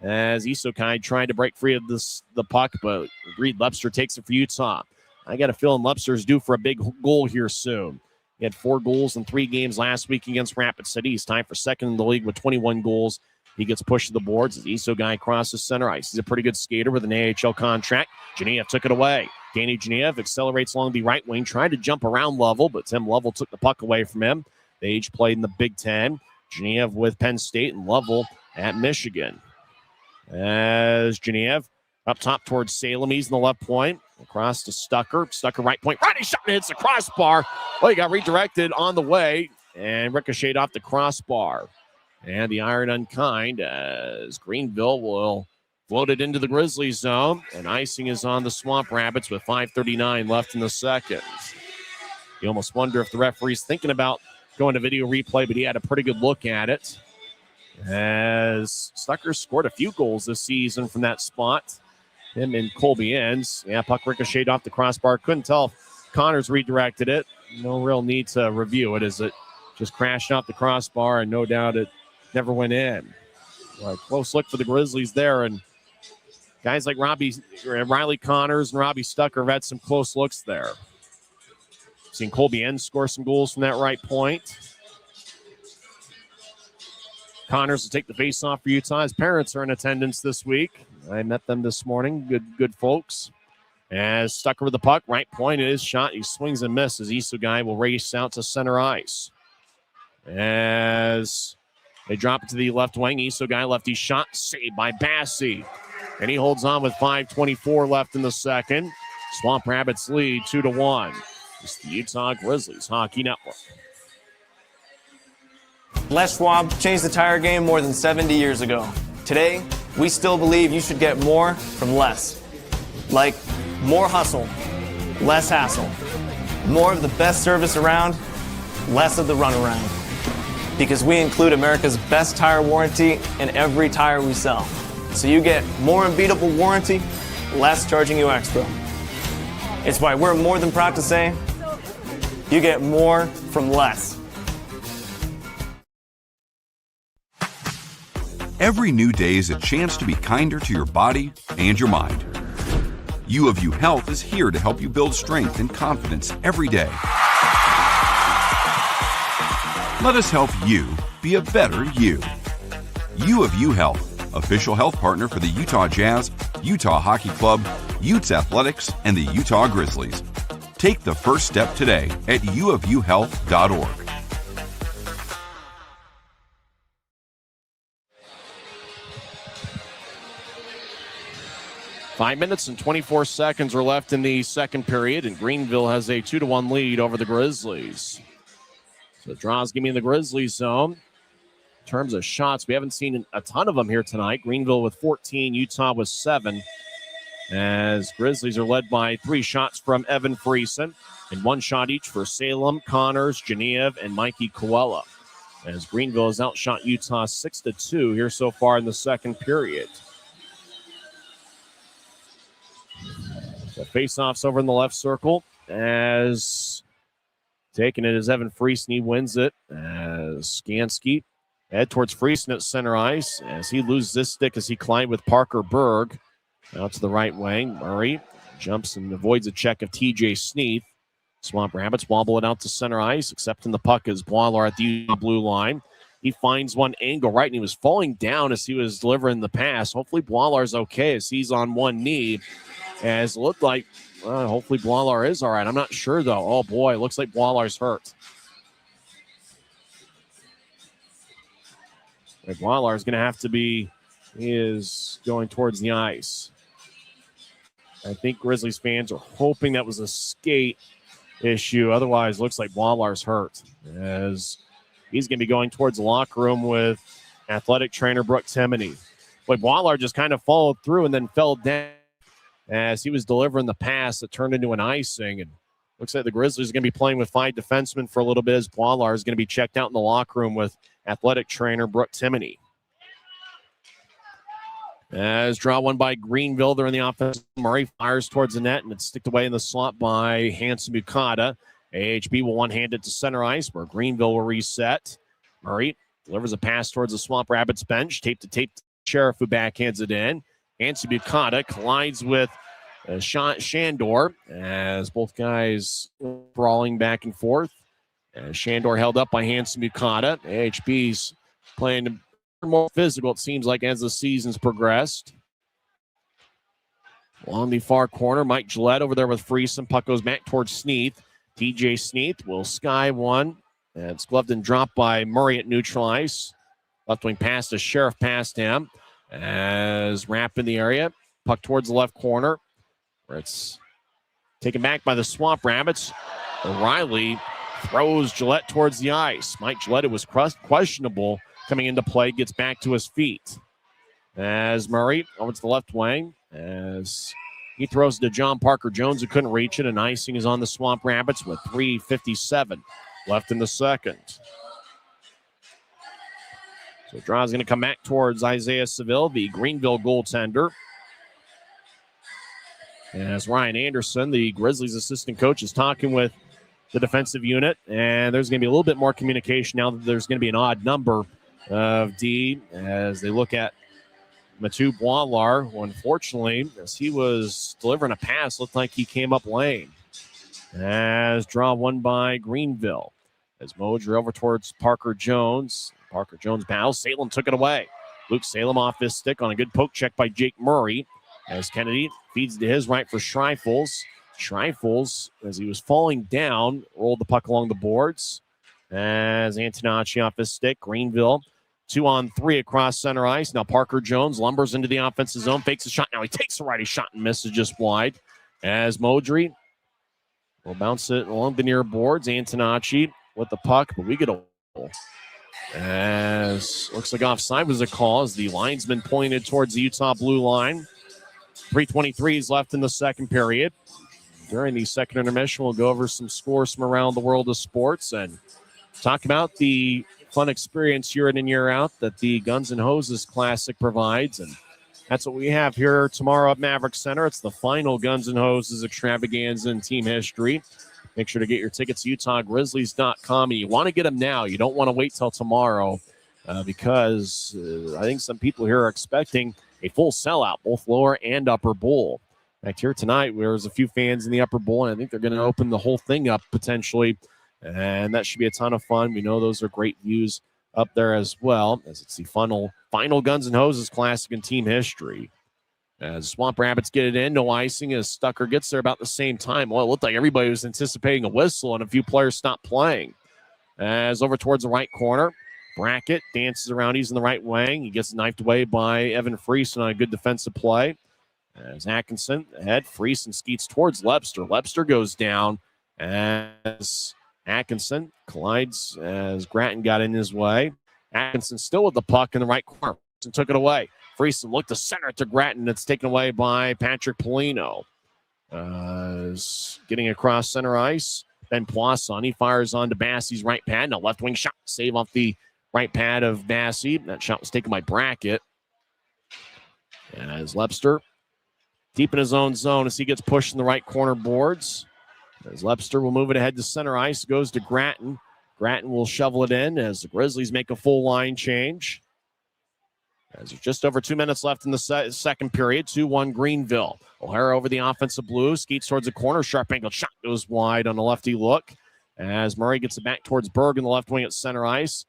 as Isokai tried to break free of the puck, but Reed Lepster takes it for Utah. I got a feeling Lepster's due for a big goal here soon. He had 4 goals in 3 games last week against Rapid City. He's tied for second in the league with 21 goals. He gets pushed to the boards as Isokai crosses center ice. He's a pretty good skater with an AHL contract. Genev took it away. Danny Genev accelerates along the right wing, trying to jump around Level, but Tim Level took the puck away from him. They each played in the Big Ten. Genev with Penn State and Level at Michigan. As Genev up top towards Salem. He's in the left point. Across to Stucker. Stucker right point. Righty shot and hits the crossbar. Well, he got redirected on the way and ricocheted off the crossbar. And the iron unkind as Greenville will float it into the Grizzlies zone. And icing is on the Swamp Rabbits with 5:39 left in the second. You almost wonder if the referee's thinking about going to video replay, but he had a pretty good look at it. As Stucker scored a few goals this season from that spot. Him and Colby Enns. Yeah, puck ricocheted off the crossbar. Couldn't tell if Connors redirected it. No real need to review it as it just crashed off the crossbar, and no doubt it never went in. Well, close look for the Grizzlies there, and guys like Riley Connors and Robbie Stucker have had some close looks there. Seen Colby Enns score some goals from that right point. Connors will take the face-off for Utah. His parents are in attendance this week. I met them this morning. Good folks. As stuck over the puck, right point is shot. He swings and misses. Isugai will race out to center ice. As they drop it to the left wing, Isugai lefty shot, saved by Bassey. And he holds on with 5:24 left in the second. Swamp Rabbits lead 2-1. It's the Utah Grizzlies Hockey Network. Les Schwab changed the tire game more than 70 years ago. Today, we still believe you should get more from less. Like more hustle, less hassle. More of the best service around, less of the runaround. Because we include America's best tire warranty in every tire we sell. So you get more unbeatable warranty, less charging you extra. It's why we're more than proud to say, you get more from less. Every new day is a chance to be kinder to your body and your mind. U of U Health is here to help you build strength and confidence every day. Let us help you be a better you. U of U Health, official health partner for the Utah Jazz, Utah Hockey Club, Utes Athletics, and the Utah Grizzlies. Take the first step today at uofuhealth.org. Five minutes and 24 seconds are left in the second period, and Greenville has a 2-1 lead over the Grizzlies. So the draws give me in the Grizzlies zone. In terms of shots, we haven't seen a ton of them here tonight. Greenville with 14, Utah with 7. As Grizzlies are led by 3 shots from Evan Friesen and 1 shot each for Salem, Connors, Genev, and Mikey Coella. As Greenville has outshot Utah 6-2 here so far in the second period. The face-off's over in the left circle as taking it is Evan Friesen. He wins it as Skansky head towards Friesen at center ice as he loses this stick as he collided with Parker Berg. Out to the right wing. Murray jumps and avoids a check of TJ Sneath. Swamp Rabbits wobble it out to center ice, accepting the puck is Boiler at the blue line. He finds one angle right, and he was falling down as he was delivering the pass. Hopefully Boiler's okay as he's on one knee. As it looked like, hopefully Boiler is all right. I'm not sure, though. Oh, boy, it looks like Boiler's hurt. Boiler's going to have to be, he is going towards the ice. I think Grizzlies fans are hoping that was a skate issue. Otherwise, looks like Boiler's hurt. As he's going to be going towards the locker room with athletic trainer Brooke Timoney. Boy, Boiler just kind of followed through and then fell down as he was delivering the pass that turned into an icing. And looks like the Grizzlies are going to be playing with 5 defensemen for a little bit as Boiler is going to be checked out in the locker room with athletic trainer Brooke Timoney. As draw one by Greenville, they're in the offense. Murray fires towards the net, and it's sticked away in the slot by Hanson Bukata. AHB will one-hand it to center ice, where Greenville will reset. Murray delivers a pass towards the Swamp Rabbits bench. Tape to tape, Sheriff who backhands it in. Hanson Bukata collides with Shandor as both guys brawling back and forth. As Shandor held up by Hanson Bukata. AHB's playing more physical, it seems like, as the season's progressed. Along the far corner, Mike Gillette over there with Friesen. Puck goes back towards Sneath. TJ Sneath will sky one. And it's gloved and dropped by Murray at neutral ice. Left wing pass to Sheriff past him. As wrap in the area. Puck towards the left corner. Where it's taken back by the Swamp Rabbits. O'Reilly throws Gillette towards the ice. Mike Gillette, it was questionable coming into play, gets back to his feet. As Murray over to the left wing. As he throws it to John Parker Jones, who couldn't reach it. And icing is on the Swamp Rabbits with 3:57 left in the second. So draw is going to come back towards Isaiah Seville, the Greenville goaltender. As Ryan Anderson, the Grizzlies assistant coach, is talking with the defensive unit. And there's going to be a little bit more communication now that there's going to be an odd number of D as they look at Mathieu Boilar, who unfortunately, as he was delivering a pass, looked like he came up lame. As draw one by Greenville. As Moser over towards Parker Jones. Parker Jones battles. Salem took it away. Luke Salem off his stick on a good poke check by Jake Murray. As Kennedy feeds to his right for Schreifels. Schreifels, as he was falling down, rolled the puck along the boards. As Antonacci off his stick. Greenville 2-on-3 across center ice. Now Parker Jones lumbers into the offensive zone, fakes a shot. Now he takes a righty shot and misses just wide. As Modry will bounce it along the near boards. Antonacci with the puck, but we get a goal. As looks like offside was a call as the linesman pointed towards the Utah blue line. 3:23 is left in the second period. During the second intermission, we'll go over some scores from around the world of sports and talk about the fun experience year in and year out that the Guns N' Hoses Classic provides. And that's what we have here tomorrow at Maverik Center. It's the final Guns N' Hoses extravaganza in team history. Make sure to get your tickets at UtahGrizzlies.com. And you want to get them now. You don't want to wait till tomorrow because I think some people here are expecting a full sellout, both lower and upper bowl. In fact, here tonight, there's a few fans in the upper bowl, and I think they're going to open the whole thing up potentially. And that should be a ton of fun. We know those are great views up there as well, as it's the final Guns N' Hoses Classic in team history. As Swamp Rabbits get it in, no icing as Stucker gets there about the same time. Well, it looked like everybody was anticipating a whistle, and a few players stopped playing. As over towards the right corner, Brackett dances around. He's in the right wing. He gets knifed away by Evan Friesen on a good defensive play. As Atkinson ahead, Friesen skeets towards Lepster. Lepster goes down as Atkinson collides as Gratton got in his way. Atkinson still with the puck in the right corner and took it away. Friesen looked to center it to Gratton. It's taken away by Patrick Polino. Getting across center ice. Ben Poisson, he fires onto Bassey's right pad. Now left wing shot. Save off the right pad of Bassey. That shot was taken by Brackett. As Lepster deep in his own zone as he gets pushed in the right corner boards. As Lepster will move it ahead to center ice. Goes to Gratton. Gratton will shovel it in as the Grizzlies make a full line change. As there's just over 2 minutes left in the second period. 2-1 Greenville. O'Hara over the offensive blue. Skeets towards the corner. Sharp angled shot goes wide on a lefty look. As Murray gets it back towards Berg in the left wing at center ice.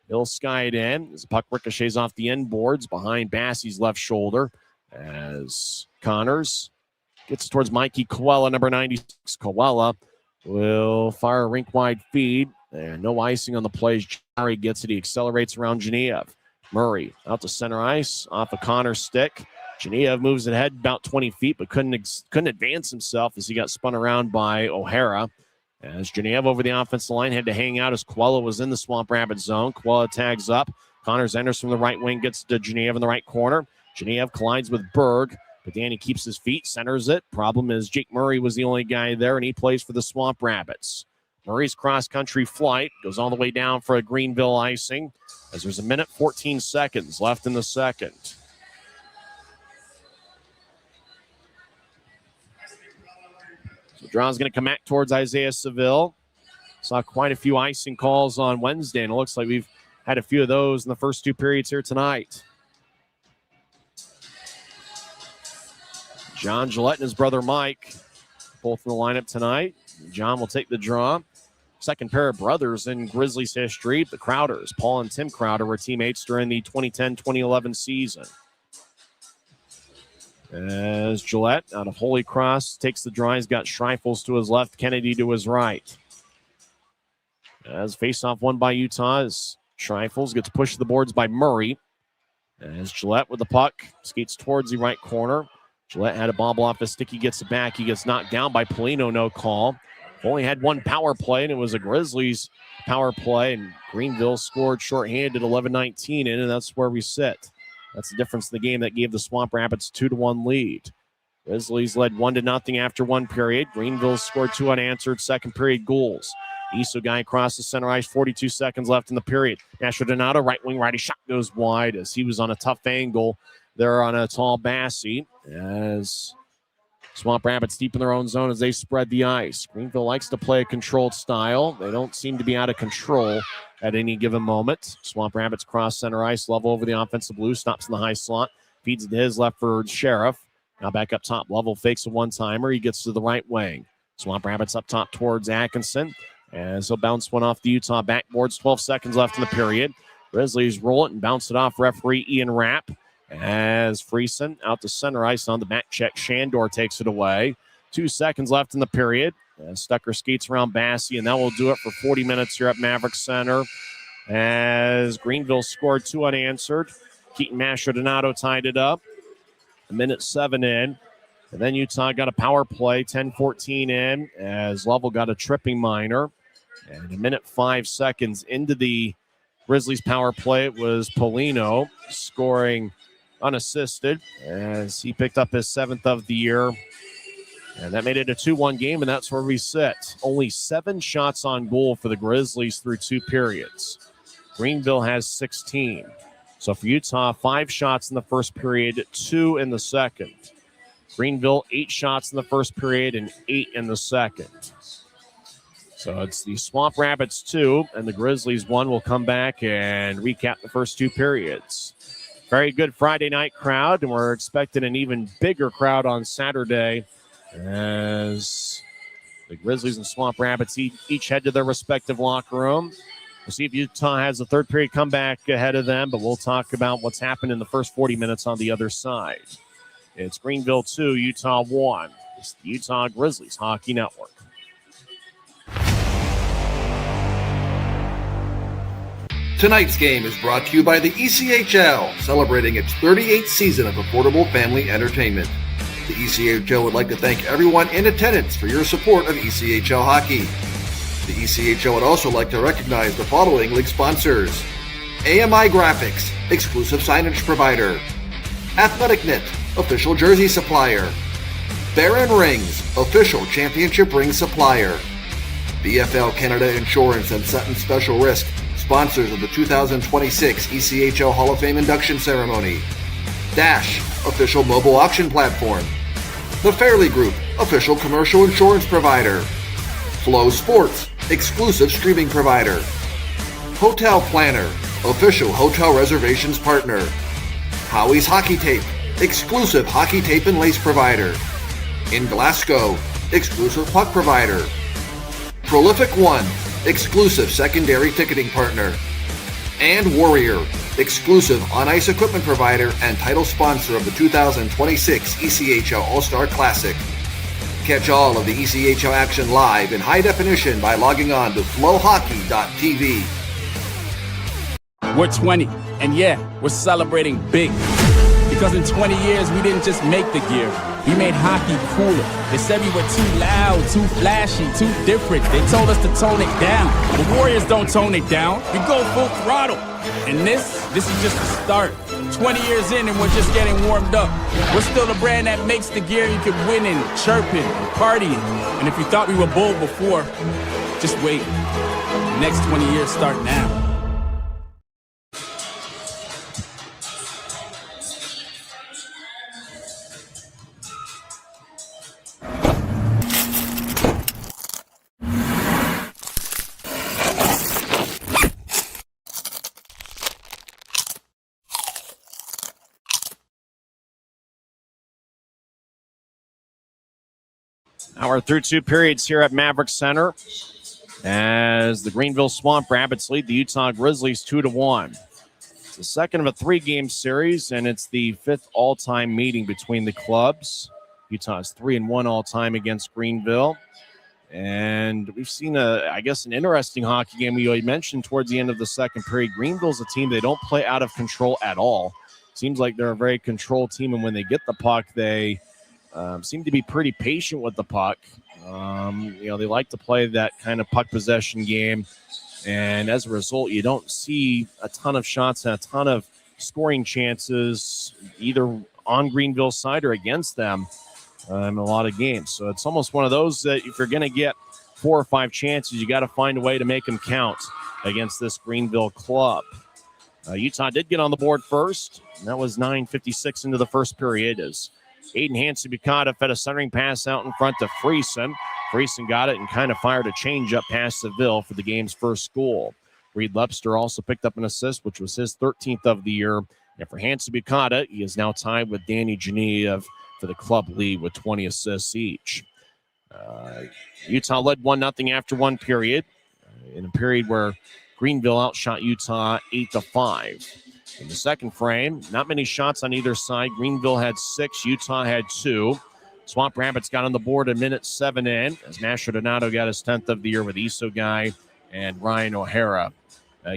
He'll sky it in as the puck ricochets off the end boards behind Bassey's left shoulder. As Connors gets towards Mikey Coella, number 96. Coella will fire a rink-wide feed. And no icing on the play. Jari gets it. He accelerates around Genev. Murray out to center ice off a Connors stick. Genev moves it ahead about 20 feet, but couldn't advance himself as he got spun around by O'Hara. As Genev over the offensive line had to hang out as Coella was in the Swamp Rabbit zone. Coella tags up. Connors enters from the right wing, gets to Genev in the right corner. Genev collides with Berg, but Danny keeps his feet, centers it. Problem is Jake Murray was the only guy there, and he plays for the Swamp Rabbits. Murray's cross-country flight goes all the way down for a Greenville icing as there's 1:14 left in the second. So draw's going to come back towards Isaiah Seville. Saw quite a few icing calls on Wednesday, and it looks like we've had a few of those in the first two periods here tonight. John Gillette and his brother Mike, both in the lineup tonight. John will take the draw. Second pair of brothers in Grizzlies history. The Crowders, Paul and Tim Crowder, were teammates during the 2010-2011 season. As Gillette out of Holy Cross takes the draw. He's got Schreifels to his left, Kennedy to his right. As face-off won by Utah as Schreifels gets pushed to the boards by Murray. As Gillette with the puck skates towards the right corner. Gillette had a bobble off his stick. He gets it back. He gets knocked down by Polino. No call. Only had one power play, and it was a Grizzlies power play. And Greenville scored shorthanded 11-19 in, and that's where we sit. That's the difference in the game that gave the Swamp Rabbits 2-1 lead. Grizzlies led 1-0 after one period. Greenville scored two unanswered second period goals. Iso guy across the center ice, 42 seconds left in the period. Nasher Donato, right wing righty shot goes wide as he was on a tough angle there on a tall Bassey. As Swamp Rabbits deep in their own zone as they spread the ice. Greenville likes to play a controlled style. They don't seem to be out of control at any given moment. Swamp Rabbits cross center ice, level over the offensive blue, stops in the high slot, feeds it to his left for Sheriff. Now back up top, level fakes a one-timer. He gets to the right wing. Swamp Rabbits up top towards Atkinson. As he'll bounce one off the Utah backboards. 12 seconds left in the period. Grizzlies roll it and bounce it off referee Ian Rapp as Friesen out to center ice on the back check. Shandor takes it away. 2 seconds left in the period. Stucker skates around Bassey, and that will do it for 40 minutes here at Maverik Center as Greenville scored 2 unanswered. Keaton Mastrodonato tied it up. 1:07 in. And then Utah got a power play, 10-14 in, as Lovell got a tripping minor. And 1:05 into the Grizzlies power play, it was Polino scoring unassisted as he picked up his 7th of the year. And that made it a 2-1 game, and that's where we sit. Only 7 shots on goal for the Grizzlies through 2 periods. Greenville has 16. So for Utah, 5 shots in the first period, 2 in the second. Greenville, 8 shots in the first period and 8 in the second. So it's the Swamp Rabbits 2, and the Grizzlies 1. Will come back and recap the first 2 periods. Very good Friday night crowd, and we're expecting an even bigger crowd on Saturday as the Grizzlies and Swamp Rabbits each head to their respective locker room. We'll see if Utah has a third period comeback ahead of them, but we'll talk about what's happened in the first 40 minutes on the other side. It's Greenville 2, Utah 1. It's the Utah Grizzlies Hockey Network. Tonight's game is brought to you by the ECHL, celebrating its 38th season of affordable family entertainment. The ECHL would like to thank everyone in attendance for your support of ECHL hockey. The ECHL would also like to recognize the following league sponsors: AMI Graphics, exclusive signage provider; Athletic Knit, official jersey supplier; Baron Rings, official championship ring supplier; BFL Canada Insurance and Sutton Special Risk, sponsors of the 2026 ECHL Hall of Fame induction ceremony; Dash, official mobile auction platform; The Fairley Group, official commercial insurance provider; Flow Sports, exclusive streaming provider; Hotel Planner, official hotel reservations partner; Howie's Hockey Tape, exclusive hockey tape and lace provider; In Glasgow, exclusive puck provider; Prolific One, exclusive secondary ticketing partner; and Warrior, exclusive on-ice equipment provider and title sponsor of the 2026 ECHL All-Star Classic. Catch all of the ECHL action live in high definition by logging on to flowhockey.tv. We're 20, and yeah, we're celebrating big. Because in 20 years, we didn't just make the gear. We made hockey cooler. They said we were too loud, too flashy, too different. They told us to tone it down. The Warriors don't tone it down. We go full throttle. And this is just the start. 20 years in and we're just getting warmed up. We're still the brand that makes the gear you can win in, chirping, partying. And if you thought we were bold before, just wait. The next 20 years start now. Our through 2 periods here at Maverik Center as the Greenville Swamp Rabbits lead the Utah Grizzlies 2-1. It's the second of a 3-game series, and it's the 5th all-time meeting between the clubs. Utah is 3-1 all-time against Greenville. And we've seen, an interesting hockey game. We mentioned towards the end of the second period, Greenville's a team, they don't play out of control at all. Seems like they're a very controlled team, and when they get the puck, they seem to be pretty patient with the puck. They like to play that kind of puck possession game. And as a result, you don't see a ton of shots and a ton of scoring chances either on Greenville's side or against them in a lot of games. So it's almost one of those that if you're going to get 4 or 5 chances, you got to find a way to make them count against this Greenville club. Utah did get on the board first, and that was 9:56 into the first period as Aiden Hansen-Bukata fed a centering pass out in front to Friesen. Friesen got it and kind of fired a change-up past Seville for the game's first goal. Reed Lepster also picked up an assist, which was his 13th of the year. And for Hansen-Bukata, he is now tied with Danny Genev for the club lead with 20 assists each. Utah led 1-0 after 1 period, in a period where Greenville outshot Utah 8-5. In the second frame, not many shots on either side. Greenville had 6, Utah had 2. Swamp Rabbits got on the board a minute 7 in as Masher Donato got his 10th of the year with Iso Guy and Ryan O'Hara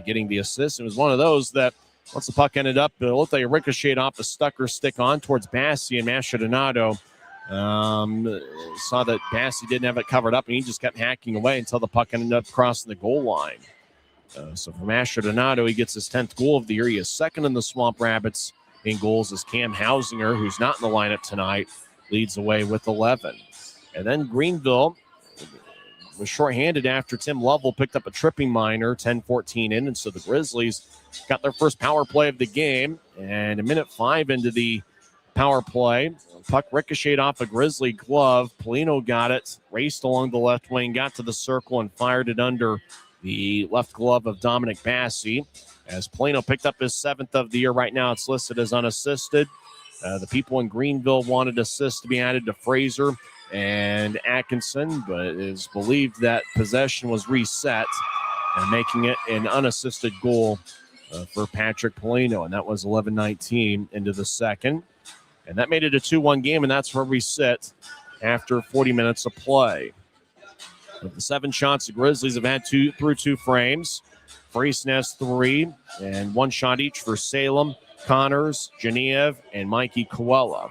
getting the assist. It was one of those that once the puck ended up, it looked like a ricochet off the Stucker stick on towards Bassi, and Masher Donato saw that Bassi didn't have it covered up, and he just kept hacking away until the puck ended up crossing the goal line. So for Masher Donato, he gets his 10th goal of the year. He is second in the Swamp Rabbits in goals as Cam Hausinger, who's not in the lineup tonight, leads away with 11. And then Greenville was shorthanded after Tim Lovell picked up a tripping minor 10-14 in. And so the Grizzlies got their first power play of the game. And a minute 5 into the power play, puck ricocheted off a Grizzly glove. Polino got it, raced along the left wing, got to the circle, and fired it under the left glove of Dominic Bassi. As Polino picked up his 7th of the year, right now it's listed as unassisted. The people in Greenville wanted assists to be added to Fraser and Atkinson, but it is believed that possession was reset and making it an unassisted goal for Patrick Polino, and that was 11-19 into the second. And that made it a 2-1 game, and that's where we sit after 40 minutes of play. With the 7 shots, the Grizzlies have had through 2 frames. Friesen has 3, and 1 shot each for Salem, Connors, Genev, and Mikey Coella.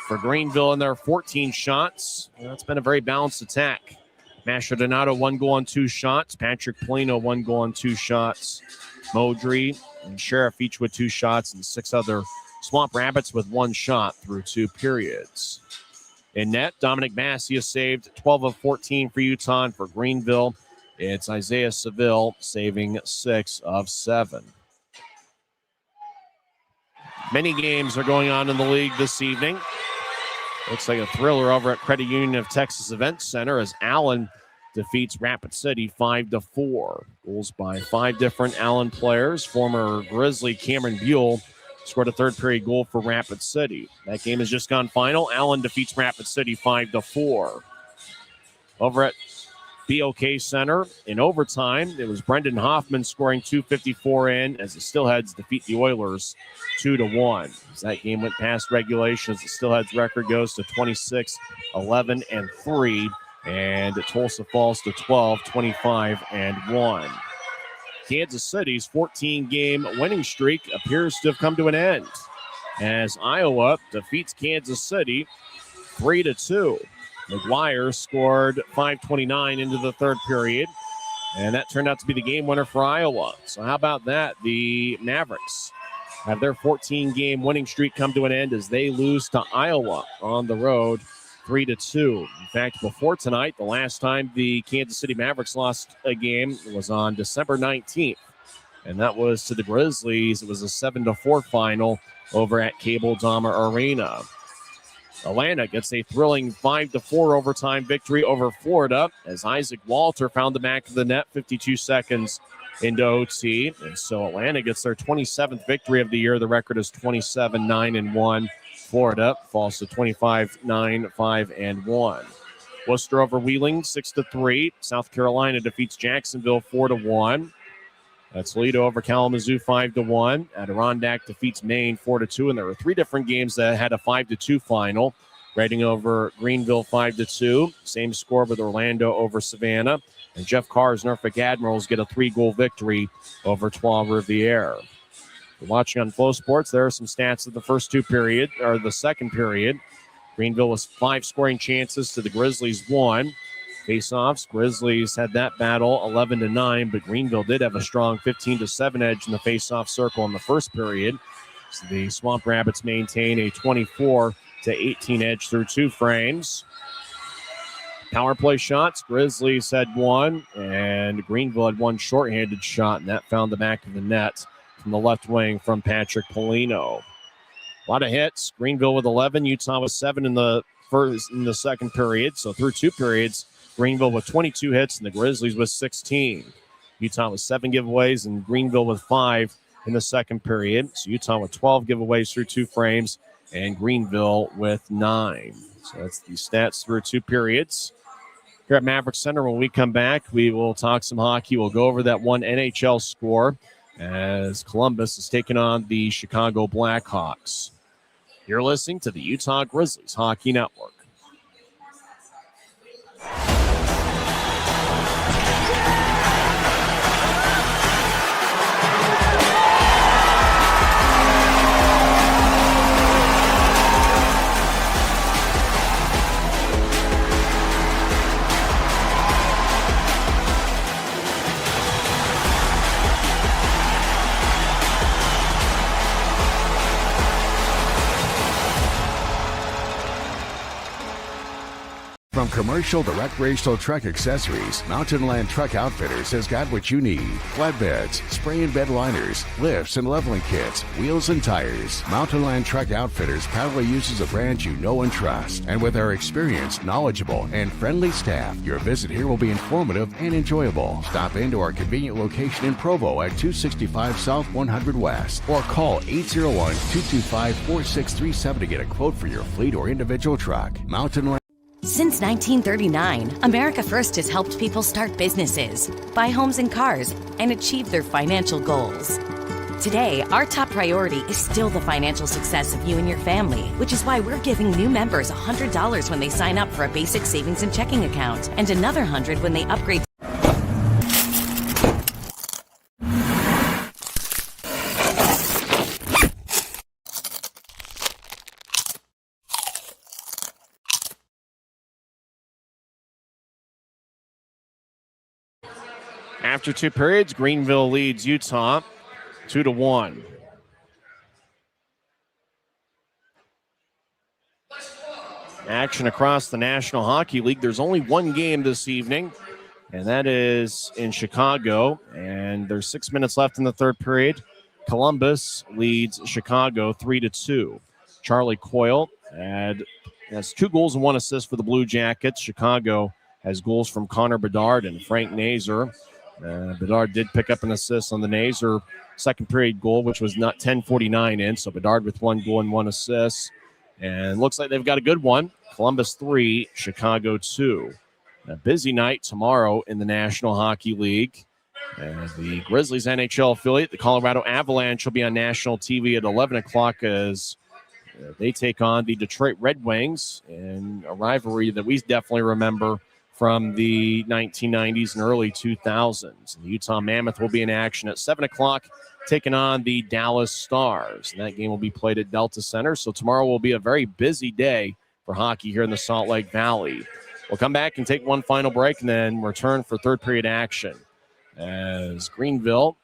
For Greenville in their 14 shots, it's been a very balanced attack. Masher Donato, 1 goal on 2 shots. Patrick Polino, 1 goal on 2 shots. Modry and Sheriff each with 2 shots, and 6 other Swamp Rabbits with 1 shot through 2 periods. In net, Dominic Bassi has saved 12 of 14 for Utah, and for Greenville, it's Isaiah Seville saving 6 of 7. Many games are going on in the league this evening. Looks like a thriller over at Credit Union of Texas Event Center as Allen defeats Rapid City 5-4. Goals by 5 different Allen players. Former Grizzly Cameron Buell scored a third-period goal for Rapid City. That game has just gone final. Allen defeats Rapid City 5-4. Over at BOK Center in overtime, it was Brendan Hoffman scoring 2:54 in as the Steelheads defeat the Oilers 2-1. As that game went past regulation, as the Steelheads record goes to 26-11-3, and Tulsa falls to 12-25-1. Kansas City's 14-game winning streak appears to have come to an end as Iowa defeats Kansas City 3-2. McGuire scored 5:29 into the third period, and that turned out to be the game winner for Iowa. So how about that? The Mavericks have their 14-game winning streak come to an end as they lose to Iowa on the road 3-2. In fact, before tonight, the last time the Kansas City Mavericks lost a game was on December 19th, and that was to the Grizzlies. It was a 7-4 final over at Cable Dahmer Arena. Atlanta gets a thrilling 5-4 overtime victory over Florida as Isaac Walter found the back of the net 52 seconds into OT. And so Atlanta gets their 27th victory of the year. The record is 27-9-1. Florida falls to 25-9-5-1. Worcester over Wheeling 6-3. South Carolina defeats Jacksonville 4-1. Toledo over Kalamazoo 5-1. Adirondack defeats Maine 4-2. And there were 3 different games that had a 5-2 final. Reading over Greenville 5-2. Same score with Orlando over Savannah. And Jeff Carr's Norfolk Admirals get a 3-goal victory over Trois-Rivières. You're watching on Flow Sports. There are some stats of the the second period. Greenville was 5 scoring chances to the Grizzlies 1. Face-offs, Grizzlies had that battle 11-9, but Greenville did have a strong 15-7 edge in the face-off circle in the first period. So the Swamp Rabbits maintain a 24-18 edge through 2 frames. Power play shots, Grizzlies had 1, and Greenville had 1 shorthanded shot, and that found the back of the net from the left wing from Patrick Polino. A lot of hits. Greenville with 11, Utah with 7 in the second period. So through 2 periods, Greenville with 22 hits and the Grizzlies with 16. Utah with 7 giveaways and Greenville with 5 in the second period. So Utah with 12 giveaways through 2 frames and Greenville with 9. So that's the stats through 2 periods. here at Maverik Center. When we come back, we will talk some hockey. We'll go over that one NHL score as Columbus is taking on the Chicago Blackhawks. You're listening to the Utah Grizzlies Hockey Network. From commercial to recreational truck accessories, Mountain Land Truck Outfitters has got what you need. Flatbeds, spray and bed liners, lifts and leveling kits, wheels and tires. Mountain Land Truck Outfitters proudly uses a brand you know and trust. And with our experienced, knowledgeable, and friendly staff, your visit here will be informative and enjoyable. Stop into our convenient location in Provo at 265 South 100 West or call 801-225-4637 to get a quote for your fleet or individual truck. Mountain Land. Since 1939, America First has helped people start businesses, buy homes and cars, and achieve their financial goals. Today, our top priority is still the financial success of you and your family, which is why we're giving new members $100 when they sign up for a basic savings and checking account, and another $100 when they upgrade. After two periods, Greenville leads Utah 2-1. Action across the National Hockey League. There's only one game this evening, and that is in Chicago. And there's 6 minutes left in the third period. Columbus leads Chicago 3-2. Charlie Coyle has 2 goals and 1 assist for the Blue Jackets. Chicago has goals from Connor Bedard and Frank Nazer. Bedard did pick up an assist on the Nazer second period goal, which was not 10:49 in. So Bedard with 1 goal and 1 assist. And looks like they've got a good one. Columbus 3, Chicago 2. A busy night tomorrow in the National Hockey League. The Grizzlies NHL affiliate, the Colorado Avalanche, will be on national TV at 11 o'clock as they take on the Detroit Red Wings in a rivalry that we definitely remember from the 1990s and early 2000s. The Utah Mammoth will be in action at 7 o'clock, taking on the Dallas Stars. And that game will be played at Delta Center. So tomorrow will be a very busy day for hockey here in the Salt Lake Valley. We'll come back and take one final break and then return for third period action as Greenville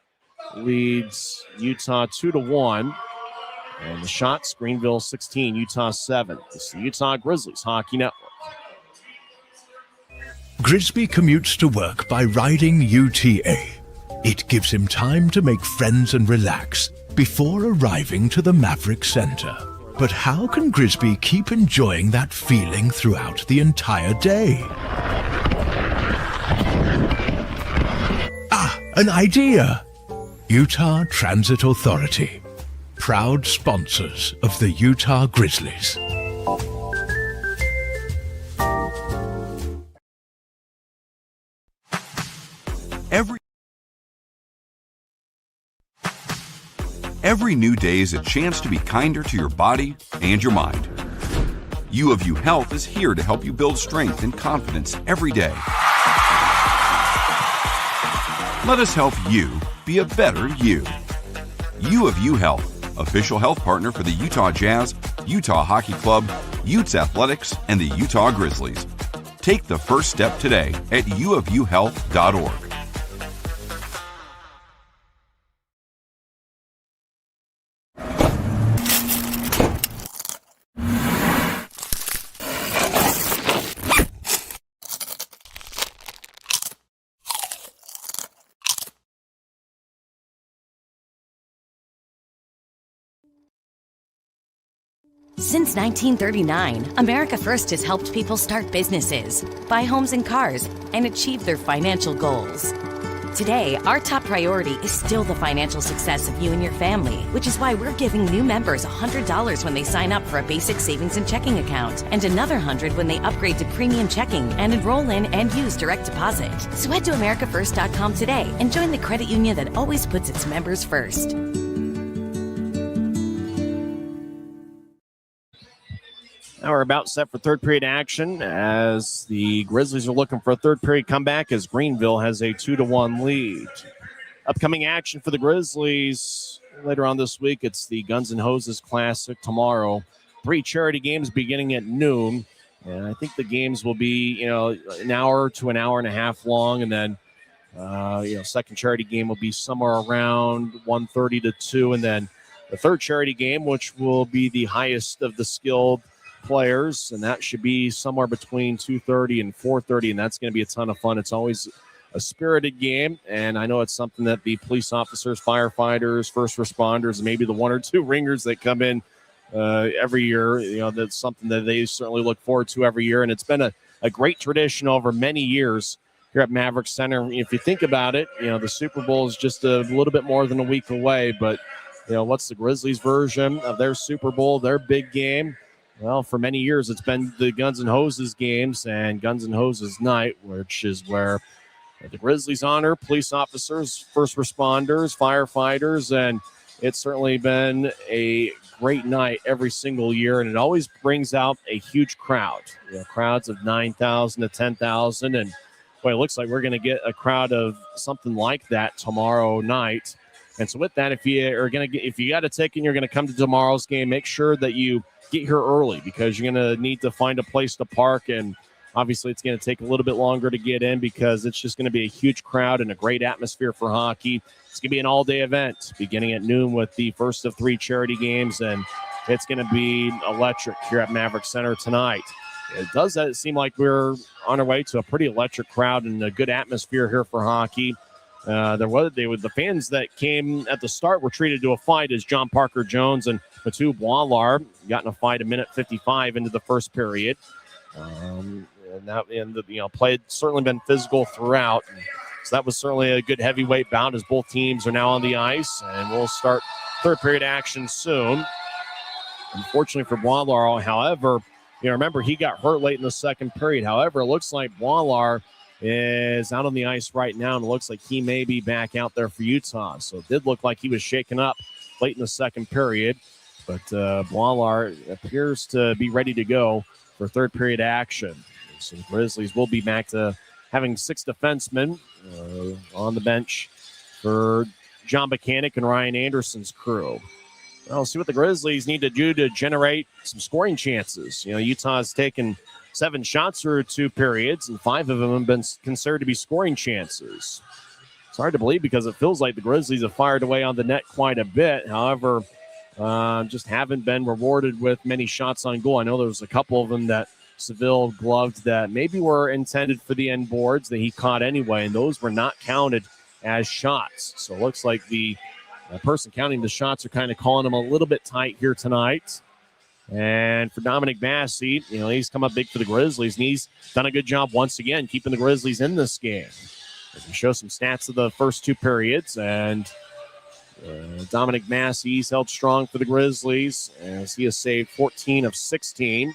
leads Utah 2-1. And the shots, Greenville 16, Utah 7. This is the Utah Grizzlies Hockey Network. Grisby commutes to work by riding UTA. It gives him time to make friends and relax before arriving to the Maverik Center. But how can Grisby keep enjoying that feeling throughout the entire day? An idea! Utah Transit Authority, proud sponsors of the Utah Grizzlies. Every new day is a chance to be kinder to your body and your mind. U of U Health is here to help you build strength and confidence every day. Let us help you be a better you. U of U Health, official health partner for the Utah Jazz, Utah Hockey Club, Utes Athletics, and the Utah Grizzlies. Take the first step today at uofuhealth.org. Since 1939, America First has helped people start businesses, buy homes and cars, and achieve their financial goals. Today, our top priority is still the financial success of you and your family, which is why we're giving new members $100 when they sign up for a basic savings and checking account, and another $100 when they upgrade to premium checking and enroll in and use direct deposit. So head to americafirst.com today and join the credit union that always puts its members first. Now we're about set for third period action as the Grizzlies are looking for a third period comeback as Greenville has a 2-1 lead. Upcoming action for the Grizzlies later on this week, it's the Guns N' Hoses Classic tomorrow. 3 charity games beginning at noon. And I think the games will be, an hour to an hour and a half long. And then, second charity game will be somewhere around 1:30 to 2. And then the third charity game, which will be the highest of the skilled players, and that should be somewhere between 2:30 and 4:30, and that's going to be a ton of fun. It's always a spirited game, and I know it's something that the police officers, firefighters, first responders, and maybe the 1 or 2 ringers that come in every year, that's something that they certainly look forward to every year, and it's been a great tradition over many years here at Maverik Center. If you think about it, the Super Bowl is just a little bit more than a week away, but what's the Grizzlies version of their Super Bowl, their big game? Well, for many years, it's been the Guns N' Hoses games and Guns N' Hoses night, which is where the Grizzlies honor police officers, first responders, firefighters, and it's certainly been a great night every single year, and it always brings out a huge crowd, crowds of 9,000 to 10,000, and boy, it looks like we're going to get a crowd of something like that tomorrow night. And so with that, if you got a ticket and you're going to come to tomorrow's game, make sure that you get here early because you're going to need to find a place to park. And obviously it's going to take a little bit longer to get in because it's just going to be a huge crowd and a great atmosphere for hockey. It's going to be an all-day event beginning at noon with the first of 3 charity games, and it's going to be electric here at Maverik Center tonight. It does seem like we're on our way to a pretty electric crowd and a good atmosphere here for hockey. The fans that came at the start were treated to a fight as John Parker Jones and Matu Boilar got in a fight a minute 55 into the first period. Play had certainly been physical throughout. So that was certainly a good heavyweight bout as both teams are now on the ice, and we'll start third period action soon. Unfortunately for Boilar, however, remember he got hurt late in the second period. However, it looks like Boilar is out on the ice right now, and it looks like he may be back out there for Utah. So it did look like he was shaken up late in the second period, but Boilar appears to be ready to go for third period action. So the Grizzlies will be back to having 6 defensemen on the bench for John Buchanan and Ryan Anderson's crew. Well, see what the Grizzlies need to do to generate some scoring chances. Utah's taken 7 shots through 2 periods, and 5 of them have been considered to be scoring chances. It's hard to believe because it feels like the Grizzlies have fired away on the net quite a bit. However, just haven't been rewarded with many shots on goal. I know there was a couple of them that Seville gloved that maybe were intended for the end boards that he caught anyway, and those were not counted as shots. So it looks like the person counting the shots are kind of calling them a little bit tight here tonight. And for Dominic Massey, he's come up big for the Grizzlies, and he's done a good job once again keeping the Grizzlies in this game. As we show some stats of the first 2 periods, and Dominic Massey, he's held strong for the Grizzlies as he has saved 14 of 16.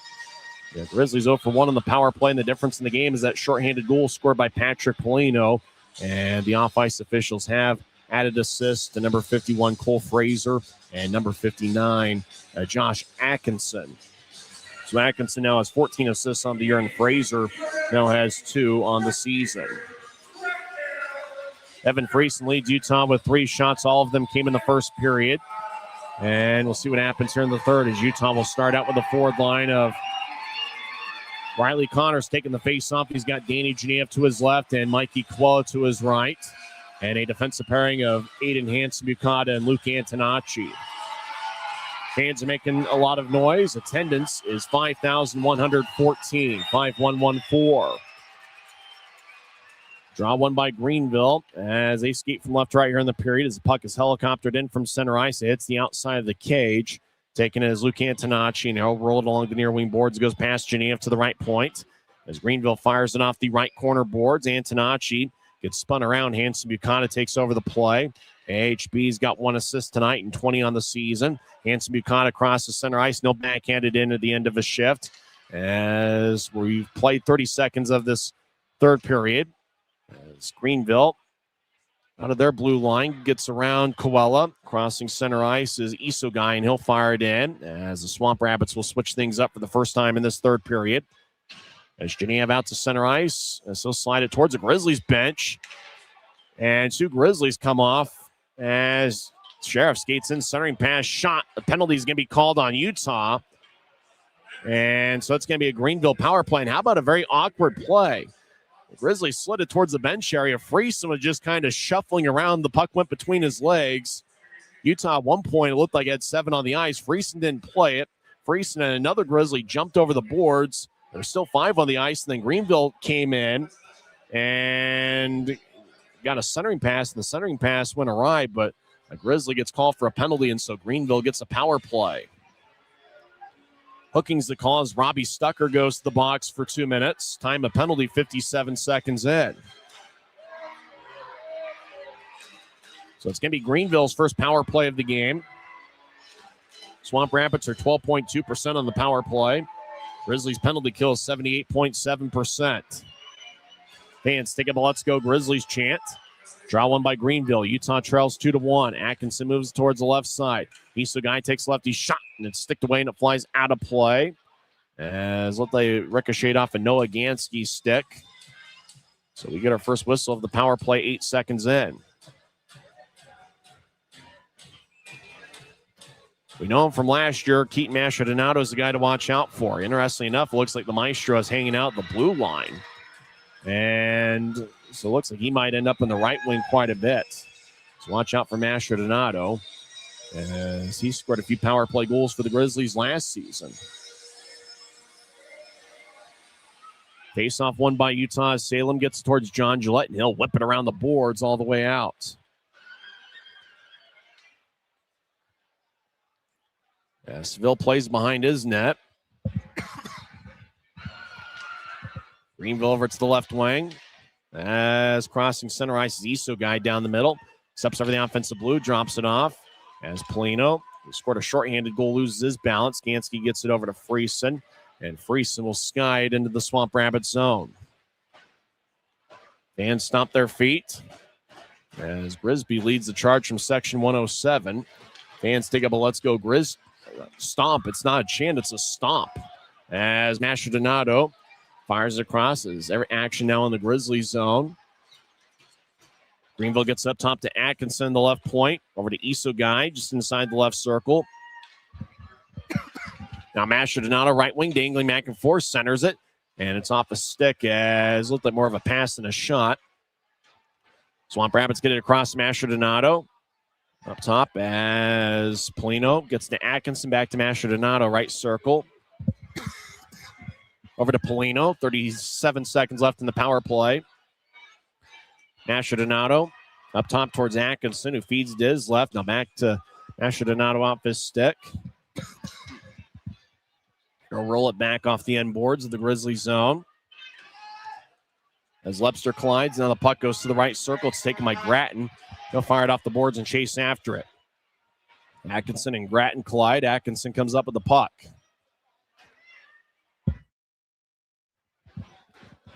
The Grizzlies 0 for 1 on the power play, and the difference in the game is that shorthanded goal scored by Patrick Polino, and the off-ice officials have added assists to number 51, Cole Fraser, and number 59, Josh Atkinson. So Atkinson now has 14 assists on the year, and Fraser now has 2 on the season. Evan Friesen leads Utah with 3 shots. All of them came in the first period. And we'll see what happens here in the third as Utah will start out with the forward line of Riley Connors taking the face-off. He's got Danny Genev to his left and Mikey Quella to his right. And a defensive pairing of Aiden Hansen-Bukata and Luke Antonacci. Fans are making a lot of noise. Attendance is 5,114, 5,114. Draw one by Greenville as they skate from left to right here in the period as the puck is helicoptered in from center ice. It hits the outside of the cage. Taking it as Luke Antonacci, and he'll roll it along the near wing boards. It goes past Genev to the right point as Greenville fires it off the right corner boards. Antonacci Gets spun around. Hanson Buchanan takes over the play. AHB's got 1 assist tonight and 20 on the season. Hanson Buchanan crosses center ice. No backhanded in at the end of a shift. As we've played 30 seconds of this third period. As Greenville, out of their blue line, gets around Coella. Crossing center ice is Isogai, and he'll fire it in. As the Swamp Rabbits will switch things up for the first time in this third period. As Genev out to center ice. As he'll slide it towards the Grizzlies bench. And 2 Grizzlies come off as Sheriff skates in, centering pass, shot. The penalty is going to be called on Utah. And so it's going to be a Greenville power play. And how about a very awkward play? The Grizzlies slid it towards the bench area. Friesen was just kind of shuffling around. The puck went between his legs. Utah at one point, it looked like it had 7 on the ice. Friesen didn't play it. Friesen and another Grizzly jumped over the boards. There's still 5 on the ice. And then Greenville came in and got a centering pass. And the centering pass went awry, but a Grizzly gets called for a penalty, and so Greenville gets a power play. Hooking's the call as Robbie Stucker goes to the box for 2 minutes. Time of penalty, 57 seconds in. So it's going to be Greenville's first power play of the game. Swamp Rabbits are 12.2% on the power play. Grizzlies penalty kill is 78.7%. Fans take up a "Let's Go Grizzlies" chant. Draw one by Greenville. Utah trails 2-1. Atkinson moves towards the left side. Isogai takes lefty shot, and it's sticked away, and it flies out of play. As they ricochet off a Noah Gansky's stick. So we get our first whistle of the power play 8 seconds in. We know him from last year. Keaton Mastrodonato is the guy to watch out for. Interestingly enough, it looks like the Maestro is hanging out the blue line. And so it looks like he might end up in the right wing quite a bit. So watch out for Mastrodonato, as he scored a few power play goals for the Grizzlies last season. Face-off won by Utah. Salem gets towards John Gillette, and he'll whip it around the boards all the way out. Seville plays behind his net. Greenville over to the left wing. As crossing center ice is Isogai down the middle. Steps over the offensive blue, drops it off. As Polino, who scored a shorthanded goal, loses his balance. Gansky gets it over to Friesen. And Friesen will sky it into the Swamp Rabbit zone. Fans stomp their feet as Grisby leads the charge from section 107. Fans take up a "Let's Go Grizz" stomp. It's not a chant, it's a stomp. As Mastrodonato fires across. There's every action now in the Grizzly zone. Greenville gets up top to Atkinson, the left point. Over to Isogai, just inside the left circle. Now Mastrodonato, right wing, dangling back and forth, centers it. And it's off a stick as it looked like more of a pass than a shot. Swamp Rabbits get it across Mastrodonato. Up top as Polino gets to Atkinson, back to Mastrodonato, right circle. Over to Polino, 37 seconds left in the power play. Mastrodonato up top towards Atkinson, who feeds to his left. Now back to Mastrodonato off his stick. He'll roll it back off the end boards of the Grizzly zone. As Lepster collides, now the puck goes to the right circle. It's taken by Grattan. He'll fire it off the boards and chase after it. Atkinson and Grattan collide. Atkinson comes up with the puck.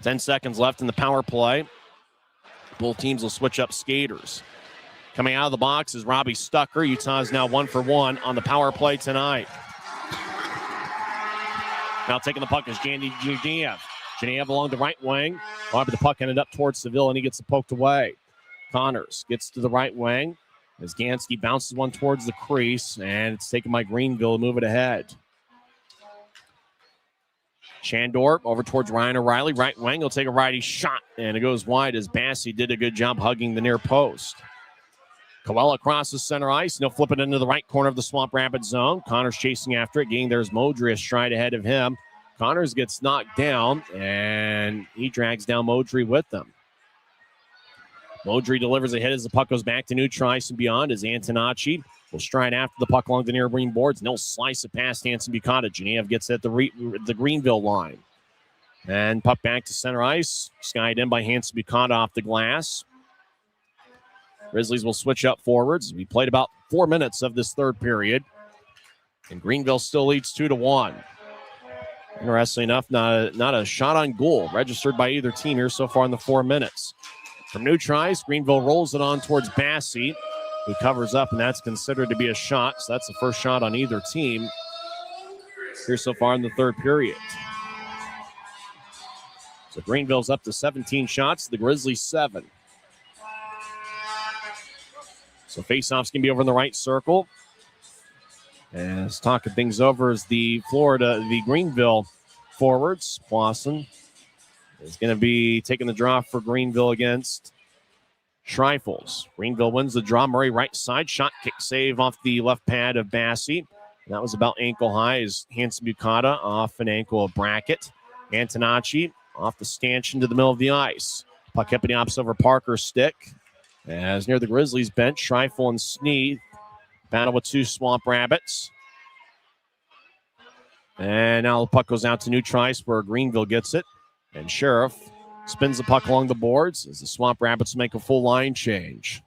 10 seconds left in the power play. Both teams will switch up skaters. Coming out of the box is Robbie Stucker. Utah is now 1 for 1 on the power play tonight. Now taking the puck is Genev. Genev along the right wing. However, the puck ended up towards Seville, and he gets it poked away. Connors gets to the right wing as Gansky bounces one towards the crease, and it's taken by Greenville to move it ahead. Shandor over towards Ryan O'Reilly. Right wing, he'll take a righty shot, and it goes wide as Bassey did a good job hugging the near post. Coella crosses center ice, and he'll flip it into the right corner of the Swamp Rabbit zone. Connors chasing after it. Getting there's Modry a stride ahead of him. Connors gets knocked down, and he drags down Modry with them. Modry delivers a hit as the puck goes back to neutral ice and beyond as Antonacci will stride after the puck along the near green boards, and he'll slice it past Hanson Buchanan. Genev gets at the Greenville line. And puck back to center ice. Skied in by Hanson Buchanan off the glass. Grizzlies will switch up forwards. We played about 4 minutes of this third period. And Greenville still leads 2-1. Interestingly enough, not a shot on goal registered by either team here so far in the 4 minutes. From new tries, Greenville rolls it on towards Bassey, who covers up, and that's considered to be a shot. So that's the first shot on either team here so far in the third period. So Greenville's up to 17 shots, the Grizzlies 7. So faceoff's going to be over in the right circle. And talking things over is the Greenville forwards. Clausen is going to be taking the draw for Greenville against Schreifels. Greenville wins the draw. Murray right side. Shot kick save off the left pad of Bassey. And that was about ankle high as Hanson Buchanan off an ankle of Brackett. Antonacci off the stanchion to the middle of the ice. Puck hit the opposite over Parker's stick. As near the Grizzlies bench, Schreifel and Sneed battle with two Swamp Rabbits. And now the puck goes out to new tries where Greenville gets it. And Sheriff spins the puck along the boards as the Swamp Rabbits make a full line change.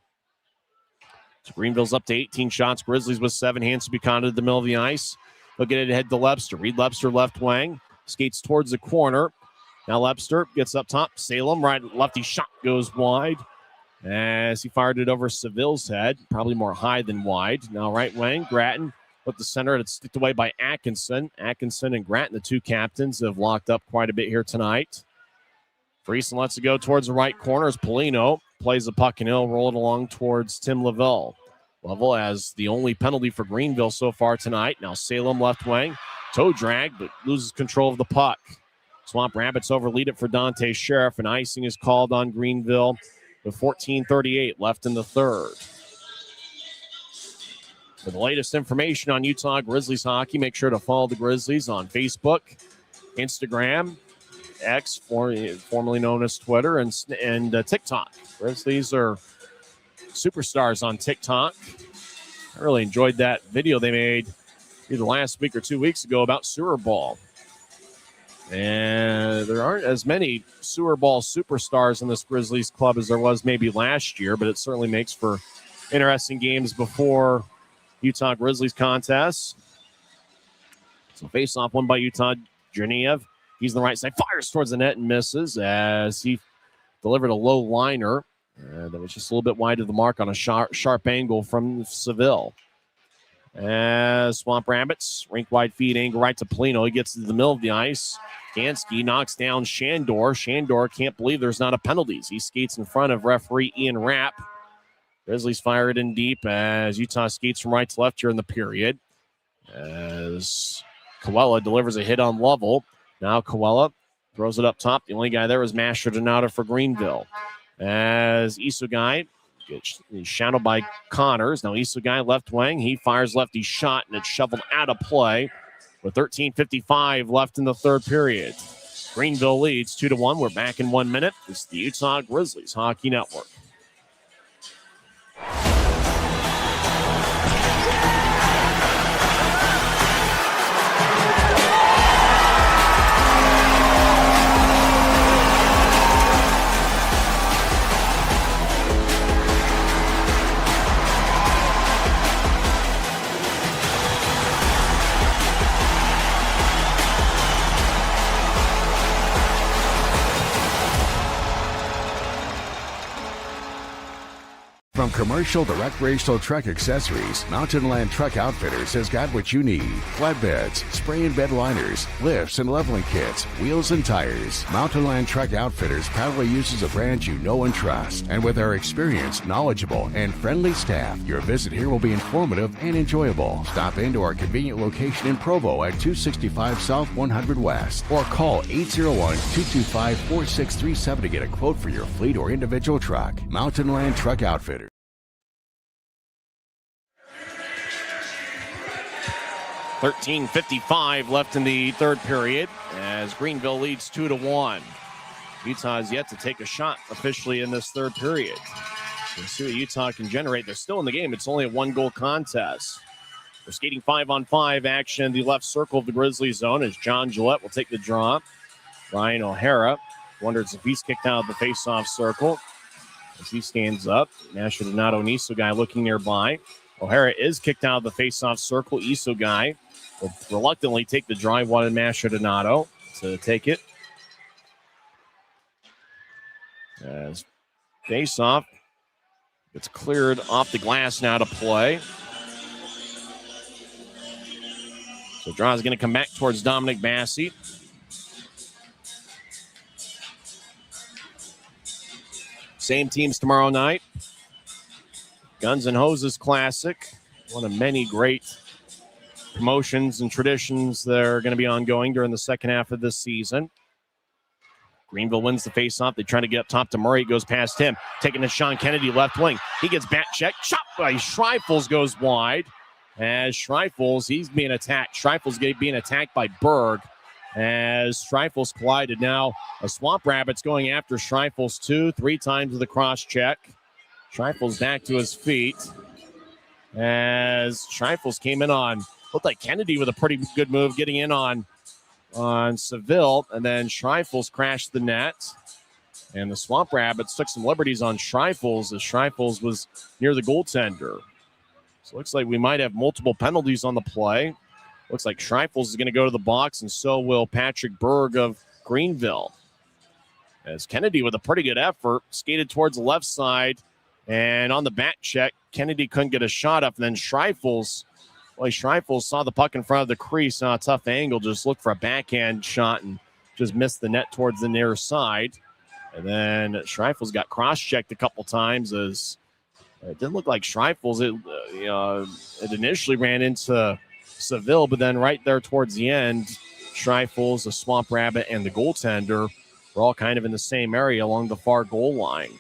So Greenville's up to 18 shots. Grizzlies with 7. Hanson Buchanan to the middle of the ice. They'll get it ahead to Lebster. Reed Lebster left wing. Skates towards the corner. Now Lebster gets up top. Salem right lefty shot goes wide. As he fired it over Seville's head. Probably more high than wide. Now right wing. Grattan with the center. It's sticked away by Atkinson. Atkinson and Grattan, the two captains, have locked up quite a bit here tonight. Friesen lets it go towards the right corner as Polino plays the puck and he'll roll it along towards Tim Lavelle. Lavelle has the only penalty for Greenville so far tonight. Now Salem left wing. Toe drag, but loses control of the puck. Swamp Rabbits overlead it for Dante Sheriff, and icing is called on Greenville with 14:38 left in the third. For the latest information on Utah Grizzlies hockey, make sure to follow the Grizzlies on Facebook, Instagram, X, formerly known as Twitter, and TikTok. Grizzlies are superstars on TikTok. I really enjoyed that video they made either last week or 2 weeks ago about sewer ball. And there aren't as many sewer ball superstars in this Grizzlies club as there was maybe last year, but it certainly makes for interesting games before Utah Grizzlies contests. So face-off won by Utah. Jerniev, he's on the right side, fires towards the net and misses as he delivered a low liner that was just a little bit wide of the mark on a sharp angle from Seville. As Swamp Rabbits, rink-wide feed angle right to Polino. He gets to the middle of the ice. Gansky knocks down Shandor. Shandor can't believe there's not a penalties. He skates in front of referee Ian Rapp. Grizzlies fire it in deep as Utah skates from right to left here in the period. As Coella delivers a hit on Lovell. Now Coella throws it up top. The only guy there is Mastrodonato for Greenville. As Isugai gets shadowed by Connors. Now Isugai left wing. He fires lefty shot, and it's shoveled out of play with 13:55 left in the third period. Greenville leads 2-1. We're back in 1 minute. This is the Utah Grizzlies Hockey Network. From commercial to recreational truck accessories, Mountain Land Truck Outfitters has got what you need. Flatbeds, spray and bed liners, lifts and leveling kits, wheels and tires. Mountain Land Truck Outfitters proudly uses a brand you know and trust. And with our experienced, knowledgeable, and friendly staff, your visit here will be informative and enjoyable. Stop into our convenient location in Provo at 265 South 100 West or call 801-225-4637 to get a quote for your fleet or individual truck. Mountain Land Truck Outfitters. 13:55 left in the third period as Greenville leads 2-1. Utah has yet to take a shot officially in this third period. We'll see what Utah can generate. They're still in the game. It's only a one-goal contest. We're skating 5-on-5 action in the left circle of the Grizzlies zone as John Gillette will take the draw. Ryan O'Hara wonders if he's kicked out of the faceoff circle as he stands up. Mastrodonado and Iso guy looking nearby. O'Hara is kicked out of the faceoff circle. Iso guy will reluctantly take the drive, wanted Mastrodonado to take it. As faceoff, it's cleared off the glass now to play. So draw is going to come back towards Dominic Massey. Same teams tomorrow night. Guns and Hoses Classic, one of many great promotions and traditions that are going to be ongoing during the second half of this season. Greenville wins the faceoff. They try to get up top to Murray. It goes past him. Taking to Sean Kennedy, left wing. He gets back checked. Shot by Schreifels goes wide. As Schreifels, he's being attacked. Schreifels being attacked by Berg. As Schreifels collided. Now a Swamp Rabbits going after Schreifels 2-3 times with a cross check. Schreifels back to his feet. As Schreifels came in on, looked like Kennedy with a pretty good move getting in on Seville, and then Schreifels crashed the net, and the Swamp Rabbits took some liberties on Schreifels as Schreifels was near the goaltender. So it looks like we might have multiple penalties on the play. Looks like Schreifels is going to go to the box, and so will Patrick Berg of Greenville. As Kennedy with a pretty good effort skated towards the left side, and on the back check, Kennedy couldn't get a shot up, and then Schreifels saw the puck in front of the crease on a tough angle, just looked for a backhand shot and just missed the net towards the near side. And then Schreifels got cross-checked a couple times as it didn't look like Schreifels. It initially ran into Seville, but then right there towards the end, Schreifels, the Swamp Rabbit, and the goaltender were all kind of in the same area along the far goal line.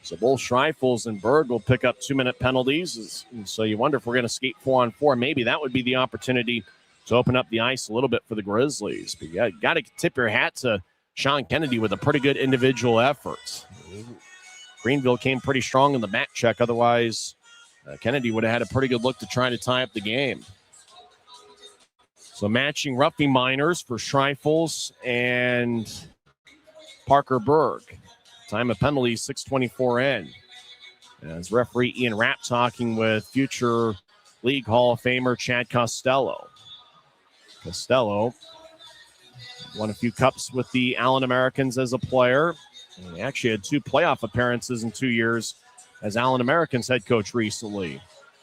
So both Schreifels and Berg will pick up 2-minute penalties. And so you wonder if we're going to skate 4-on-4. Maybe that would be the opportunity to open up the ice a little bit for the Grizzlies. But you got to tip your hat to Sean Kennedy with a pretty good individual effort. Greenville came pretty strong in the back check. Otherwise, Kennedy would have had a pretty good look to try to tie up the game. So matching roughing minors for Schreifels and Parker Berg. Time of penalty, 6:24 in. As referee Ian Rapp talking with future League Hall of Famer Chad Costello. Costello won a few cups with the Allen Americans as a player. And he actually had 2 playoff appearances in 2 years as Allen Americans head coach recently.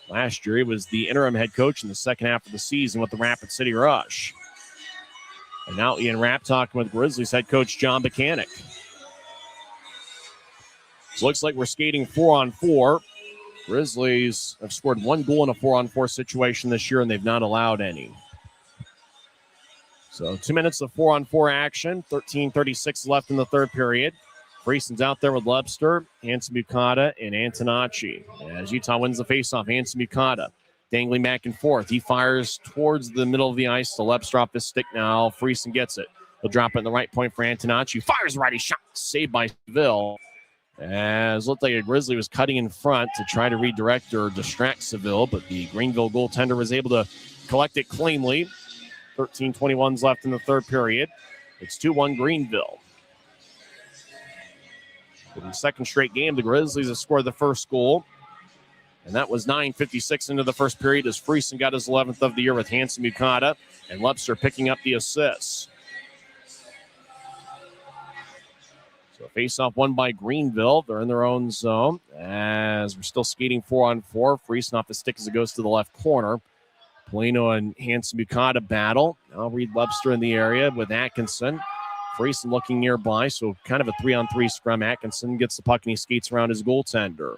Last year, he was the interim head coach in the second half of the season with the Rapid City Rush. And now Ian Rapp talking with Grizzlies head coach John Buchanan. So looks like we're skating 4-on-4. Grizzlies have scored 1 goal in a 4-on-4 situation this year, and they've not allowed any. So 2 minutes of 4-on-4 action. 13:36 left in the third period. Frieson's out there with Lebster, Hanson Bukata, and Antonacci. As Utah wins the faceoff, Hanson Bukata dangling back and forth. He fires towards the middle of the ice to Lebster off his stick now. Friesen gets it. He'll drop it in the right point for Antonacci. Fires righty shot, saved by Seville. As it looked like a Grizzly was cutting in front to try to redirect or distract Seville, but the Greenville goaltender was able to collect it cleanly. 13:21 left in the third period. It's 2-1 Greenville. For the second straight game, the Grizzlies have scored the first goal, and that was 9:56 into the first period as Friesen got his 11th of the year with Hanson Bukata and Lebster picking up the assists. So face-off won by Greenville. They're in their own zone as we're still skating 4-on-4. Friesen off the stick as it goes to the left corner. Polino and Hanson Bukata battle. Now Reed Lebster in the area with Atkinson. Friesen looking nearby, so kind of a 3-on-3 scrum. Atkinson gets the puck and he skates around his goaltender.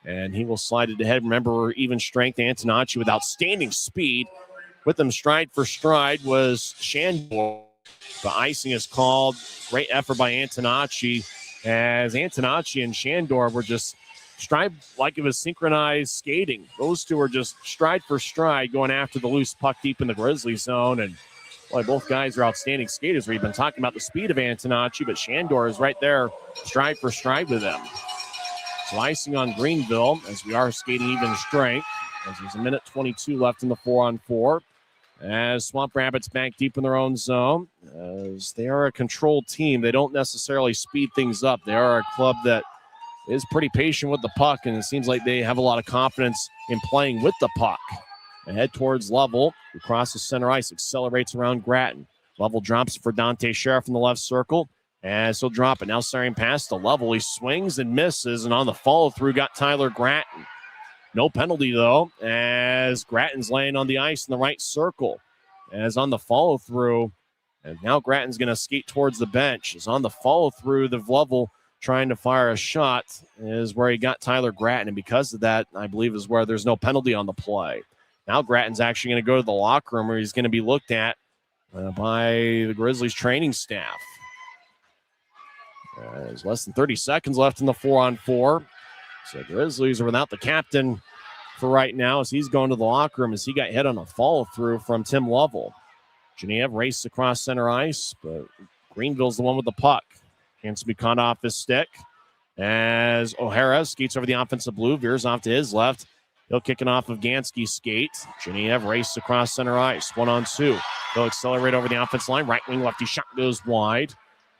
And he will slide it ahead. Remember, even strength, Antonacci with outstanding speed. With them stride for stride was Shandor. The icing is called. Great effort by Antonacci as Antonacci and Shandor were just stride like it was synchronized skating. Those two are just stride for stride going after the loose puck deep in the Grizzly zone. And boy, both guys are outstanding skaters. We've been talking about the speed of Antonacci, but Shandor is right there stride for stride with them. So icing on Greenville as we are skating even strength as there's 1:22 left in the 4-on-4. as Swamp Rabbits back deep in their own zone. As they are a controlled team, they don't necessarily speed things up. They are a club that is pretty patient with the puck, and it seems like they have a lot of confidence in playing with the puck. Ahead towards Level, who crosses center ice, accelerates around Grattan. Level drops for Dante Sheriff in the left circle, as he'll drop it. Now starting past the Level, he swings and misses, and on the follow-through got Tyler Grattan. No penalty, though, as Grattan's laying on the ice in the right circle. As on the follow-through, and now Grattan's going to skate towards the bench. As on the follow-through, the Level trying to fire a shot is where he got Tyler Grattan, and because of that, I believe is where there's no penalty on the play. Now Grattan's actually going to go to the locker room where he's going to be looked at by the Grizzlies training staff. There's less than 30 seconds left in the 4-on-4. So Grizzlies are without the captain for right now as he's going to the locker room as he got hit on a follow-through from Tim Lovell. Genev races across center ice, but Greenville's the one with the puck. Hands to be caught off his stick as O'Hara skates over the offensive blue, veers off to his left. He'll kick it off of Gansky's skate. Genev races across center ice, 1-on-2. He'll accelerate over the offense line. Right wing lefty shot goes wide.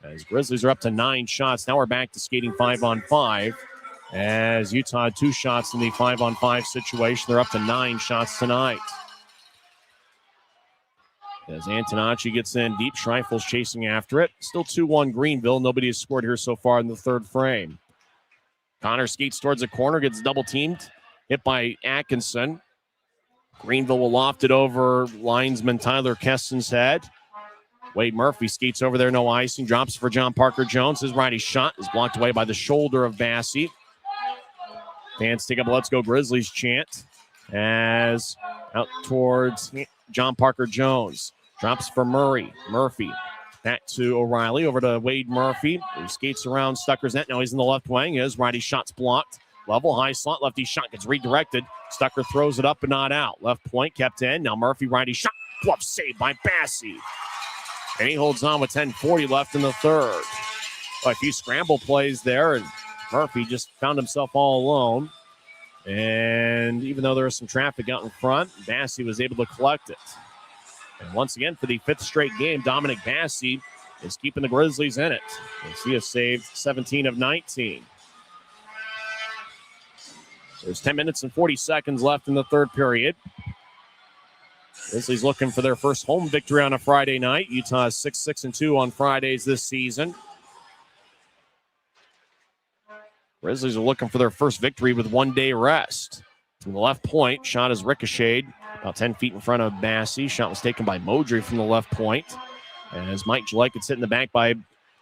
As Grizzlies are up to 9 shots. Now we're back to skating 5-on-5. As Utah had 2 shots in the 5-on-5 situation. They're up to 9 shots tonight. As Antonacci gets in deep, Schreiffel's chasing after it. Still 2-1 Greenville. Nobody has scored here so far in the third frame. Connor skates towards the corner, gets double-teamed. Hit by Atkinson. Greenville will loft it over linesman Tyler Keston's head. Wade Murphy skates over there, no icing. Drops for John Parker Jones. His righty shot is blocked away by the shoulder of Bassey. Fans take up a Let's Go Grizzlies chant as out towards John Parker Jones. Drops for Murphy. Back to O'Reilly, over to Wade Murphy, who skates around Stucker's net. Now he's in the left wing. His righty shot's blocked. Level, high slot, lefty shot gets redirected. Stucker throws it up and not out. Left point kept in. Now Murphy, righty shot. Glove saved by Bassey. And he holds on with 10:40 left in the third. Well, a few scramble plays there, and Murphy just found himself all alone. And even though there was some traffic out in front, Bassey was able to collect it. And once again, for the 5th straight game, Dominic Bassey is keeping the Grizzlies in it. As he has saved 17 of 19. There's 10 minutes and 40 seconds left in the third period. Grizzlies looking for their first home victory on a Friday night. Utah is 6-6-2 on Fridays this season. Grizzlies are looking for their first victory with 1 day rest. From the left point, shot is ricocheted about 10 feet in front of Bassey. Shot was taken by Modry from the left point. As Mike Gillette gets hit in the back by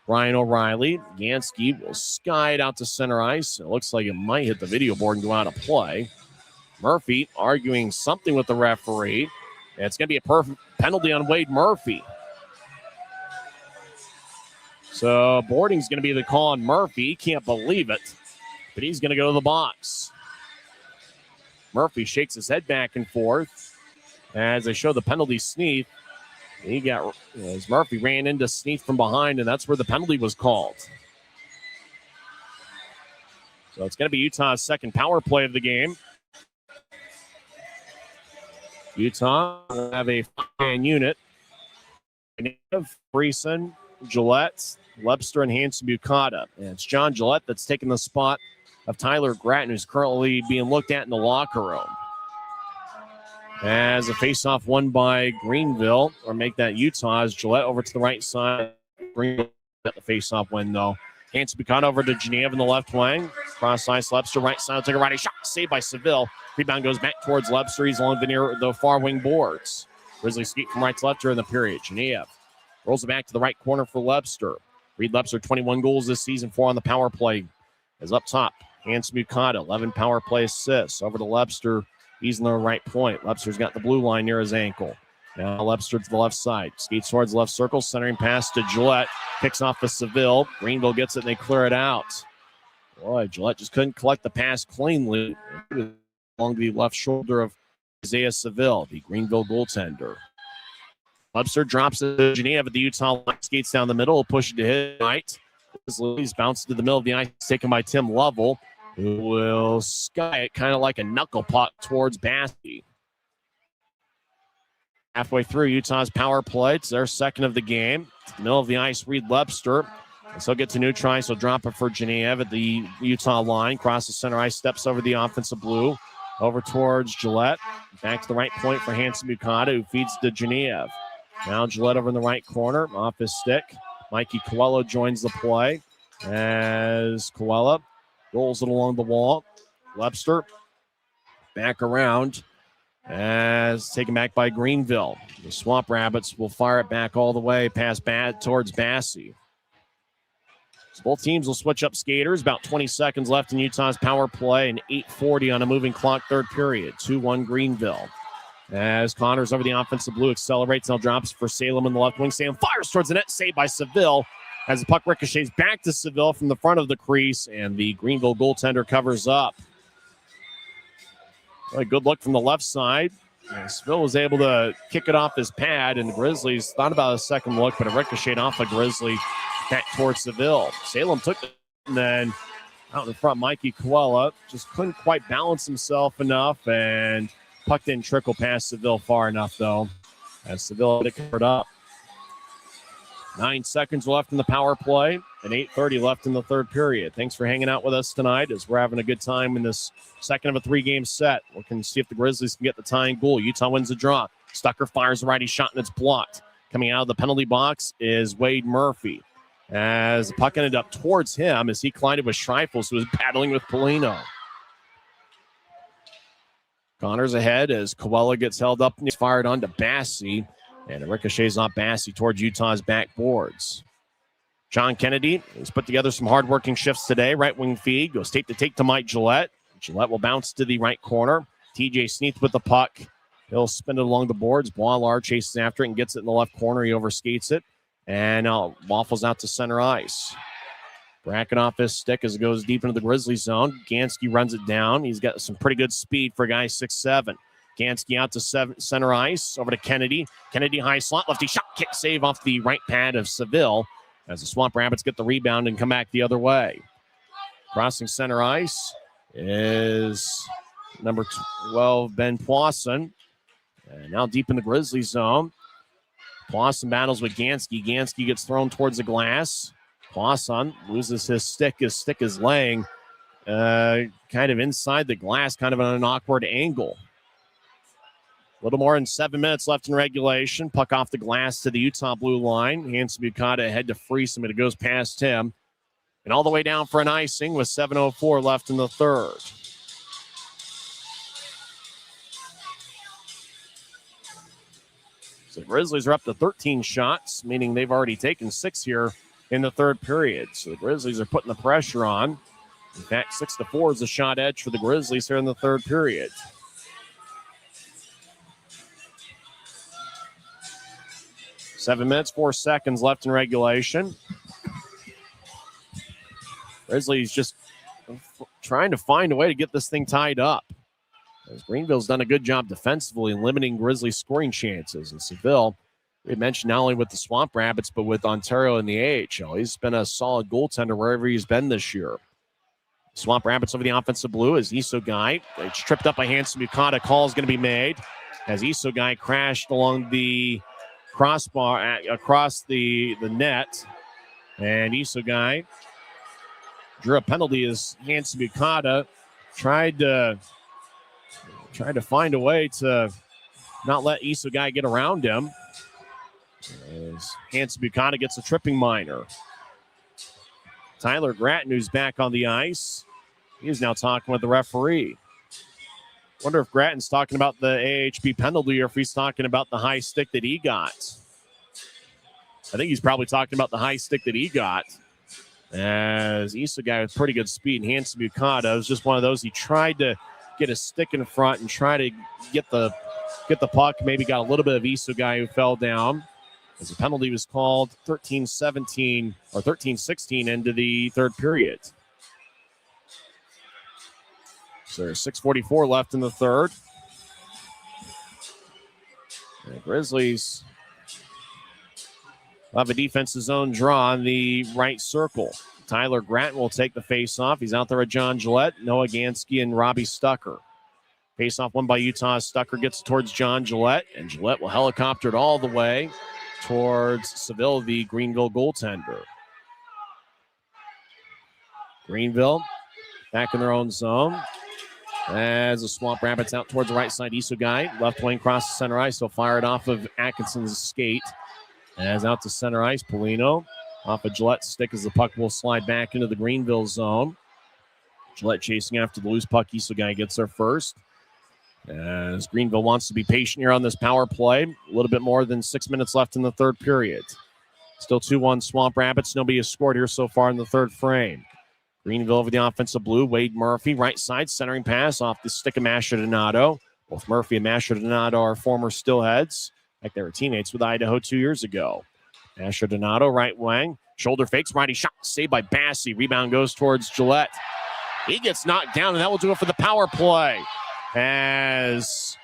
Brian O'Reilly. Gansky will sky it out to center ice. It looks like it might hit the video board and go out of play. Murphy arguing something with the referee. And it's going to be a perfect penalty on Wade Murphy. So boarding's going to be the call on Murphy. He can't believe it, but he's going to go to the box. Murphy shakes his head back and forth as they show the penalty Sneath. As Murphy ran into Sneath from behind, and that's where the penalty was called. So it's going to be Utah's second power play of the game. Utah will have a 5-man unit. Friesen, Gillette, Lebster, and Hanson Bukata. And it's John Gillette that's taking the spot of Tyler Grattan, who's currently being looked at in the locker room. As a faceoff won by Greenville, or make that Utah, as Gillette over to the right side. Greenville at the faceoff win, though. Hanson Bukata over to Genev in the left wing. Cross ice, Lebster, right side, take a righty shot, saved by Seville. Rebound goes back towards Lebster. He's along the far wing boards. Grizzlies skate from right to left during the period. Genev rolls it back to the right corner for Lebster. Reed Lebster, 21 goals this season, 4 on the power play. Is up top. Hanson Bukata, 11 power play assists. Over to Lebster. He's in the right point. Lebster's got the blue line near his ankle. Now Lebster to the left side. Skates towards the left circle. Centering pass to Gillette. Picks off the Seville. Greenville gets it and they clear it out. Boy, Gillette just couldn't collect the pass cleanly. Along the left shoulder of Isaiah Seville, the Greenville goaltender. Lebster drops it to Genev at the Utah line. Skates down the middle. Push it to his right. He's bounced to the middle of the ice. Taken by Tim Lovell, who will sky it kind of like a knuckle puck towards Bassey. Halfway through Utah's power play. It's their second of the game. It's the middle of the ice, Reed Lepster. And so get to neutral ice. He'll drop it for Genev at the Utah line. Crosses center ice, steps over the offensive blue. Over towards Gillette. Back to the right point for Hanson Bukata, who feeds to Genev. Now Gillette over in the right corner, off his stick. Mikey Coelho joins the play as Coelho rolls it along the wall. Lepster back around as taken back by Greenville. The Swamp Rabbits will fire it back all the way past towards Bassey. So both teams will switch up skaters. About 20 seconds left in Utah's power play and 8:40 on a moving clock, third period. 2-1 Greenville. As Connors over the offensive blue accelerates, now drops for Salem in the left wing. Salem fires towards the net, saved by Seville. As the puck ricochets back to Seville from the front of the crease, and the Greenville goaltender covers up. A good look from the left side. Seville was able to kick it off his pad, and the Grizzlies thought about a second look, but it ricocheted off a Grizzly back towards Seville. Salem took it, and then out in front, Mikey Coelho just couldn't quite balance himself enough, and puck didn't trickle past Seville far enough, though, as Seville had it covered up. 9 seconds left in the power play and 8:30 left in the third period. Thanks for hanging out with us tonight as we're having a good time in this second of a 3-game set. We can see if the Grizzlies can get the tying goal. Utah wins the draw. Stucker fires a righty shot and it's blocked. Coming out of the penalty box is Wade Murphy. As the puck ended up towards him as he collided with Schreifels, who was battling with Polino. Connors ahead as Coelho gets held up and he's fired on to Bassey. And it ricochets off Bassey towards Utah's backboards. John Kennedy has put together some hard-working shifts today. Right wing feed goes tape to Mike Gillette. Gillette will bounce to the right corner. TJ Sneath with the puck. He'll spin it along the boards. Boilar chases after it and gets it in the left corner. He overskates it and waffles out to center ice. Bracken off his stick as it goes deep into the Grizzly zone. Gansky runs it down. He's got some pretty good speed for a guy 6'7". Gansky out to center ice, over to Kennedy. Kennedy high slot, lefty shot, kick save off the right pad of Seville as the Swamp Rabbits get the rebound and come back the other way. Crossing center ice is number 12, Ben Poisson. And now deep in the Grizzly zone. Poisson battles with Gansky. Gansky gets thrown towards the glass. Poisson loses his stick. His stick is laying kind of inside the glass, kind of on an awkward angle. A little more than 7 minutes left in regulation. Puck off the glass to the Utah blue line. Hanson Bukata ahead to Freese, but it goes past him. And all the way down for an icing with 7:04 left in the third. So the Grizzlies are up to 13 shots, meaning they've already taken 6 here in the third period. So the Grizzlies are putting the pressure on. In fact, 6-4 is a shot edge for the Grizzlies here in the third period. 7 minutes, 4 seconds left in regulation. Grizzlies just trying to find a way to get this thing tied up. As Greenville's done a good job defensively in limiting Grizzlies' scoring chances. And Seville, we had mentioned not only with the Swamp Rabbits, but with Ontario in the AHL. He's been a solid goaltender wherever he's been this year. Swamp Rabbits over the offensive blue is Isogai. It's tripped up by Hanson Bukata. Call is going to be made as Isogai crashed along the crossbar across the net. And Isogai drew a penalty as Hanson Bukata tried to find a way to not let Isogai get around him. As Hanson Bukata gets a tripping minor. Tyler Gratton, who's back on the ice, he is now talking with the referee. Wonder if Gratton's talking about the AHP penalty or if he's talking about the high stick that he got. I think he's probably talking about the high stick that he got. As Isogai with pretty good speed, and Hanson Bukata was just one of those. He tried to get a stick in front and try to get the puck. Maybe got a little bit of Isogai who fell down. As the penalty was called 13-17 or 13-16 into the third period. So there's 6:44 left in the third. And the Grizzlies will have a defensive zone draw on the right circle. Tyler Gratton will take the face-off. He's out there with John Gillette, Noah Gansky, and Robbie Stucker. Face-off won by Utah. Stucker gets towards John Gillette, and Gillette will helicopter it all the way towards Seville, the Greenville goaltender. Greenville back in their own zone. As the Swamp Rabbits out towards the right side, Isugai, left wing across the center ice. He'll fire it off of Atkinson's skate. As out to center ice, Polino off of Gillette's stick as the puck will slide back into the Greenville zone. Gillette chasing after the loose puck. Isugai gets there first. As Greenville wants to be patient here on this power play. A little bit more than 6 minutes left in the third period. Still 2-1 Swamp Rabbits. Nobody has scored here so far in the third frame. Greenville over the offensive blue. Wade Murphy, right side, centering pass off the stick of Masher Donato. Both Murphy and Masher Donato are former Stillheads. Like they were teammates with Idaho 2 years ago. Masher Donato, right wing. Shoulder fakes, righty shot, saved by Bassey. Rebound goes towards Gillette. He gets knocked down, and that will do it for the power play. As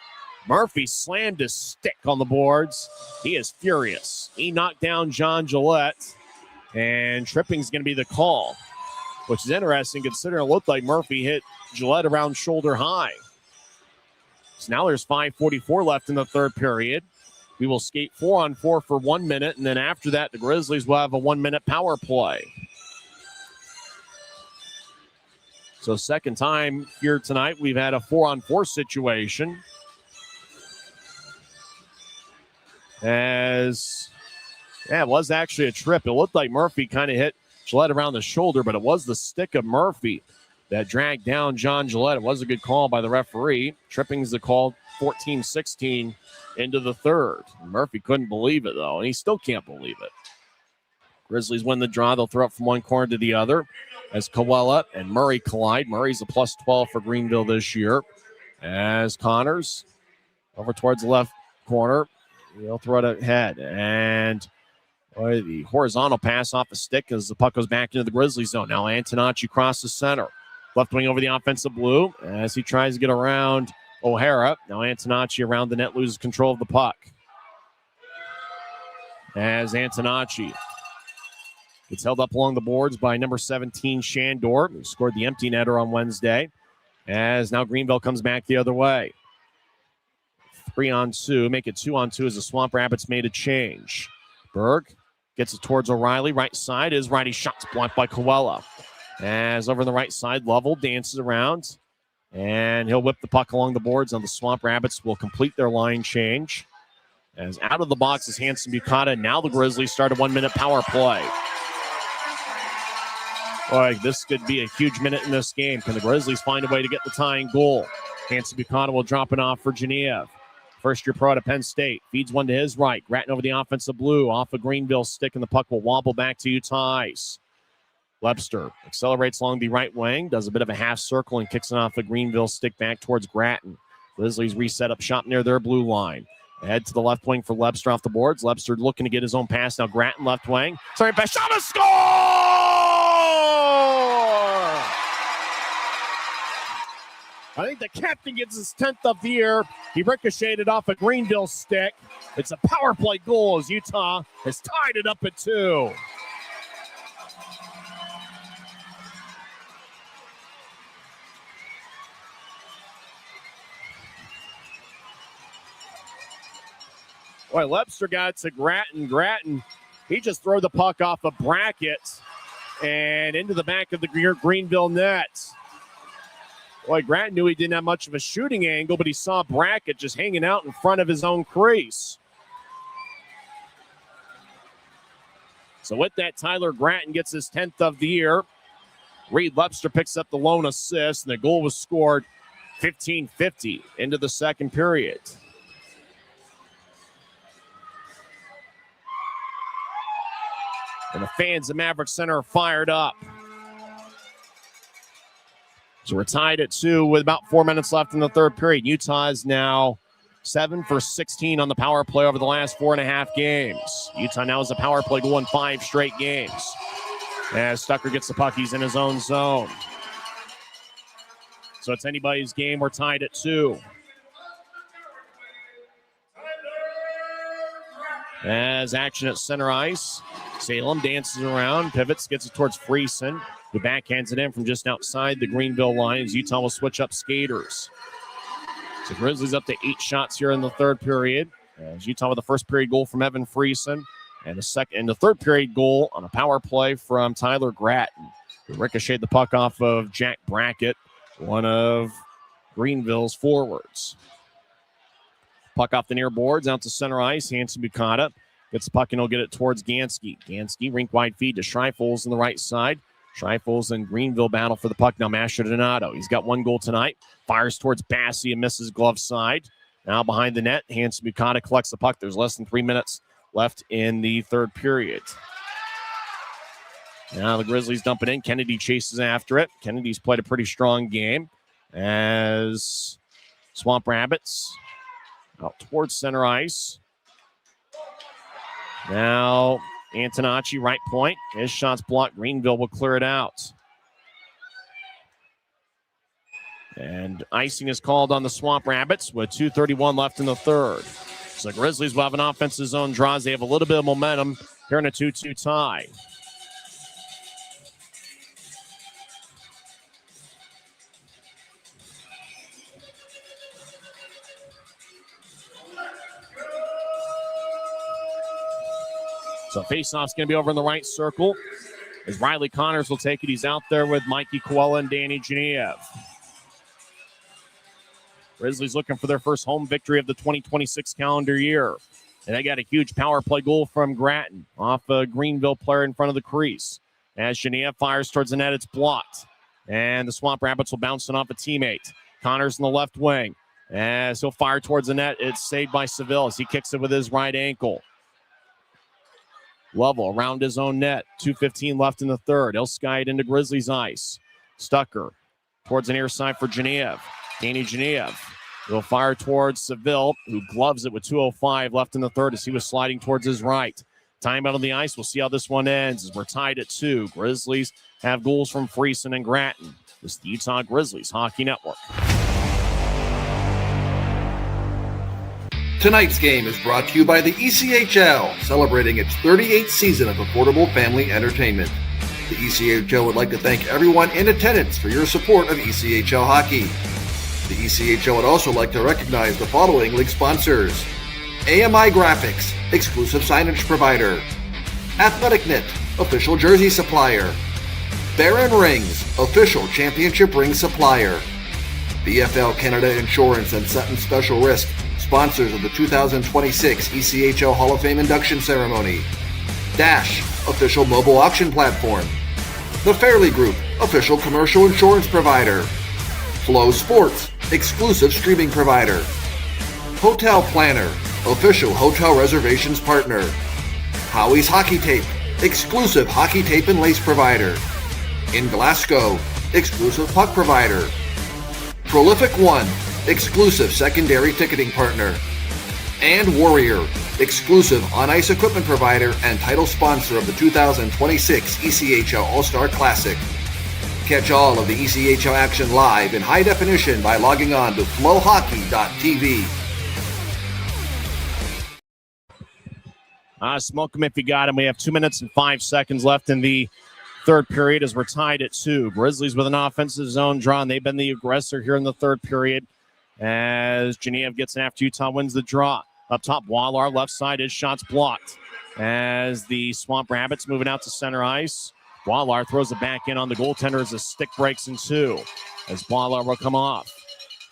Murphy slammed his stick on the boards. He is furious. He knocked down John Gillette, and tripping's going to be the call, which is interesting considering it looked like Murphy hit Gillette around shoulder high. So now there's 5:44 left in the third period. We will skate 4-on-4 for 1 minute, and then after that, the Grizzlies will have a 1-minute power play. So second time here tonight, we've had a 4-on-4 situation. As, it was actually a trip. It looked like Murphy kind of hit Gillette around the shoulder, but it was the stick of Murphy that dragged down John Gillette. It was a good call by the referee. Tripping's the call, 14-16 into the third. Murphy couldn't believe it, though, and he still can't believe it. Grizzlies win the draw. They'll throw it from one corner to the other as Coella and Murray collide. Murray's a +12 for Greenville this year. As Connors over towards the left corner, he'll throw it ahead. And the horizontal pass off the stick as the puck goes back into the Grizzlies zone. Now Antonacci crosses center. Left wing over the offensive blue as he tries to get around O'Hara. Now Antonacci around the net loses control of the puck. As Antonacci gets held up along the boards by number 17, Shandor, who scored the empty netter on Wednesday. As now Greenville comes back the other way. 3-on-2, make it 2-on-2 as the Swamp Rabbits made a change. Berg gets it towards O'Reilly. Right side is righty shots blocked by Coella. As over on the right side, Lovell dances around. And he'll whip the puck along the boards. And the Swamp Rabbits will complete their line change. As out of the box is Hanson Bucata. Now the Grizzlies start a 1-minute power play. Boy, this could be a huge minute in this game. Can the Grizzlies find a way to get the tying goal? Hanson Bucata will drop it off for Genev. First-year pro to Penn State. Feeds one to his right. Grattan over the offensive blue. Off of Greenville's stick, and the puck will wobble back to Utah ice. Webster accelerates along the right wing. Does a bit of a half circle and kicks it off of Greenville's stick back towards Grattan. Grizzlies reset up shop near their blue line. Ahead to the left wing for Lebster off the boards. Lebster looking to get his own pass. Now Grattan left wing. Sorry, pass. Shot, a score! I think the captain gets his 10th of the year. He ricocheted off a Greenville stick. It's a power play goal as Utah has tied it up at 2. Boy, Lebster got to Grattan. Grattan, he just threw the puck off a bracket and into the back of the Greenville net. Boy, Grattan knew he didn't have much of a shooting angle, but he saw Brackett just hanging out in front of his own crease. So with that, Tyler Grattan gets his 10th of the year. Reed Lebster picks up the lone assist, and the goal was scored 15:50 into the second period. And the fans at Maverik Center are fired up. So we're tied at 2 with about 4 minutes left in the third period. Utah is now 7 for 16 on the power play over the last 4.5 games. Utah now has a power play goal in 5 straight games. As Stucker gets the puck, he's in his own zone. So it's anybody's game. We're tied at 2. As action at center ice, Salem dances around, pivots, gets it towards Friesen, who backhands it in from just outside the Greenville line as Utah will switch up skaters. So Grizzlies up to 8 shots here in the third period. As Utah with the first period goal from Evan Friesen. And the third period goal on a power play from Tyler Gratton, who ricocheted the puck off of Jack Brackett, one of Greenville's forwards. Puck off the near boards, out to center ice. Hanson Bukata gets the puck and he'll get it towards Gansky. Gansky, rink-wide feed to Schreifels on the right side. Schreifels and Greenville battle for the puck. Now Masher Donato. He's got one goal tonight. Fires towards Bassey and misses glove side. Now behind the net, Hanson Bukata collects the puck. There's less than 3 minutes left in the third period. Now the Grizzlies dump it in. Kennedy chases after it. Kennedy's played a pretty strong game as Swamp Rabbits out towards center ice. Now Antonacci, right point. His shot's blocked. Greenville will clear it out. And icing is called on the Swamp Rabbits with 2:31 left in the third. So the Grizzlies will have an offensive zone draw as they have a little bit of momentum here in a 2-2 tie. So faceoff's going to be over in the right circle as Riley Connors will take it. He's out there with Mikey Koella and Danny Genev. Grizzlies looking for their first home victory of the 2026 calendar year. And they got a huge power play goal from Gratton off a Greenville player in front of the crease. As Genev fires towards the net, it's blocked. And the Swamp Rabbits will bounce it off a teammate. Connors in the left wing. As he'll fire towards the net, it's saved by Seville as he kicks it with his right ankle. Lovell around his own net. 2:15 left in the third. He'll sky it into Grizzlies ice. Stucker towards the near side for Genev. Danny Genev will fire towards Seville, who gloves it with 2:05 left in the third as he was sliding towards his right. Timeout on the ice. We'll see how this one ends as we're tied at 2. Grizzlies have goals from Friesen and Gratton. This is the Utah Grizzlies Hockey Network. Tonight's game is brought to you by the ECHL, celebrating its 38th season of affordable family entertainment. The ECHL would like to thank everyone in attendance for your support of ECHL hockey. The ECHL would also like to recognize the following league sponsors: AMI Graphics, exclusive signage provider; Athletic Knit, official jersey supplier; Baron Rings, official championship ring supplier; BFL Canada Insurance and Sutton Special Risk, sponsors of the 2026 ECHL Hall of Fame induction ceremony; Dash, official mobile auction platform; The Fairley Group, official commercial insurance provider; Flow Sports, exclusive streaming provider; Hotel Planner, official hotel reservations partner; Howie's Hockey Tape, exclusive hockey tape and lace provider; In Glasgow, exclusive puck provider; Prolific One, exclusive secondary ticketing partner; and Warrior, exclusive on-ice equipment provider and title sponsor of the 2026 ECHL All-Star Classic. Catch all of the ECHL action live in high definition by logging on to flowhockey.tv. Smoke him if you got him. We have 2 minutes and 5 seconds left in the third period as we're tied at 2. Grizzlies with an offensive zone draw, and they've been the aggressor here in the third period as Genev gets in after Utah wins the draw. Up top, Wallar, left side, his shot's blocked as the Swamp Rabbits moving out to center ice. Wallar throws it back in on the goaltender as the stick breaks in two as Wallar will come off.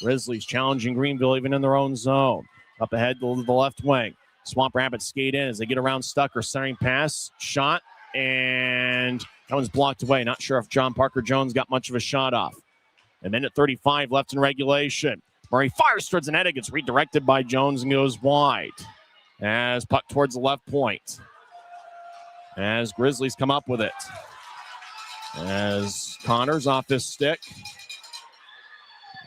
Grizzlies challenging Greenville even in their own zone. Up ahead to the left wing. Swamp Rabbits skate in as they get around Stucker. Centering pass, shot, and that one's blocked away. Not sure if John Parker Jones got much of a shot off. A minute 35 left in regulation. Murray fires towards the net. It gets redirected by Jones and goes wide. As puck towards the left point. As Grizzlies come up with it. As Connors off his stick.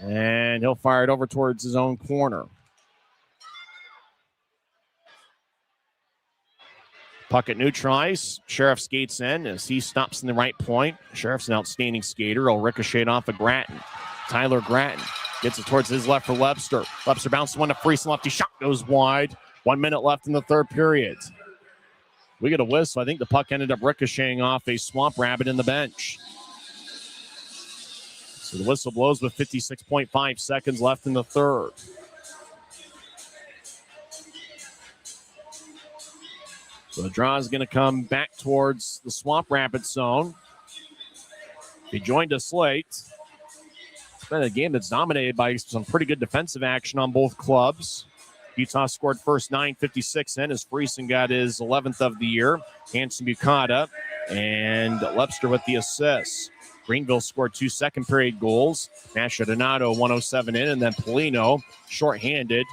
And he'll fire it over towards his own corner. Puck at neutral ice. Sheriff skates in as he stops in the right point. Sheriff's an outstanding skater. He'll ricochet off of Gratton. Tyler Gratton gets it towards his left for Webster. Webster bounces one to Friesen. Lefty shot goes wide. 1 minute left in the third period. We get a whistle. I think the puck ended up ricocheting off a Swamp Rabbit in the bench. So the whistle blows with 56.5 seconds left in the third. So the draw is going to come back towards the Swamp Rabbits zone. If you joined us late, it's been a game that's dominated by some pretty good defensive action on both clubs. Utah scored first 9:56 in as Friesen got his 11th of the year. Hanson Bukata and Lepster with the assists. Greenville scored 2 second-period goals. Masha Donato 107 in, and then Polino shorthanded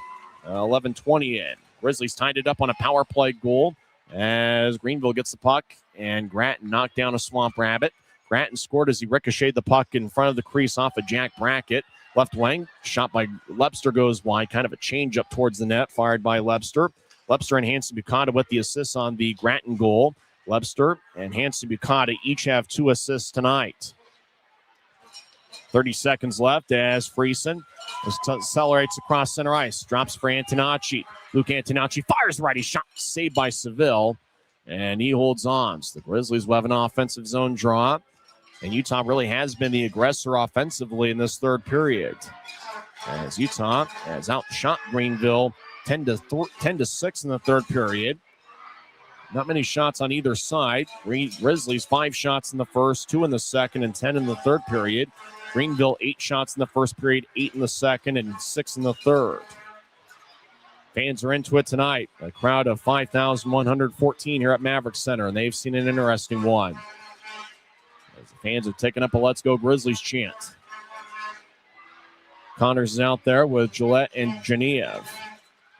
11:20 in. Grizzlies tied it up on a power play goal as Greenville gets the puck, and Grattan knocked down a Swamp Rabbit. Grattan scored as he ricocheted the puck in front of the crease off of Jack Brackett. Left wing, shot by Lepster goes wide, kind of a change up towards the net, fired by Lepster. Lepster and Hanson Bukata with the assists on the Grattan goal. Lepster and Hanson Bukata each have 2 assists tonight. 30 seconds left as Friesen accelerates across center ice. Drops for Antonacci. Luke Antonacci fires right. He's shot, saved by Seville, and he holds on. So the Grizzlies will have an offensive zone draw, and Utah really has been the aggressor offensively in this third period. As Utah has outshot Greenville 10-6 in the third period. Not many shots on either side. Grizzlies 5 shots in the first, 2 in the second, and 10 in the third period. Greenville 8 shots in the first period, 8 in the second, and 6 in the third. Fans are into it tonight. A crowd of 5,114 here at Maverik Center, and they've seen an interesting one. As the fans have taken up a Let's Go Grizzlies chant. Connors is out there with Gillette and Genevieve.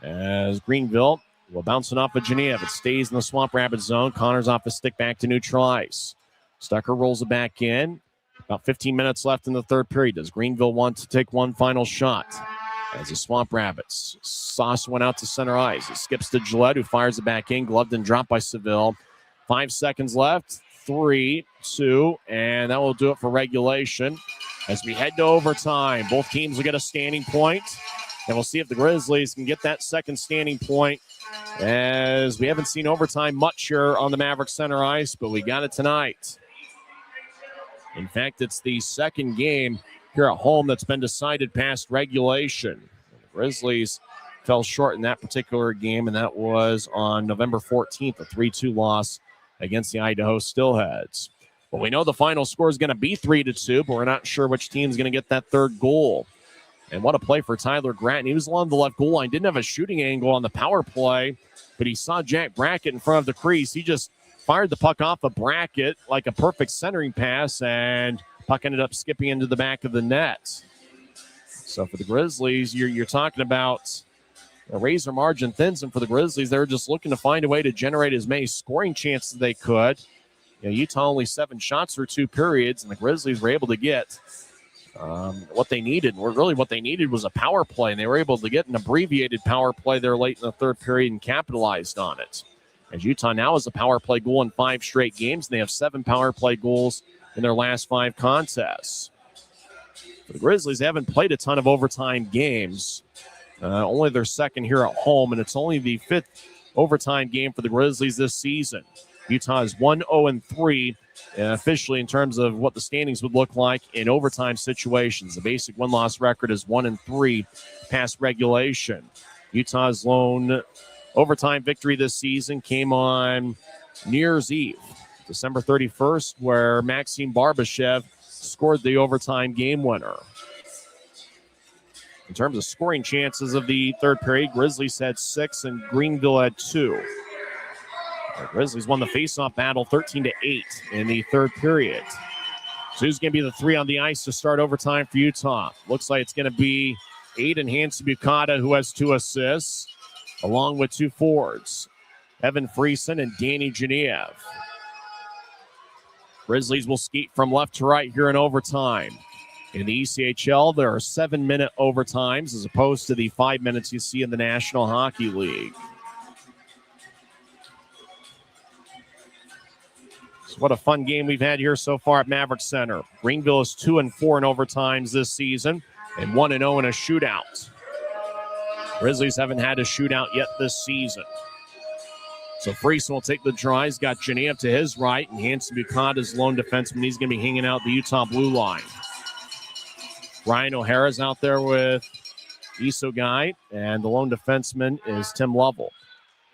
As Greenville will bounce it off of Genevieve. It stays in the Swamp Rabbit zone. Connors off the stick back to neutral ice. Stucker rolls it back in. About 15 minutes left in the third period. Does Greenville want to take one final shot? As the Swamp Rabbits sauce went out to center ice. It skips to Gillette, who fires it back in. Gloved and dropped by Seville. 5 seconds left. 3, 2, and that will do it for regulation. As we head to overtime, both teams will get a standing point, and we'll see if the Grizzlies can get that second standing point, as we haven't seen overtime much here on the Maverik Center ice, but we got it tonight. In fact, it's the second game here at home that's been decided past regulation. The Grizzlies fell short in that particular game, and that was on November 14th, a 3-2 loss against the Idaho Steelheads. Well, we know the final score is going to be 3-2, but we're not sure which team is going to get that third goal. And what a play for Tyler Grattan. He was along the left goal line, didn't have a shooting angle on the power play, but he saw Jack Brackett in front of the crease. He just fired the puck off a Brackett like a perfect centering pass, and puck ended up skipping into the back of the net. So for the Grizzlies, you're talking about a razor margin thins, and for the Grizzlies, they're just looking to find a way to generate as many scoring chances as they could. You know, Utah only 7 shots through 2 periods, and the Grizzlies were able to get what they needed. What they needed was a power play, and they were able to get an abbreviated power play there late in the third period and capitalized on it. As Utah now has a power play goal in 5 straight games, and they have 7 power play goals in their last 5 contests. For the Grizzlies, they haven't played a ton of overtime games. Only their second here at home, and it's only the 5th overtime game for the Grizzlies this season. Utah is 1-0-3 officially in terms of what the standings would look like in overtime situations. The basic win-loss record is 1-3 past regulation. Utah's lone overtime victory this season came on New Year's Eve, December 31st, where Maxim Barbashev scored the overtime game winner. In terms of scoring chances of the third period, Grizzlies had 6 and Greenville had 2. The Grizzlies won the faceoff battle 13-8 in the third period. So who's going to be the 3 on the ice to start overtime for Utah? Looks like it's going to be Aiden Hanson Bukata, who has 2 assists, along with 2 forwards, Evan Friesen and Danny Genevieve. Grizzlies will skate from left to right here in overtime. In the ECHL, there are 7-minute overtimes as opposed to the 5 minutes you see in the National Hockey League. So what a fun game we've had here so far at Maverik Center. Greenville is 2-4 in overtimes this season and 1-0 in a shootout. Grizzlies haven't had a shootout yet this season. So Friesen will take the draw. He's got Genevieve to his right, and Hanson Bukata's lone defenseman. He's going to be hanging out the Utah blue line. Ryan O'Hara's out there with Isogai, and the lone defenseman is Tim Lovell.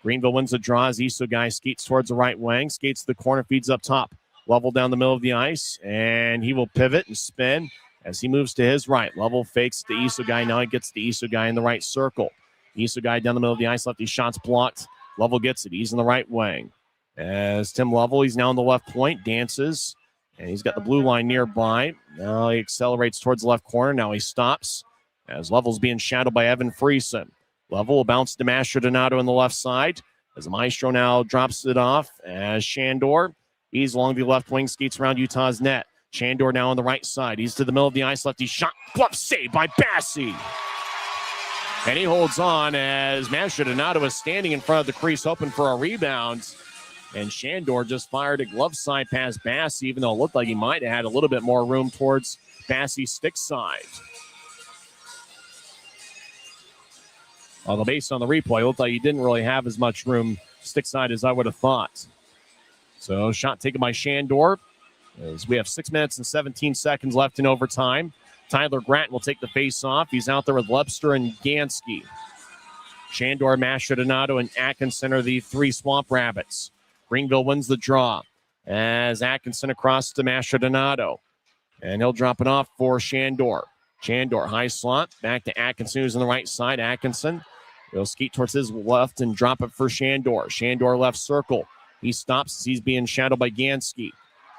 Greenville wins the draw as Isogai skates towards the right wing, skates to the corner, feeds up top. Lovell down the middle of the ice, and he will pivot and spin as he moves to his right. Lovell fakes the Isogai. Now he gets the Isogai in the right circle. Isogai down the middle of the ice, lefty shots blocked. Lovell gets it. He's in the right wing. As Tim Lovell, he's now on the left point, dances, and he's got the blue line nearby. Now he accelerates towards the left corner. Now he stops as Lovell's being shadowed by Evan Friesen. Lovell will bounce to Masher Donato on the left side as the Maestro now drops it off as Shandor. He's along the left wing, skates around Utah's net. Shandor now on the right side. He's to the middle of the ice, lefty shot. Glove save by Bassi. And he holds on as Masher Donato is standing in front of the crease hoping for a rebound. And Shandor just fired a glove side past Bassi, even though it looked like he might have had a little bit more room towards Bassi's stick side. Although based on the replay, it looked like he didn't really have as much room stick side as I would have thought. So shot taken by Shandor as we have 6 minutes and 17 seconds left in overtime. Tyler Gratton will take the face-off. He's out there with Lebster and Gansky. Shandor, Masher Donato, and Atkinson are the three Swamp Rabbits. Greenville wins the draw as Atkinson across to Masher Donato. And he'll drop it off for Shandor. Shandor, high slot, back to Atkinson, who's on the right side. Atkinson, he'll skeet towards his left and drop it for Shandor. Shandor left circle. He stops as he's being shadowed by Gansky.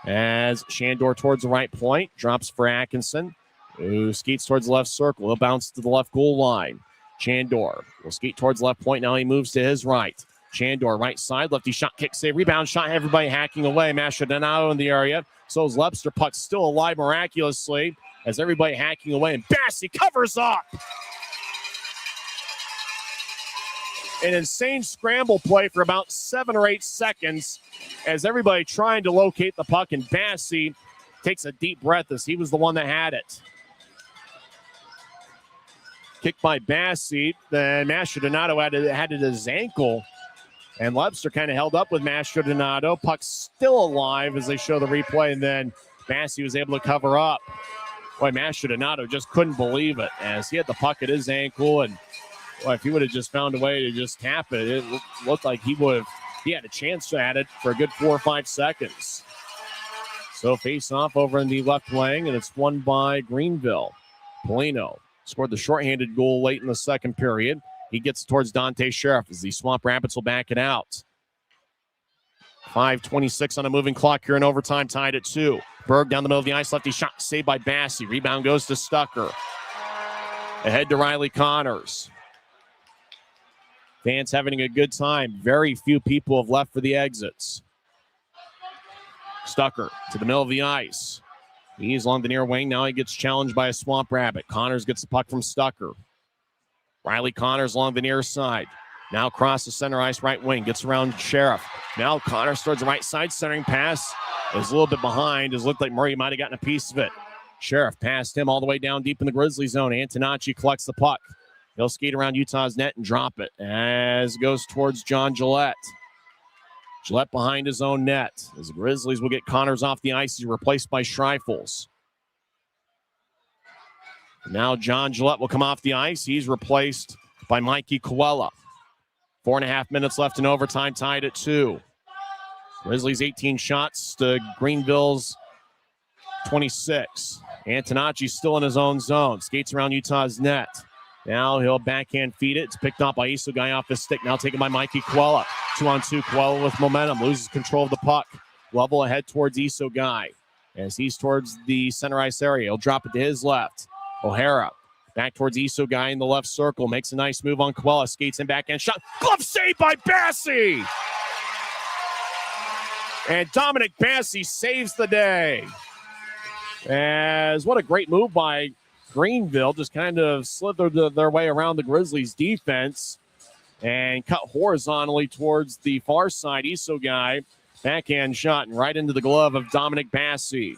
As Shandor towards the right point, drops for Atkinson, who skates towards the left circle. He'll bounce to the left goal line. Shandor will skate towards the left point. Now he moves to his right. Shandor, right side, lefty shot, kick, save, rebound, shot, everybody hacking away. Masher Donato in the area. So is Lebster. Puck still alive miraculously as everybody hacking away. And Bassi covers up. An insane scramble play for about 7 or 8 seconds as everybody trying to locate the puck. And Bassi takes a deep breath as he was the one that had it. Kicked by Bassi. Then Masher Donato had it at his ankle. And Lebster kind of held up with Masher Donato. Puck still alive as they show the replay. And then Bassi was able to cover up. Boy, Masher Donato just couldn't believe it as he had the puck at his ankle. And boy, if he would have just found a way to just tap it, it looked like he had a chance at it for a good 4 or 5 seconds. So face off over in the left wing, and it's won by Greenville. Polino scored the shorthanded goal late in the second period. He gets towards Dante Sheriff as the Swamp Rabbits will back it out. 5:26 on a moving clock here in overtime, tied at 2. Berg down the middle of the ice, lefty shot saved by Bassi. Rebound goes to Stucker. Ahead to Riley Connors. Fans having a good time. Very few people have left for the exits. Stucker to the middle of the ice. He's along the near wing. Now he gets challenged by a Swamp Rabbit. Connors gets the puck from Stucker. Riley Connors along the near side. Now across the center ice right wing. Gets around Sheriff. Now Connors towards the right side. Centering pass is a little bit behind. It looked like Murray might have gotten a piece of it. Sheriff passed him all the way down deep in the Grizzly zone. Antonacci collects the puck. He'll skate around Utah's net and drop it as it goes towards John Gillette. Gillette behind his own net as the Grizzlies will get Connors off the ice. He's replaced by Schreifels. Now John Gillette will come off the ice. He's replaced by Mikey Coella. 4.5 minutes left in overtime, tied at 2. Grizzlies 18 shots to Greenville's 26. Antonacci still in his own zone. Skates around Utah's net. Now he'll backhand feed it. It's picked up by Isogai off his stick. Now taken by Mikey Coella. 2-on-2. Coella with momentum. Loses control of the puck. Level ahead towards Isogai. As he's towards the center ice area. He'll drop it to his left. O'Hara back towards Isogai in the left circle. Makes a nice move on Coella. Skates in backhand shot. Glove save by Bassi. And Dominic Bassi saves the day. As what a great move by Greenville. Just kind of slithered their way around the Grizzlies defense and cut horizontally towards the far side. Isogai backhand shot and right into the glove of Dominic Bassi.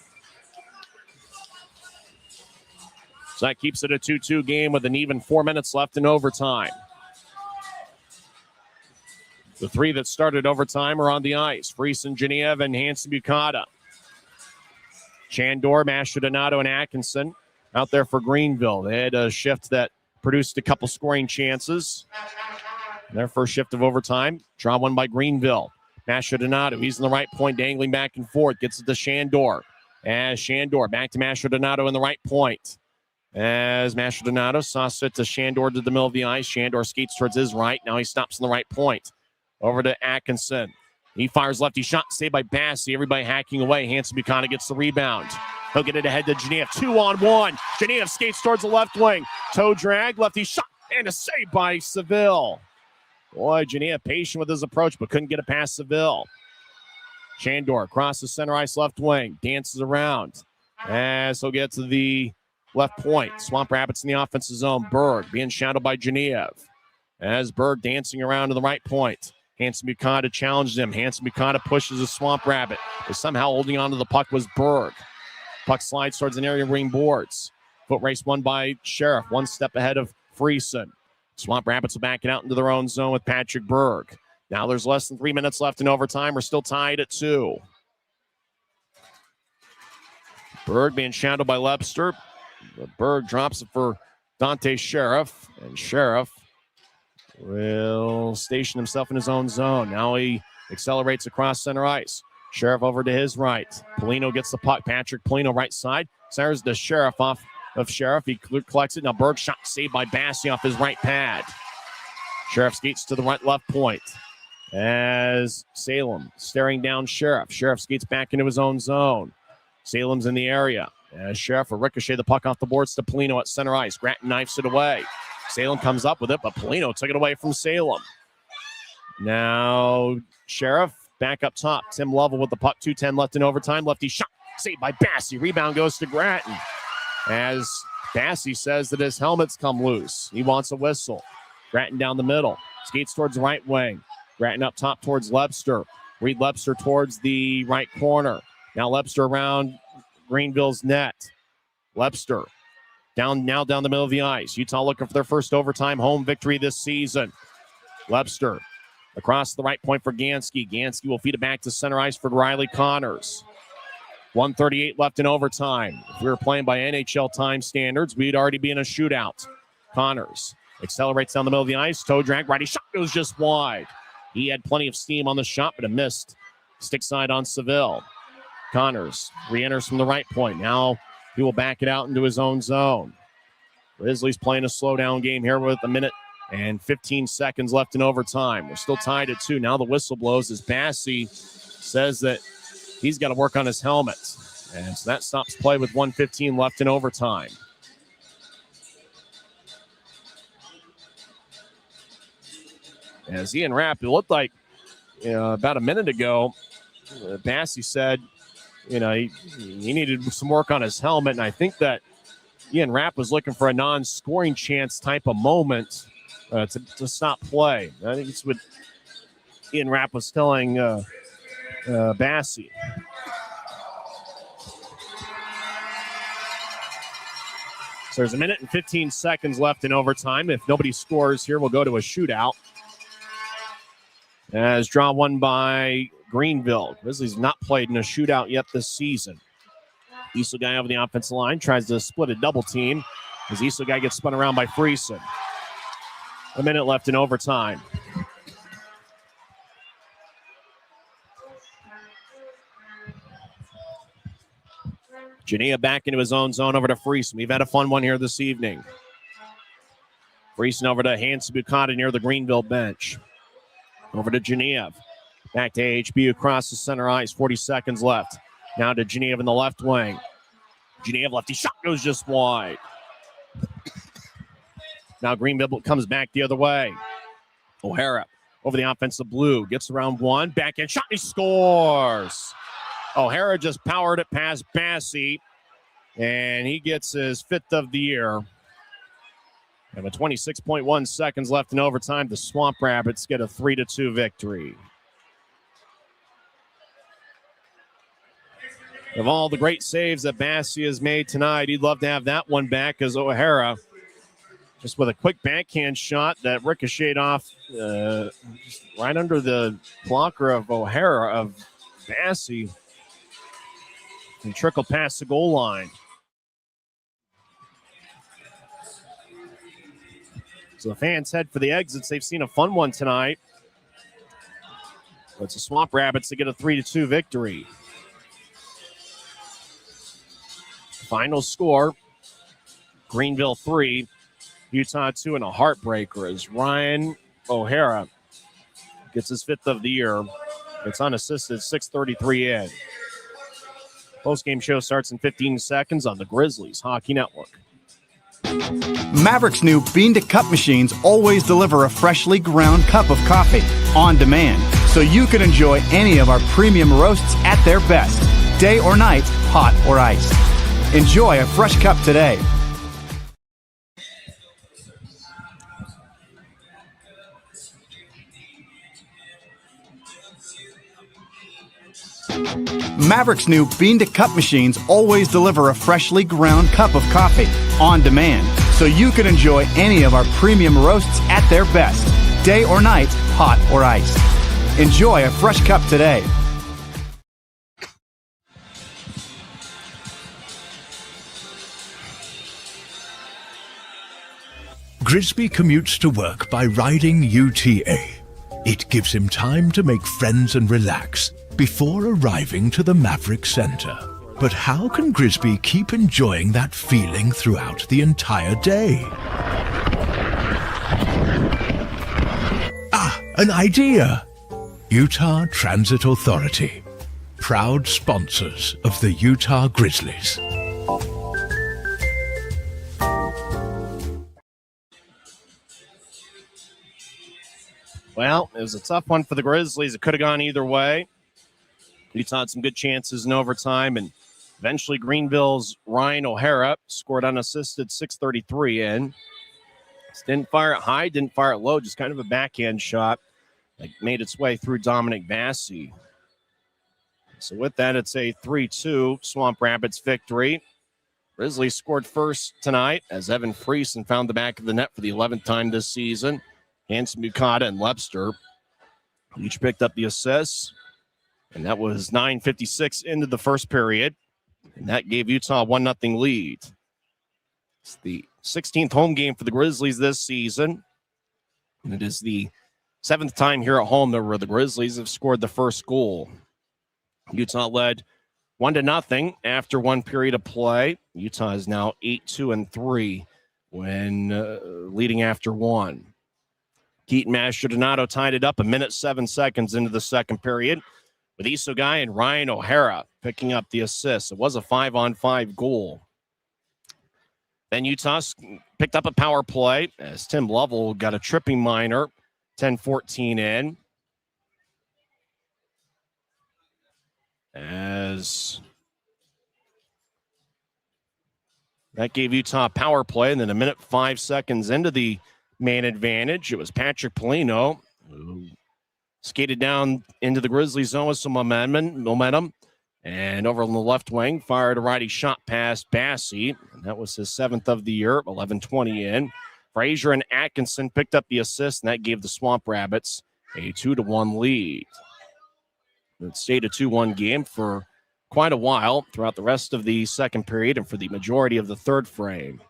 So that keeps it a 2-2 game with an even 4 minutes left in overtime. The three that started overtime are on the ice. Friesen, Genev, and Hanson Bukata. Shandor, Masher Donato, and Atkinson out there for Greenville. They had a shift that produced a couple scoring chances. Their first shift of overtime. Draw one by Greenville. Mastrodonato, he's in the right point, dangling back and forth. Gets it to Shandor. As Shandor back to Mastrodonato in the right point. As Mastrodonato sauces it to Shandor to the middle of the ice. Shandor skates towards his right. Now he stops in the right point. Over to Atkinson. He fires lefty shot, saved by Bassey. Everybody hacking away. Hanson Buchanan gets the rebound. He'll get it ahead to Genev. 2-on-1. Genev skates towards the left wing. Toe drag, lefty shot, and a save by Seville. Boy, Genev patient with his approach, but couldn't get it past Seville. Shandor across the center ice left wing. Dances around as he'll get to the left point. Swamp Rabbits in the offensive zone. Berg being shadowed by Genev. As Berg dancing around to the right point. Hanson Buchanan challenged him. Hanson Buchanan pushes the Swamp Rabbit. But somehow holding on to the puck was Berg. Puck slides towards an area ring boards. Foot race won by Sheriff. One step ahead of Friesen. Swamp Rabbits will back it out into their own zone with Patrick Berg. Now there's less than 3 minutes left in overtime. We're still tied at 2. Berg being shadowed by Lebster. Berg drops it for Dante Sheriff. And Sheriff will station himself in his own zone. Now he accelerates across center ice. Sheriff over to his right. Polino gets the puck. Patrick Polino right side. Centers the Sheriff off of Sheriff. He collects it. Now Berg shot saved by Bassey off his right pad. Sheriff skates to the right left point. As Salem staring down Sheriff. Sheriff skates back into his own zone. Salem's in the area. As Sheriff will ricochet the puck off the boards to Polino at center ice. Grattan knifes it away. Salem comes up with it, but Polino took it away from Salem. Now Sheriff back up top. Tim Lovell with the puck. 2:10 left in overtime. Lefty shot. Saved by Bassey. Rebound goes to Grattan. As Bassey says that his helmet's come loose. He wants a whistle. Grattan down the middle. Skates towards the right wing. Grattan up top towards Lebster. Reed Lebster towards the right corner. Now Lebster around Greenville's net. Lebster down the middle of the ice. Utah looking for their first overtime home victory this season. Lebster across the right point for Gansky. Gansky will feed it back to center ice for Riley Connors. 1:38 left in overtime. If we were playing by NHL time standards, we'd already be in a shootout. Connors accelerates down the middle of the ice. Toe drag. Righty shot goes just wide. He had plenty of steam on the shot, but it missed. Stick side on Seville. Connors re-enters from the right point. Now he will back it out into his own zone. Grizzlies playing a slow-down game here with 1 minute and 15 seconds left in overtime. We're still tied at 2. Now the whistle blows as Bassey says that he's got to work on his helmet. And so that stops play with 1:15 left in overtime. As Ian Rapp, it looked like about a minute ago, Bassey said, he needed some work on his helmet. And I think that Ian Rapp was looking for a non-scoring chance type of moment to stop play. I think it's what Ian Rapp was telling Bassey. So there's 1 minute and 15 seconds left in overtime. If nobody scores here, we'll go to a shootout. As draw one by Greenville. Grizzlies not played in a shootout yet this season. Issa guy over the offensive line tries to split a double team as Issa guy gets spun around by Friesen. 1 minute left in overtime. Jania back into his own zone over to Friesen. We've had a fun one here this evening. Friesen over to Hanson Buchanan near the Greenville bench. Over to Genev. Back to AHB across the center ice. 40 seconds left. Now to Genev in the left wing. Genev lefty shot goes just wide. Now Greenville comes back the other way. O'Hara over the offensive blue. Gets around one. Backhand shot. He scores. O'Hara just powered it past Bassey. And he gets his 5th of the year. And with 26.1 seconds left in overtime, the Swamp Rabbits get a 3-2 victory. Of all the great saves that Bassey has made tonight, he'd love to have that one back as O'Hara, just with a quick backhand shot that ricocheted off just right under the blocker of O'Hara, of Bassey, and trickled past the goal line. So the fans head for the exits. They've seen a fun one tonight. It's the Swamp Rabbits to get a 3-2 victory. Final score, Greenville 3, Utah 2 in a heartbreaker as Ryan O'Hara gets his 5th of the year. It's unassisted, 6:33 in. Post-game show starts in 15 seconds on the Grizzlies Hockey Network. Maverik's new bean-to-cup machines always deliver a freshly ground cup of coffee on demand, so you can enjoy any of our premium roasts at their best, day or night, hot or iced. Enjoy a fresh cup today. Maverik's new bean-to-cup machines always deliver a freshly ground cup of coffee on demand, so you can enjoy any of our premium roasts at their best, day or night, hot or iced. Enjoy a fresh cup today. Grisby commutes to work by riding UTA. It gives him time to make friends and relax before arriving to the Maverik Center. But how can Grisby keep enjoying that feeling throughout the entire day? An idea! Utah Transit Authority, proud sponsors of the Utah Grizzlies. Well, it was a tough one for the Grizzlies. It could have gone either way. Utah had some good chances in overtime, and eventually Greenville's Ryan O'Hara scored unassisted, 6:33 in. Just didn't fire it high, didn't fire it low, just kind of a backhand shot that made its way through Dominic Bassey. So with that, it's a 3-2 Swamp Rabbits victory. Grizzlies scored first tonight as Evan Friesen found the back of the net for the 11th time this season. Hanson, Bukata, and Lepster each picked up the assists. And that was 9:56 into the first period. And that gave Utah a 1-0 lead. It's the 16th home game for the Grizzlies this season. And it is the 7th time here at home where the Grizzlies have scored the first goal. Utah led 1-0 after one period of play. Utah is now 8-2-3 when leading after one. Keaton Mastrodonato tied it up 1:07 into the second period, with Isogai and Ryan O'Hara picking up the assist. It was a 5-on-5 goal. Then Utah picked up a power play as Tim Lovell got a tripping minor, 10-14 in. As that gave Utah a power play, and then 1:05 into the man advantage, it was Patrick Polino who skated down into the Grizzlies zone with some momentum, and over on the left wing, fired a righty shot past Bassey, and that was his 7th of the year, 11:20 in. Frazier and Atkinson picked up the assist, and that gave the Swamp Rabbits a 2-1 lead. It stayed a 2-1 game for quite a while throughout the rest of the second period and for the majority of the third frame.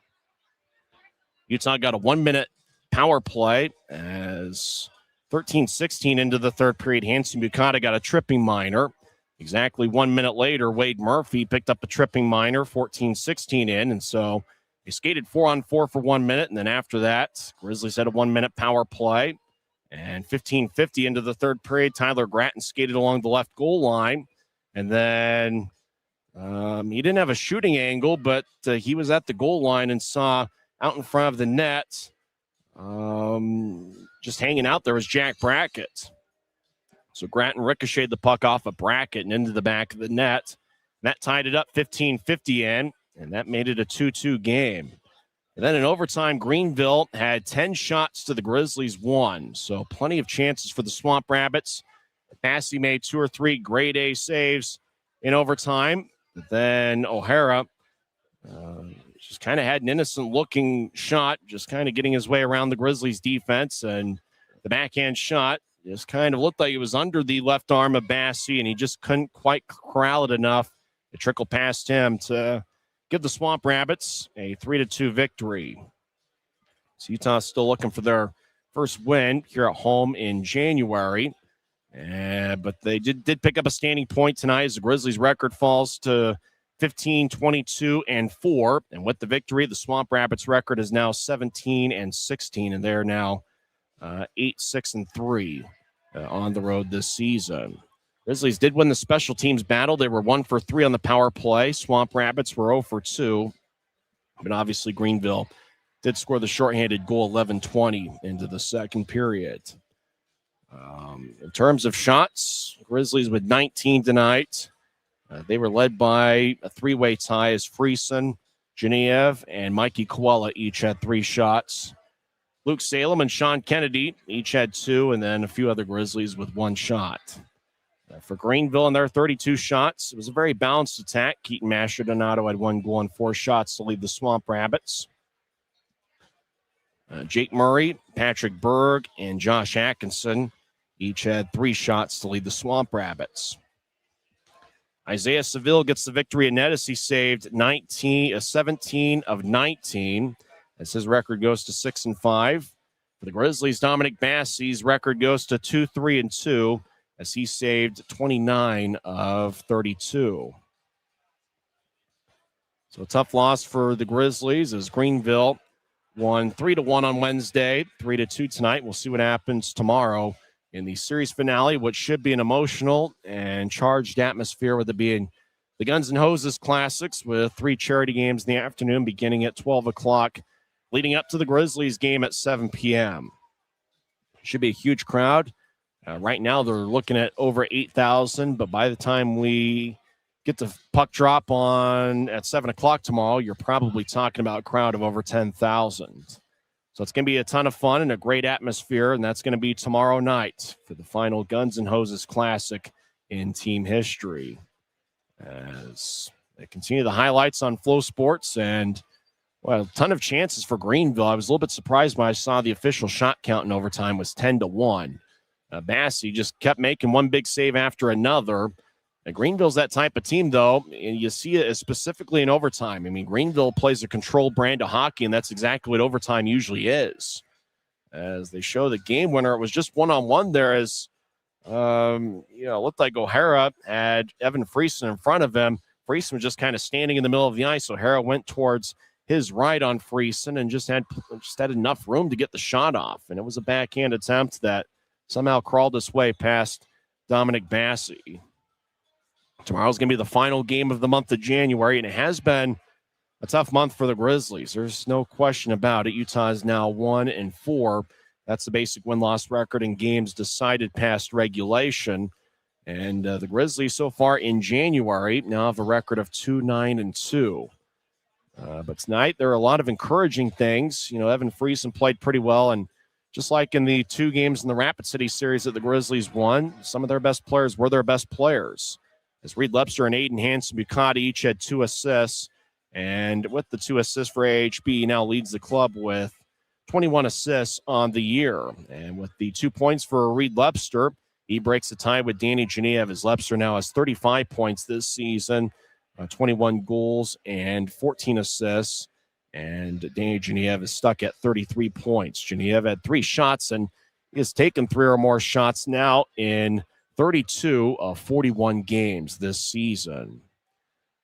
Utah got a 1-minute power play as 13-16 into the third period. Hanson Bukata got a tripping minor. Exactly 1 minute later, Wade Murphy picked up a tripping minor, 14-16 in. And so they skated 4-on-4 for 1 minute. And then after that, Grizzlies had a 1-minute power play. And 15:50 into the third period, Tyler Gratton skated along the left goal line. And then he didn't have a shooting angle, but he was at the goal line and saw out in front of the net, just hanging out there was Jack Brackett. So Gratton ricocheted the puck off of Brackett and into the back of the net. That tied it up 15:50 in, and that made it a 2-2 game. And then in overtime, Greenville had 10 shots to the Grizzlies 1. So plenty of chances for the Swamp Rabbits. Bassey made 2 or 3 grade A saves in overtime. But then O'Hara just kind of had an innocent-looking shot, just kind of getting his way around the Grizzlies' defense. And the backhand shot just kind of looked like it was under the left arm of Bassey, and he just couldn't quite corral it enough to trickle past him to give the Swamp Rabbits a 3-2 victory. So Utah's still looking for their first win here at home in January. But they did pick up a standing point tonight as the Grizzlies' record falls to 15, 22, and 4. And with the victory, the Swamp Rabbits record is now 17 and 16, and they're now 8, 6, and 3 on the road this season. Grizzlies did win the special teams battle. They were 1 for 3 on the power play. Swamp Rabbits were 0 for 2. But obviously Greenville did score the shorthanded goal 11-20 into the second period. In terms of shots, Grizzlies with 19 tonight. They were led by a three-way tie as Friesen, Genevieve, and Mikey Koala each had 3 shots. Luke Salem and Sean Kennedy each had 2, and then a few other Grizzlies with 1 shot. For Greenville and their 32 shots, it was a very balanced attack. Keaton Mastrodonato had 1 goal and 4 shots to lead the Swamp Rabbits. Jake Murray, Patrick Berg, and Josh Atkinson each had 3 shots to lead the Swamp Rabbits. Isaiah Seville gets the victory at net as he saved 17 of 19, as his record goes to 6 and 5. For the Grizzlies, Dominic Bassey's record goes to 2, 3, and 2, as he saved 29 of 32. So a tough loss for the Grizzlies as Greenville won 3-1 on Wednesday, 3-2 tonight. We'll see what happens tomorrow in the series finale, which should be an emotional and charged atmosphere, with it being the Guns N' Hoses Classics with 3 charity games in the afternoon beginning at 12 o'clock, leading up to the Grizzlies game at 7 p.m. Should be a huge crowd. Right now, they're looking at over 8,000, but by the time we get the puck drop on at 7 o'clock tomorrow, you're probably talking about a crowd of over 10,000. So it's going to be a ton of fun and a great atmosphere, and that's going to be tomorrow night for the final Guns N' Hoses Classic in team history. As they continue the highlights on Flow Sports, and well, a ton of chances for Greenville. I was a little bit surprised when I saw the official shot count in overtime was 10-1. Bassey just kept making one big save after another. Greenville's that type of team, though, and you see it specifically in overtime. I mean, Greenville plays a controlled brand of hockey, and that's exactly what overtime usually is. As they show the game winner, it was just one-on-one there as, looked like O'Hara had Evan Friesen in front of him. Friesen was just kind of standing in the middle of the ice. O'Hara went towards his right on Friesen and just had enough room to get the shot off. And it was a backhand attempt that somehow crawled his way past Dominic Bassey. Tomorrow's going to be the final game of the month of January, and it has been a tough month for the Grizzlies. There's no question about it. Utah is now 1 and 4. That's the basic win-loss record in games decided past regulation. And the Grizzlies so far in January now have a record of 2, 9, and 2. But tonight there are a lot of encouraging things. You know, Evan Friesen played pretty well, and just like in the 2 games in the Rapid City series that the Grizzlies won, some of their best players were their best players. As Reed Lepster and Aiden Hansen-Bucati each had 2 assists. And with the 2 assists for AHB, now leads the club with 21 assists on the year. And with the 2 points for Reed Lepster, he breaks the tie with Danny Genevieve, as Lepster now has 35 points this season, 21 goals and 14 assists. And Danny Genevieve is stuck at 33 points. Genevieve had 3 shots, and he has taken 3 or more shots now in 32 of 41 games this season.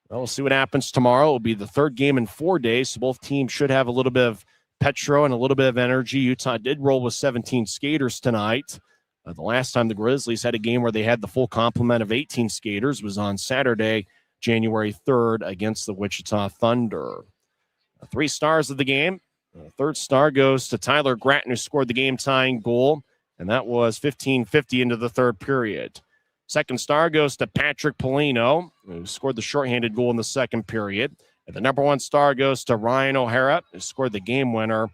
Well, we'll see what happens tomorrow. It will be the 3rd game in 4 days, so both teams should have a little bit of petro and a little bit of energy. Utah did roll with 17 skaters tonight. The last time the Grizzlies had a game where they had the full complement of 18 skaters was on Saturday, January 3rd, against the Wichita Thunder. 3 stars of the game. The 3rd star goes to Tyler Gratton, who scored the game-tying goal, and that was 15:50 into the 3rd period. 2nd star goes to Patrick Polino, who scored the shorthanded goal in the 2nd period. And the number 1 star goes to Ryan O'Hara, who scored the game winner,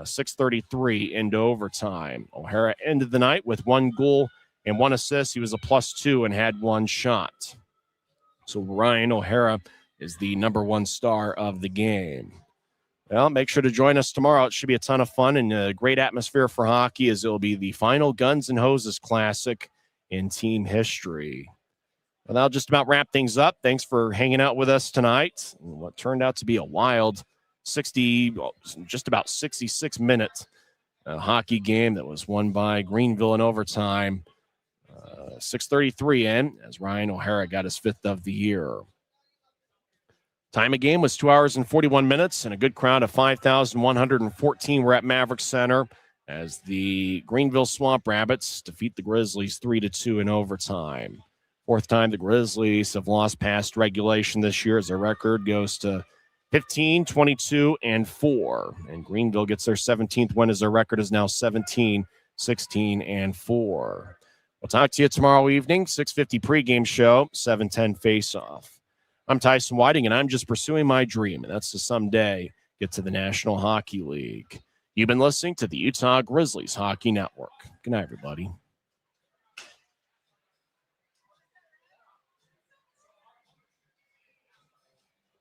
6:33 into overtime. O'Hara ended the night with 1 goal and 1 assist. He was a +2 and had 1 shot. So Ryan O'Hara is the number 1 star of the game. Well, make sure to join us tomorrow. It should be a ton of fun and a great atmosphere for hockey, as it will be the final Guns N' Hoses Classic in team history. Well, that'll just about wrap things up. Thanks for hanging out with us tonight. What turned out to be a wild just about 66 minutes hockey game that was won by Greenville in overtime. 6:33 in as Ryan O'Hara got his 5th of the year. Time of game was 2 hours and 41 minutes, and a good crowd of 5,114 were at Maverik Center as the Greenville Swamp Rabbits defeat the Grizzlies 3-2 in overtime. 4th time the Grizzlies have lost past regulation this year as their record goes to 15, 22, and 4. And Greenville gets their 17th win as their record is now 17, 16, and 4. We'll talk to you tomorrow evening, 6:50 pregame show, 7:10 face-off. I'm Tyson Whiting, and I'm just pursuing my dream, and that's to someday get to the National Hockey League. You've been listening to the Utah Grizzlies Hockey Network. Good night, everybody.